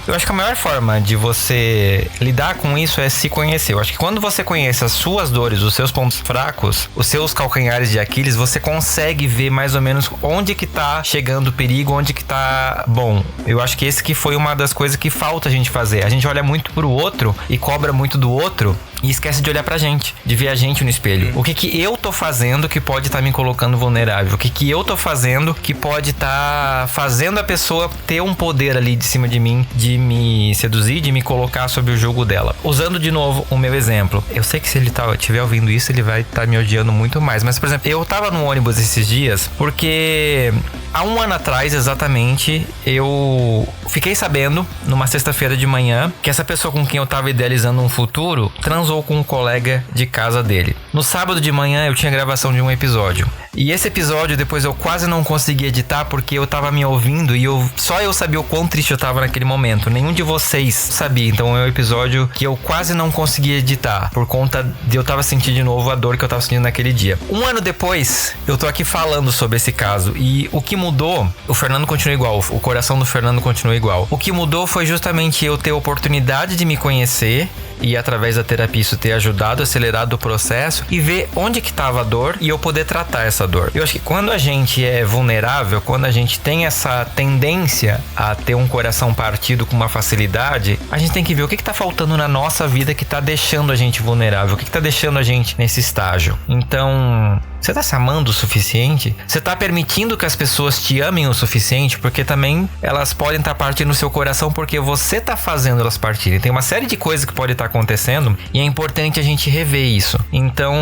eu acho que a maior forma de você lidar com isso é se conhecer. Eu acho que quando você conhece as suas dores, os seus pontos fracos, os seus calcanhares de Aquiles, você consegue ver mais ou menos onde que tá chegando o perigo, onde que tá bom. Eu acho que esse que foi uma das coisas que falta a gente fazer. A gente olha muito pro outro e cobra muito do outro e esquece de olhar pra gente, de ver a gente no espelho. O que que eu tô fazendo que pode estar me colocando vulnerável? O que que eu tô fazendo que pode estar fazendo a pessoa ter um poder ali de cima de mim, de me seduzir, de me colocar sob o jugo dela? Usando de novo o meu exemplo. Eu sei que se ele estiver ouvindo isso, ele vai estar me odiando muito mais. Mas, por exemplo, eu tava no ônibus esses dias porque há um ano atrás, exatamente, eu fiquei sabendo, numa sexta-feira de manhã, que essa pessoa com quem eu tava idealizando um futuro transou com um colega de casa dele. No sábado de manhã eu tinha gravação de um episódio. E esse episódio depois eu quase não consegui editar porque eu tava me ouvindo e só eu sabia o quão triste eu tava naquele momento. Nenhum de vocês sabia. Então é um episódio que eu quase não consegui editar por conta de eu tava sentindo de novo a dor que eu tava sentindo naquele dia. Um ano depois, eu tô aqui falando sobre esse caso. E o que mudou, o Fernando continua igual. O coração do Fernando continua igual. O que mudou foi justamente eu ter a oportunidade de me conhecer e através da terapia isso ter ajudado, acelerado o processo e ver onde que tava a dor e eu poder tratar essa dor. Eu acho que quando a gente é vulnerável, quando a gente tem essa tendência a ter um coração partido com uma facilidade, a gente tem que ver o que tá faltando na nossa vida que tá deixando a gente vulnerável, o que tá deixando a gente nesse estágio. Então, você tá se amando o suficiente? Você tá permitindo que as pessoas te amem o suficiente? Porque também elas podem estar partindo no seu coração porque você tá fazendo elas partirem. Tem uma série de coisas que pode estar acontecendo e é importante a gente rever isso. Então,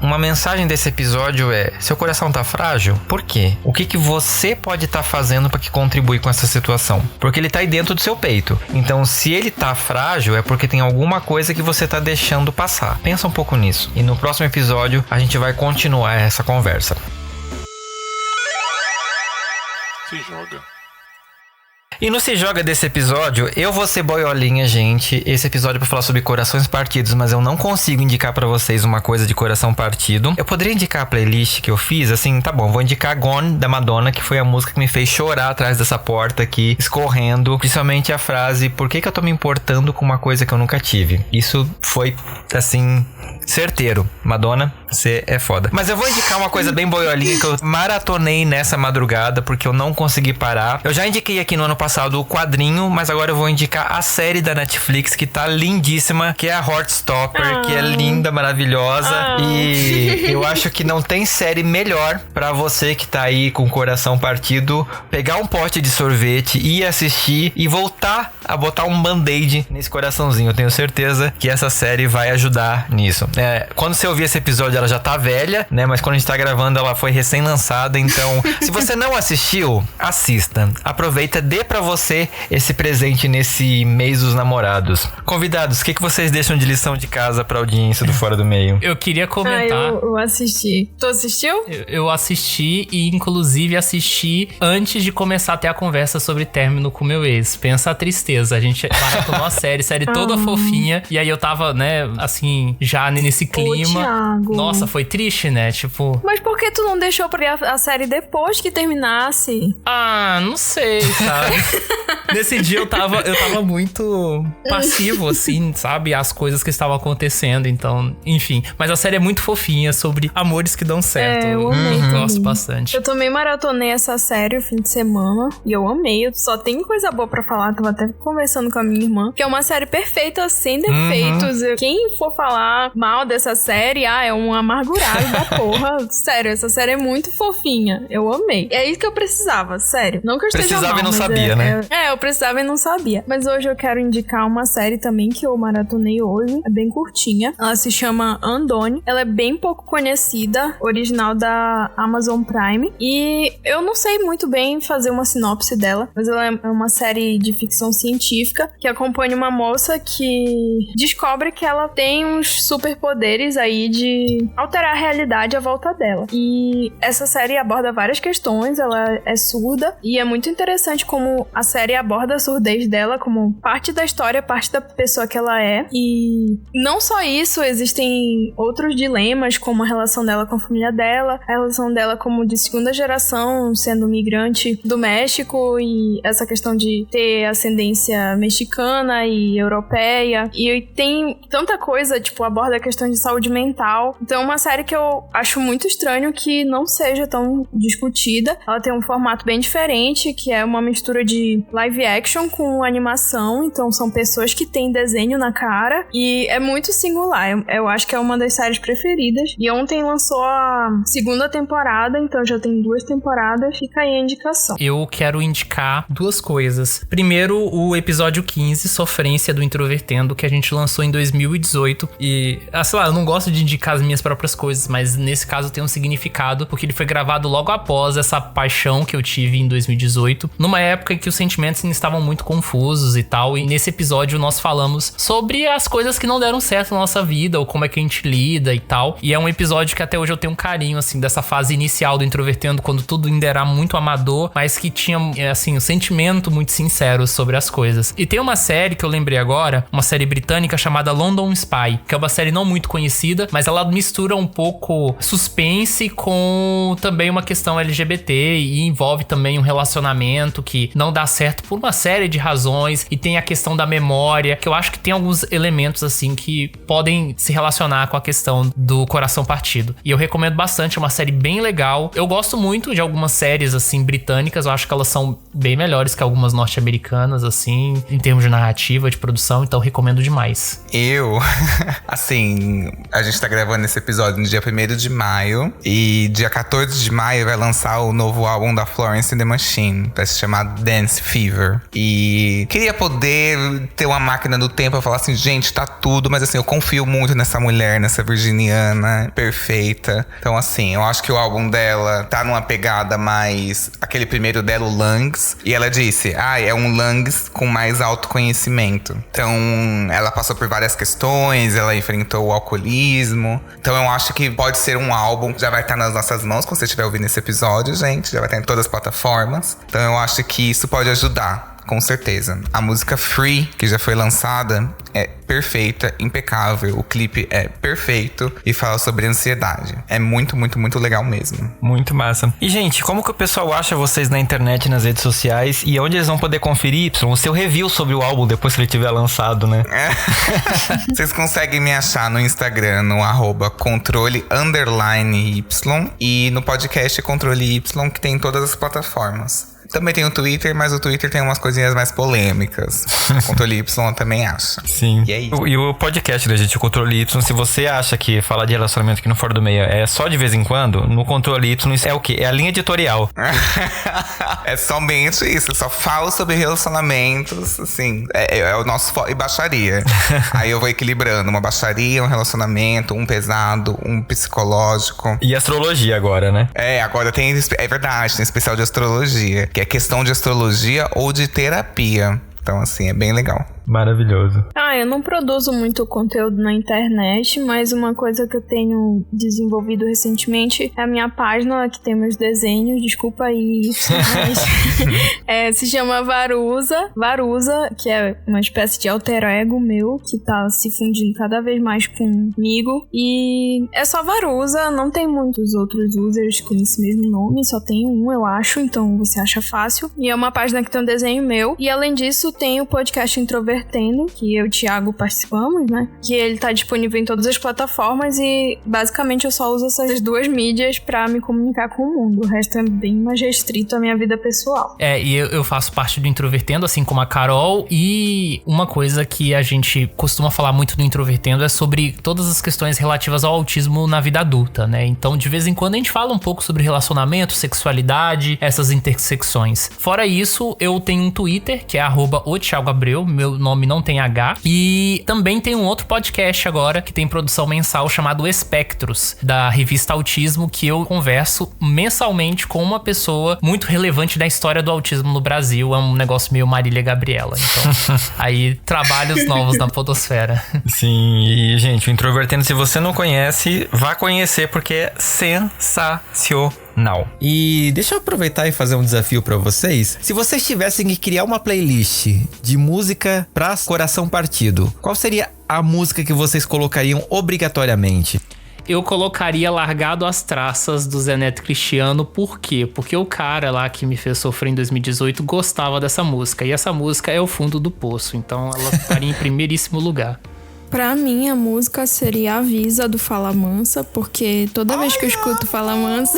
uma mensagem desse episódio é: seu coração tá frágil? Por quê? O que você pode estar fazendo para que contribui com essa situação? Porque ele tá aí dentro do seu peito. Então, se ele tá frágil, é porque tem alguma coisa que você tá deixando passar. Pensa um pouco nisso. E no próximo episódio, a gente vai continuar essa conversa. Se joga. E no Se Joga desse episódio, eu vou ser boiolinha, gente. Esse episódio é pra falar sobre corações partidos, mas eu não consigo indicar pra vocês uma coisa de coração partido. Eu poderia indicar a playlist que eu fiz, assim, tá bom, vou indicar Gone, da Madonna, que foi a música que me fez chorar atrás dessa porta aqui, escorrendo. Principalmente a frase, por que eu tô me importando com uma coisa que eu nunca tive? Isso foi, assim, certeiro. Madonna, você é foda. Mas eu vou indicar uma coisa bem boiolinha que eu maratonei nessa madrugada, porque eu não consegui parar. Eu já indiquei aqui no ano passado o quadrinho, mas agora eu vou indicar a série da Netflix que tá lindíssima, que é a Heartstopper, que é linda, maravilhosa. E eu acho que não tem série melhor pra você que tá aí com o coração partido pegar um pote de sorvete, ir assistir e voltar a botar um band-aid nesse coraçãozinho. Eu tenho certeza que essa série vai ajudar nisso. Quando você ouvir esse episódio, ela já tá velha, né? Mas quando a gente tá gravando, ela foi recém-lançada. Então, se você não assistiu, assista. Aproveita, dê pra pra você esse presente nesse mês dos namorados. Convidados, o que vocês deixam de lição de casa pra audiência do Fora do Meio? Eu queria comentar. Eu assisti. Tu assistiu? Eu assisti e, inclusive, assisti antes de começar a ter a conversa sobre término com meu ex. Pensa a tristeza. A gente maratonou a série toda fofinha. E aí eu tava, né, assim, já nesse clima. Thiago. Nossa, foi triste, né? Tipo... Mas por que tu não deixou pra ver a série depois que terminasse? Ah, não sei, sabe? Nesse dia eu tava muito passivo, assim, sabe? As coisas que estavam acontecendo, então, enfim. Mas a série é muito fofinha, sobre amores que dão certo. Eu amei também. Gosto bastante. Eu também maratonei essa série o fim de semana e eu amei. Eu só tenho coisa boa pra falar, tava até conversando com a minha irmã, que é uma série perfeita, sem defeitos. Quem for falar mal dessa série, é um amargurado da porra. Sério, essa série é muito fofinha. Eu amei. É isso que eu precisava, sério. Não que eu esteja mal, Precisava e não mas sabia, né? eu precisava e não sabia. Mas hoje eu quero indicar uma série também que eu maratonei hoje. É bem curtinha. Ela se chama Undone. Ela é bem pouco conhecida, original da Amazon Prime. E eu não sei muito bem fazer uma sinopse dela, mas ela é uma série de ficção científica que acompanha uma moça que descobre que ela tem uns superpoderes aí de alterar a realidade à volta dela. E essa série aborda várias questões, ela é surda e é muito interessante como a série aborda a surdez dela como parte da história, parte da pessoa que ela é. E não só isso, existem outros dilemas, como a relação dela com a família dela, a relação dela como de segunda geração, sendo migrante do México, e essa questão de ter ascendência mexicana e europeia. E tem tanta coisa, tipo, aborda a questão de saúde mental. Então é uma série que eu acho muito estranho que não seja tão discutida. Ela tem um formato bem diferente, que é uma mistura de live action com animação. Então são pessoas que têm desenho na cara e é muito singular. Eu acho que é uma das séries preferidas. E ontem lançou a segunda temporada, então já tem 2 temporadas. Fica aí a indicação. Eu quero indicar 2 coisas. Primeiro, o episódio 15, Sofrência do Introvertendo, que a gente lançou em 2018. E, sei lá, eu não gosto de indicar as minhas próprias coisas, mas nesse caso tem um significado, porque ele foi gravado logo após essa paixão que eu tive em 2018, numa época em que os sentimentos ainda estavam muito confusos e tal. E nesse episódio nós falamos sobre as coisas que não deram certo na nossa vida, ou como é que a gente lida e tal. E é um episódio que até hoje eu tenho um carinho, assim, dessa fase inicial do Introvertendo, quando tudo ainda era muito amador, mas que tinha, assim, um sentimento muito sincero sobre as coisas. E tem uma série que eu lembrei agora, uma série britânica chamada London Spy, que é uma série não muito conhecida, mas ela mistura um pouco suspense com também uma questão LGBT e envolve também um relacionamento que não dá certo por uma série de razões, e tem a questão da memória, que eu acho que tem alguns elementos assim que podem se relacionar com a questão do coração partido. E eu recomendo bastante, é uma série bem legal. Eu gosto muito de algumas séries assim britânicas, eu acho que elas são bem melhores que algumas norte-americanas assim, em termos de narrativa, de produção, então recomendo demais. Assim, a gente tá gravando esse episódio no dia 1º de maio e dia 14 de maio vai lançar o novo álbum da Florence and the Machine, vai se chamar Dance Fever. E queria poder ter uma máquina do tempo pra falar assim, gente, tá tudo, mas assim, eu confio muito nessa mulher, nessa virginiana perfeita. Então assim, eu acho que o álbum dela tá numa pegada mais aquele primeiro dela, o Lungs, e ela disse, é um Lungs com mais autoconhecimento. Então ela passou por várias questões, ela enfrentou o alcoolismo. Então eu acho que pode ser um álbum que já vai estar nas nossas mãos quando você estiver ouvindo esse episódio, gente. Já vai estar em todas as plataformas. Então eu acho que isso pode ajudar, com certeza. A música Free, que já foi lançada, é perfeita, impecável. O clipe é perfeito e fala sobre ansiedade. É muito, muito, muito legal mesmo. Muito massa. E, gente, como que o pessoal acha vocês na internet, nas redes sociais? E onde eles vão poder conferir, o seu review sobre o álbum depois que ele tiver lançado, né? Vocês conseguem me achar no Instagram, no @controle_Y e no podcast Controle Y, que tem em todas as plataformas. Também tem o Twitter, mas o Twitter tem umas coisinhas mais polêmicas. O Controle Y também acha. Sim. E é isso. E o podcast da gente, o Controle Y, se você acha que falar de relacionamento aqui no Fora do Meio é só de vez em quando, no Controle Y isso é o quê? É a linha editorial. É somente isso. Eu só falo sobre relacionamentos, assim. É o nosso e baixaria. Aí eu vou equilibrando uma baixaria, um relacionamento, um pesado, um psicológico. E astrologia agora, né? Agora tem... É verdade, tem especial de astrologia. Que que é questão de astrologia ou de terapia. Então, assim, é bem legal. Maravilhoso. Eu não produzo muito conteúdo na internet, mas uma coisa que eu tenho desenvolvido recentemente é a minha página, que tem meus desenhos, desculpa aí, mas se chama Varusa. Varusa, que é uma espécie de alter ego meu, que tá se fundindo cada vez mais comigo. E é só Varusa, não tem muitos outros users com esse mesmo nome, só tem um, eu acho, então você acha fácil. E é uma página que tem um desenho meu. E além disso, tem o podcast Introvertendo, que eu e o Thiago participamos, né? Que ele tá disponível em todas as plataformas e basicamente eu só uso essas duas mídias pra me comunicar com o mundo. O resto é bem mais restrito à minha vida pessoal. E eu faço parte do Introvertendo, assim como a Carol, e uma coisa que a gente costuma falar muito no Introvertendo é sobre todas as questões relativas ao autismo na vida adulta, né? Então, de vez em quando a gente fala um pouco sobre relacionamento, sexualidade, essas intersecções. Fora isso, eu tenho um Twitter, que é @oThiagoAbreu, meu nome não tem H, e também tem um outro podcast agora que tem produção mensal chamado Espectros, da revista Autismo, que eu converso mensalmente com uma pessoa muito relevante da história do autismo no Brasil. É um negócio meio Marília Gabriela. Então, aí, trabalhos novos na podosfera. Sim, e gente, o Introvertendo, se você não conhece, vá conhecer, porque é sensacional. E deixa eu aproveitar e fazer um desafio pra vocês. Se vocês tivessem que criar uma playlist de música pra coração partido, qual seria a música que vocês colocariam obrigatoriamente? Eu colocaria Largado às Traças, do Zé Neto Cristiano. Por quê? Porque o cara lá que me fez sofrer em 2018 gostava dessa música. E essa música é o fundo do poço. Então ela estaria em primeiríssimo lugar. Pra mim, a música seria Avisa, do Fala Mansa, porque toda vez que eu escuto Fala Mansa,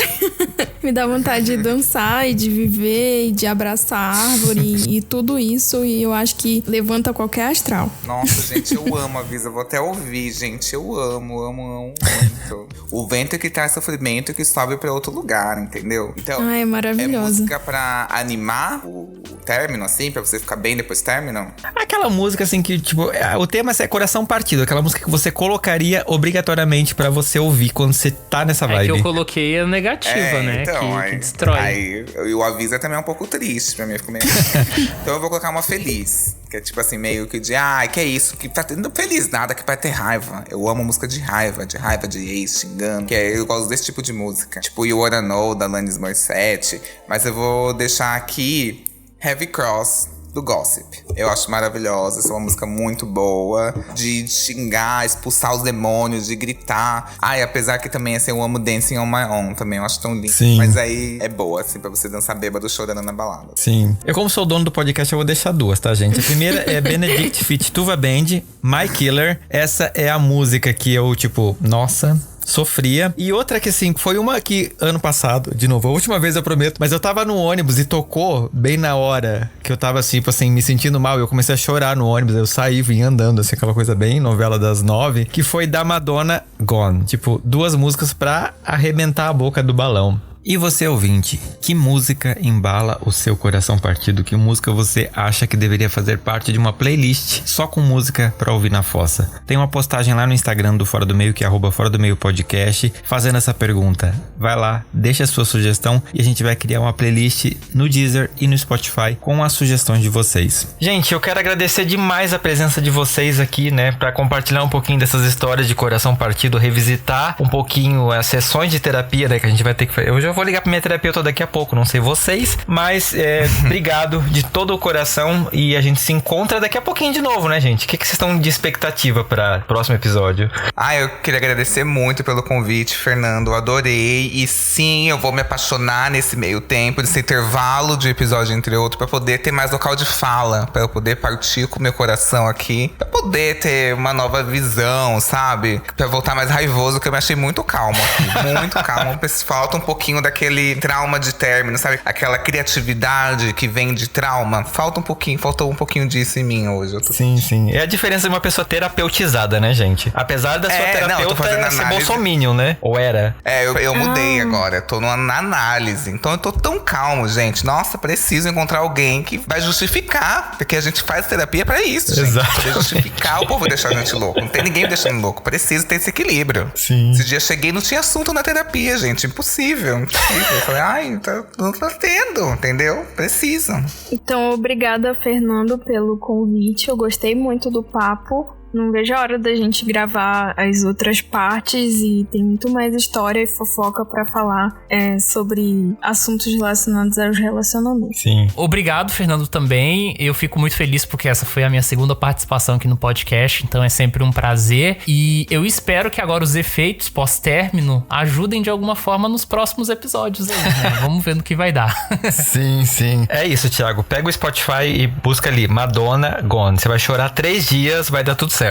me dá vontade de dançar e de viver e de abraçar a árvore e tudo isso, e eu acho que levanta qualquer astral. Nossa, gente, eu amo Avisa, vou até ouvir, gente, eu amo muito. O vento que traz sofrimento que sobe pra outro lugar, entendeu? Então, é maravilhosa. É música pra animar o término, assim, pra você ficar bem depois do término? Aquela música, assim, que, tipo, o tema é coração partido. Aquela música que você colocaria obrigatoriamente pra você ouvir quando você tá nessa vibe. É que eu coloquei a negativa, né? Então, que destrói. E o Avisa também é um pouco triste pra mim. Então eu vou colocar uma feliz. Que é tipo assim, meio que de... que é isso? Que tá tendo feliz nada, que vai ter raiva. Eu amo música de raiva de ex, xingando. Eu gosto desse tipo de música. Tipo You Wanna Know, da Alanis Morissette. Mas eu vou deixar aqui Heavy Cross, do Gossip. Eu acho maravilhosa, essa é uma música muito boa, de xingar, expulsar os demônios, de gritar. Apesar que também, assim, eu amo Dancing on My Own também, eu acho tão lindo. Sim. Mas aí é boa, assim, pra você dançar bêbado chorando na balada. Sim. Eu, como sou o dono do podcast, eu vou deixar duas, tá, gente? A primeira é Benedict feat. Tuva Band, My Killer. Essa é a música que eu, tipo, nossa... sofria. E outra que, assim, foi uma que ano passado, de novo, a última vez eu prometo, mas eu tava no ônibus e tocou bem na hora que eu tava, assim, tipo assim, me sentindo mal. E eu comecei a chorar no ônibus. Eu saí, vim andando, assim, aquela coisa bem novela das 9, que foi da Madonna, Gone. Tipo, duas músicas pra arrebentar a boca do balão. E você, ouvinte, que música embala o seu coração partido? Que música você acha que deveria fazer parte de uma playlist só com música pra ouvir na fossa? Tem uma postagem lá no Instagram do Fora do Meio, que é @Fora do Meio Podcast, fazendo essa pergunta. Vai lá, deixa a sua sugestão e a gente vai criar uma playlist no Deezer e no Spotify com as sugestões de vocês. Gente, eu quero agradecer demais a presença de vocês aqui, né? Pra compartilhar um pouquinho dessas histórias de coração partido, revisitar um pouquinho as sessões de terapia, né? Que a gente vai ter que fazer. Eu vou ligar pra minha terapeuta daqui a pouco, não sei vocês, mas obrigado de todo o coração e a gente se encontra daqui a pouquinho de novo, né, gente? O que vocês estão de expectativa para o próximo episódio? Eu queria agradecer muito pelo convite, Fernando, adorei, e sim, eu vou me apaixonar nesse meio tempo, nesse intervalo de episódio entre outros, pra poder ter mais local de fala, pra eu poder partir com o meu coração aqui, pra poder ter uma nova visão, sabe? Pra voltar mais raivoso, que eu me achei muito calmo aqui, muito calmo. Falta um pouquinho daquele trauma de término, sabe? Aquela criatividade que vem de trauma. Faltou um pouquinho disso em mim hoje. Sim. É a diferença de uma pessoa terapeutizada, né, gente? Apesar da sua terapeuta ser bolsominion, né? Ou era? Eu mudei agora. Eu tô na análise. Então eu tô tão calmo, gente. Nossa, preciso encontrar alguém que vai justificar. Porque a gente faz terapia pra isso, gente. Exato. Pra justificar o povo deixar a gente louco. Não tem ninguém me deixando louco. Preciso ter esse equilíbrio. Sim. Esse dia cheguei e não tinha assunto na terapia, gente. Impossível. motivo. Eu falei, não tá tendo, entendeu? Precisa. Então, obrigada, Fernando, pelo convite. Eu gostei muito do papo. Não vejo a hora da gente gravar as outras partes e tem muito mais história e fofoca pra falar sobre assuntos relacionados aos relacionamentos. Sim. Obrigado, Fernando, também. Eu fico muito feliz porque essa foi a minha segunda participação aqui no podcast, então é sempre um prazer. E eu espero que agora os efeitos pós-término ajudem de alguma forma nos próximos episódios aí, né? Vamos ver no que vai dar. Sim, sim. É isso, Thiago. Pega o Spotify e busca ali, Madonna Gone. Você vai chorar 3 dias, vai dar tudo certo.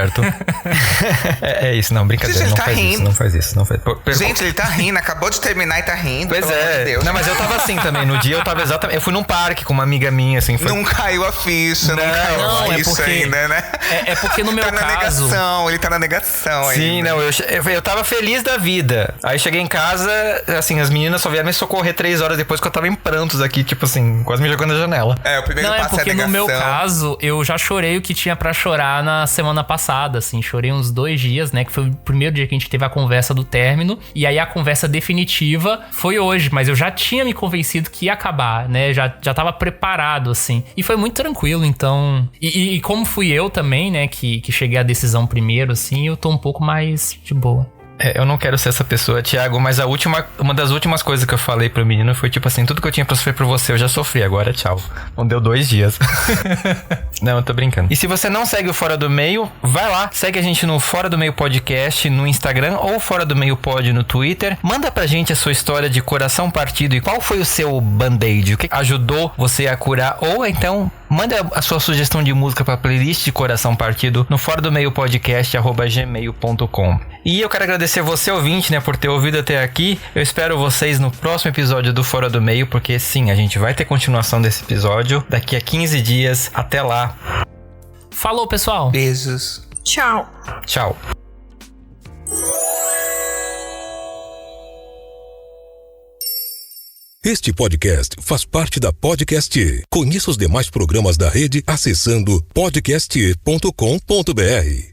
É isso, não, brincadeira. Gente, não tá faz rindo. isso, não faz isso. Não faz. Gente, ele tá rindo, acabou de terminar e tá rindo. Pois pelo amor de Deus. Não, mas eu tava assim também. No dia eu tava exatamente. Eu fui num parque com uma amiga minha, assim. Foi... Não caiu a ficha, não caiu não, a é ficha porque- ainda, né? É porque no meu Tá na caso... negação, ele tá na negação ainda. Sim, não, eu tava feliz da vida. Aí cheguei em casa, assim, as meninas só vieram me socorrer 3 horas depois que eu tava em prantos aqui, tipo assim, quase me jogando na janela. O primeiro Não, é passo é a porque no negação. meu caso, eu já chorei o que tinha pra chorar na semana passada, assim. Chorei uns 2 dias, né? Que foi o primeiro dia que a gente teve a conversa do término. E aí a conversa definitiva foi hoje. Mas eu já tinha me convencido que ia acabar, né? Já tava preparado, assim. E foi muito tranquilo, então... E como fui eu também, né? Que cheguei à decisão primeiro, assim, eu tô um pouco mais de boa. Eu não quero ser essa pessoa, Thiago, mas uma das últimas coisas que eu falei pro menino foi tipo assim, tudo que eu tinha pra sofrer por você, eu já sofri, agora tchau. Não deu 2 dias. Não, eu tô brincando. E se você não segue o Fora do Meio, vai lá, segue a gente no Fora do Meio Podcast no Instagram ou Fora do Meio Pod no Twitter. Manda pra gente a sua história de coração partido e qual foi o seu band-aid, o que ajudou você a curar, ou então... Manda a sua sugestão de música pra playlist de Coração Partido no fora do meio podcast@gmail.com. E eu quero agradecer você, ouvinte, né, por ter ouvido até aqui. Eu espero vocês no próximo episódio do Fora do Meio, porque sim, a gente vai ter continuação desse episódio daqui a 15 dias. Até lá. Falou, pessoal! Beijos. Tchau. Tchau. Este podcast faz parte da Podcast. Conheça os demais programas da rede acessando podcast.com.br.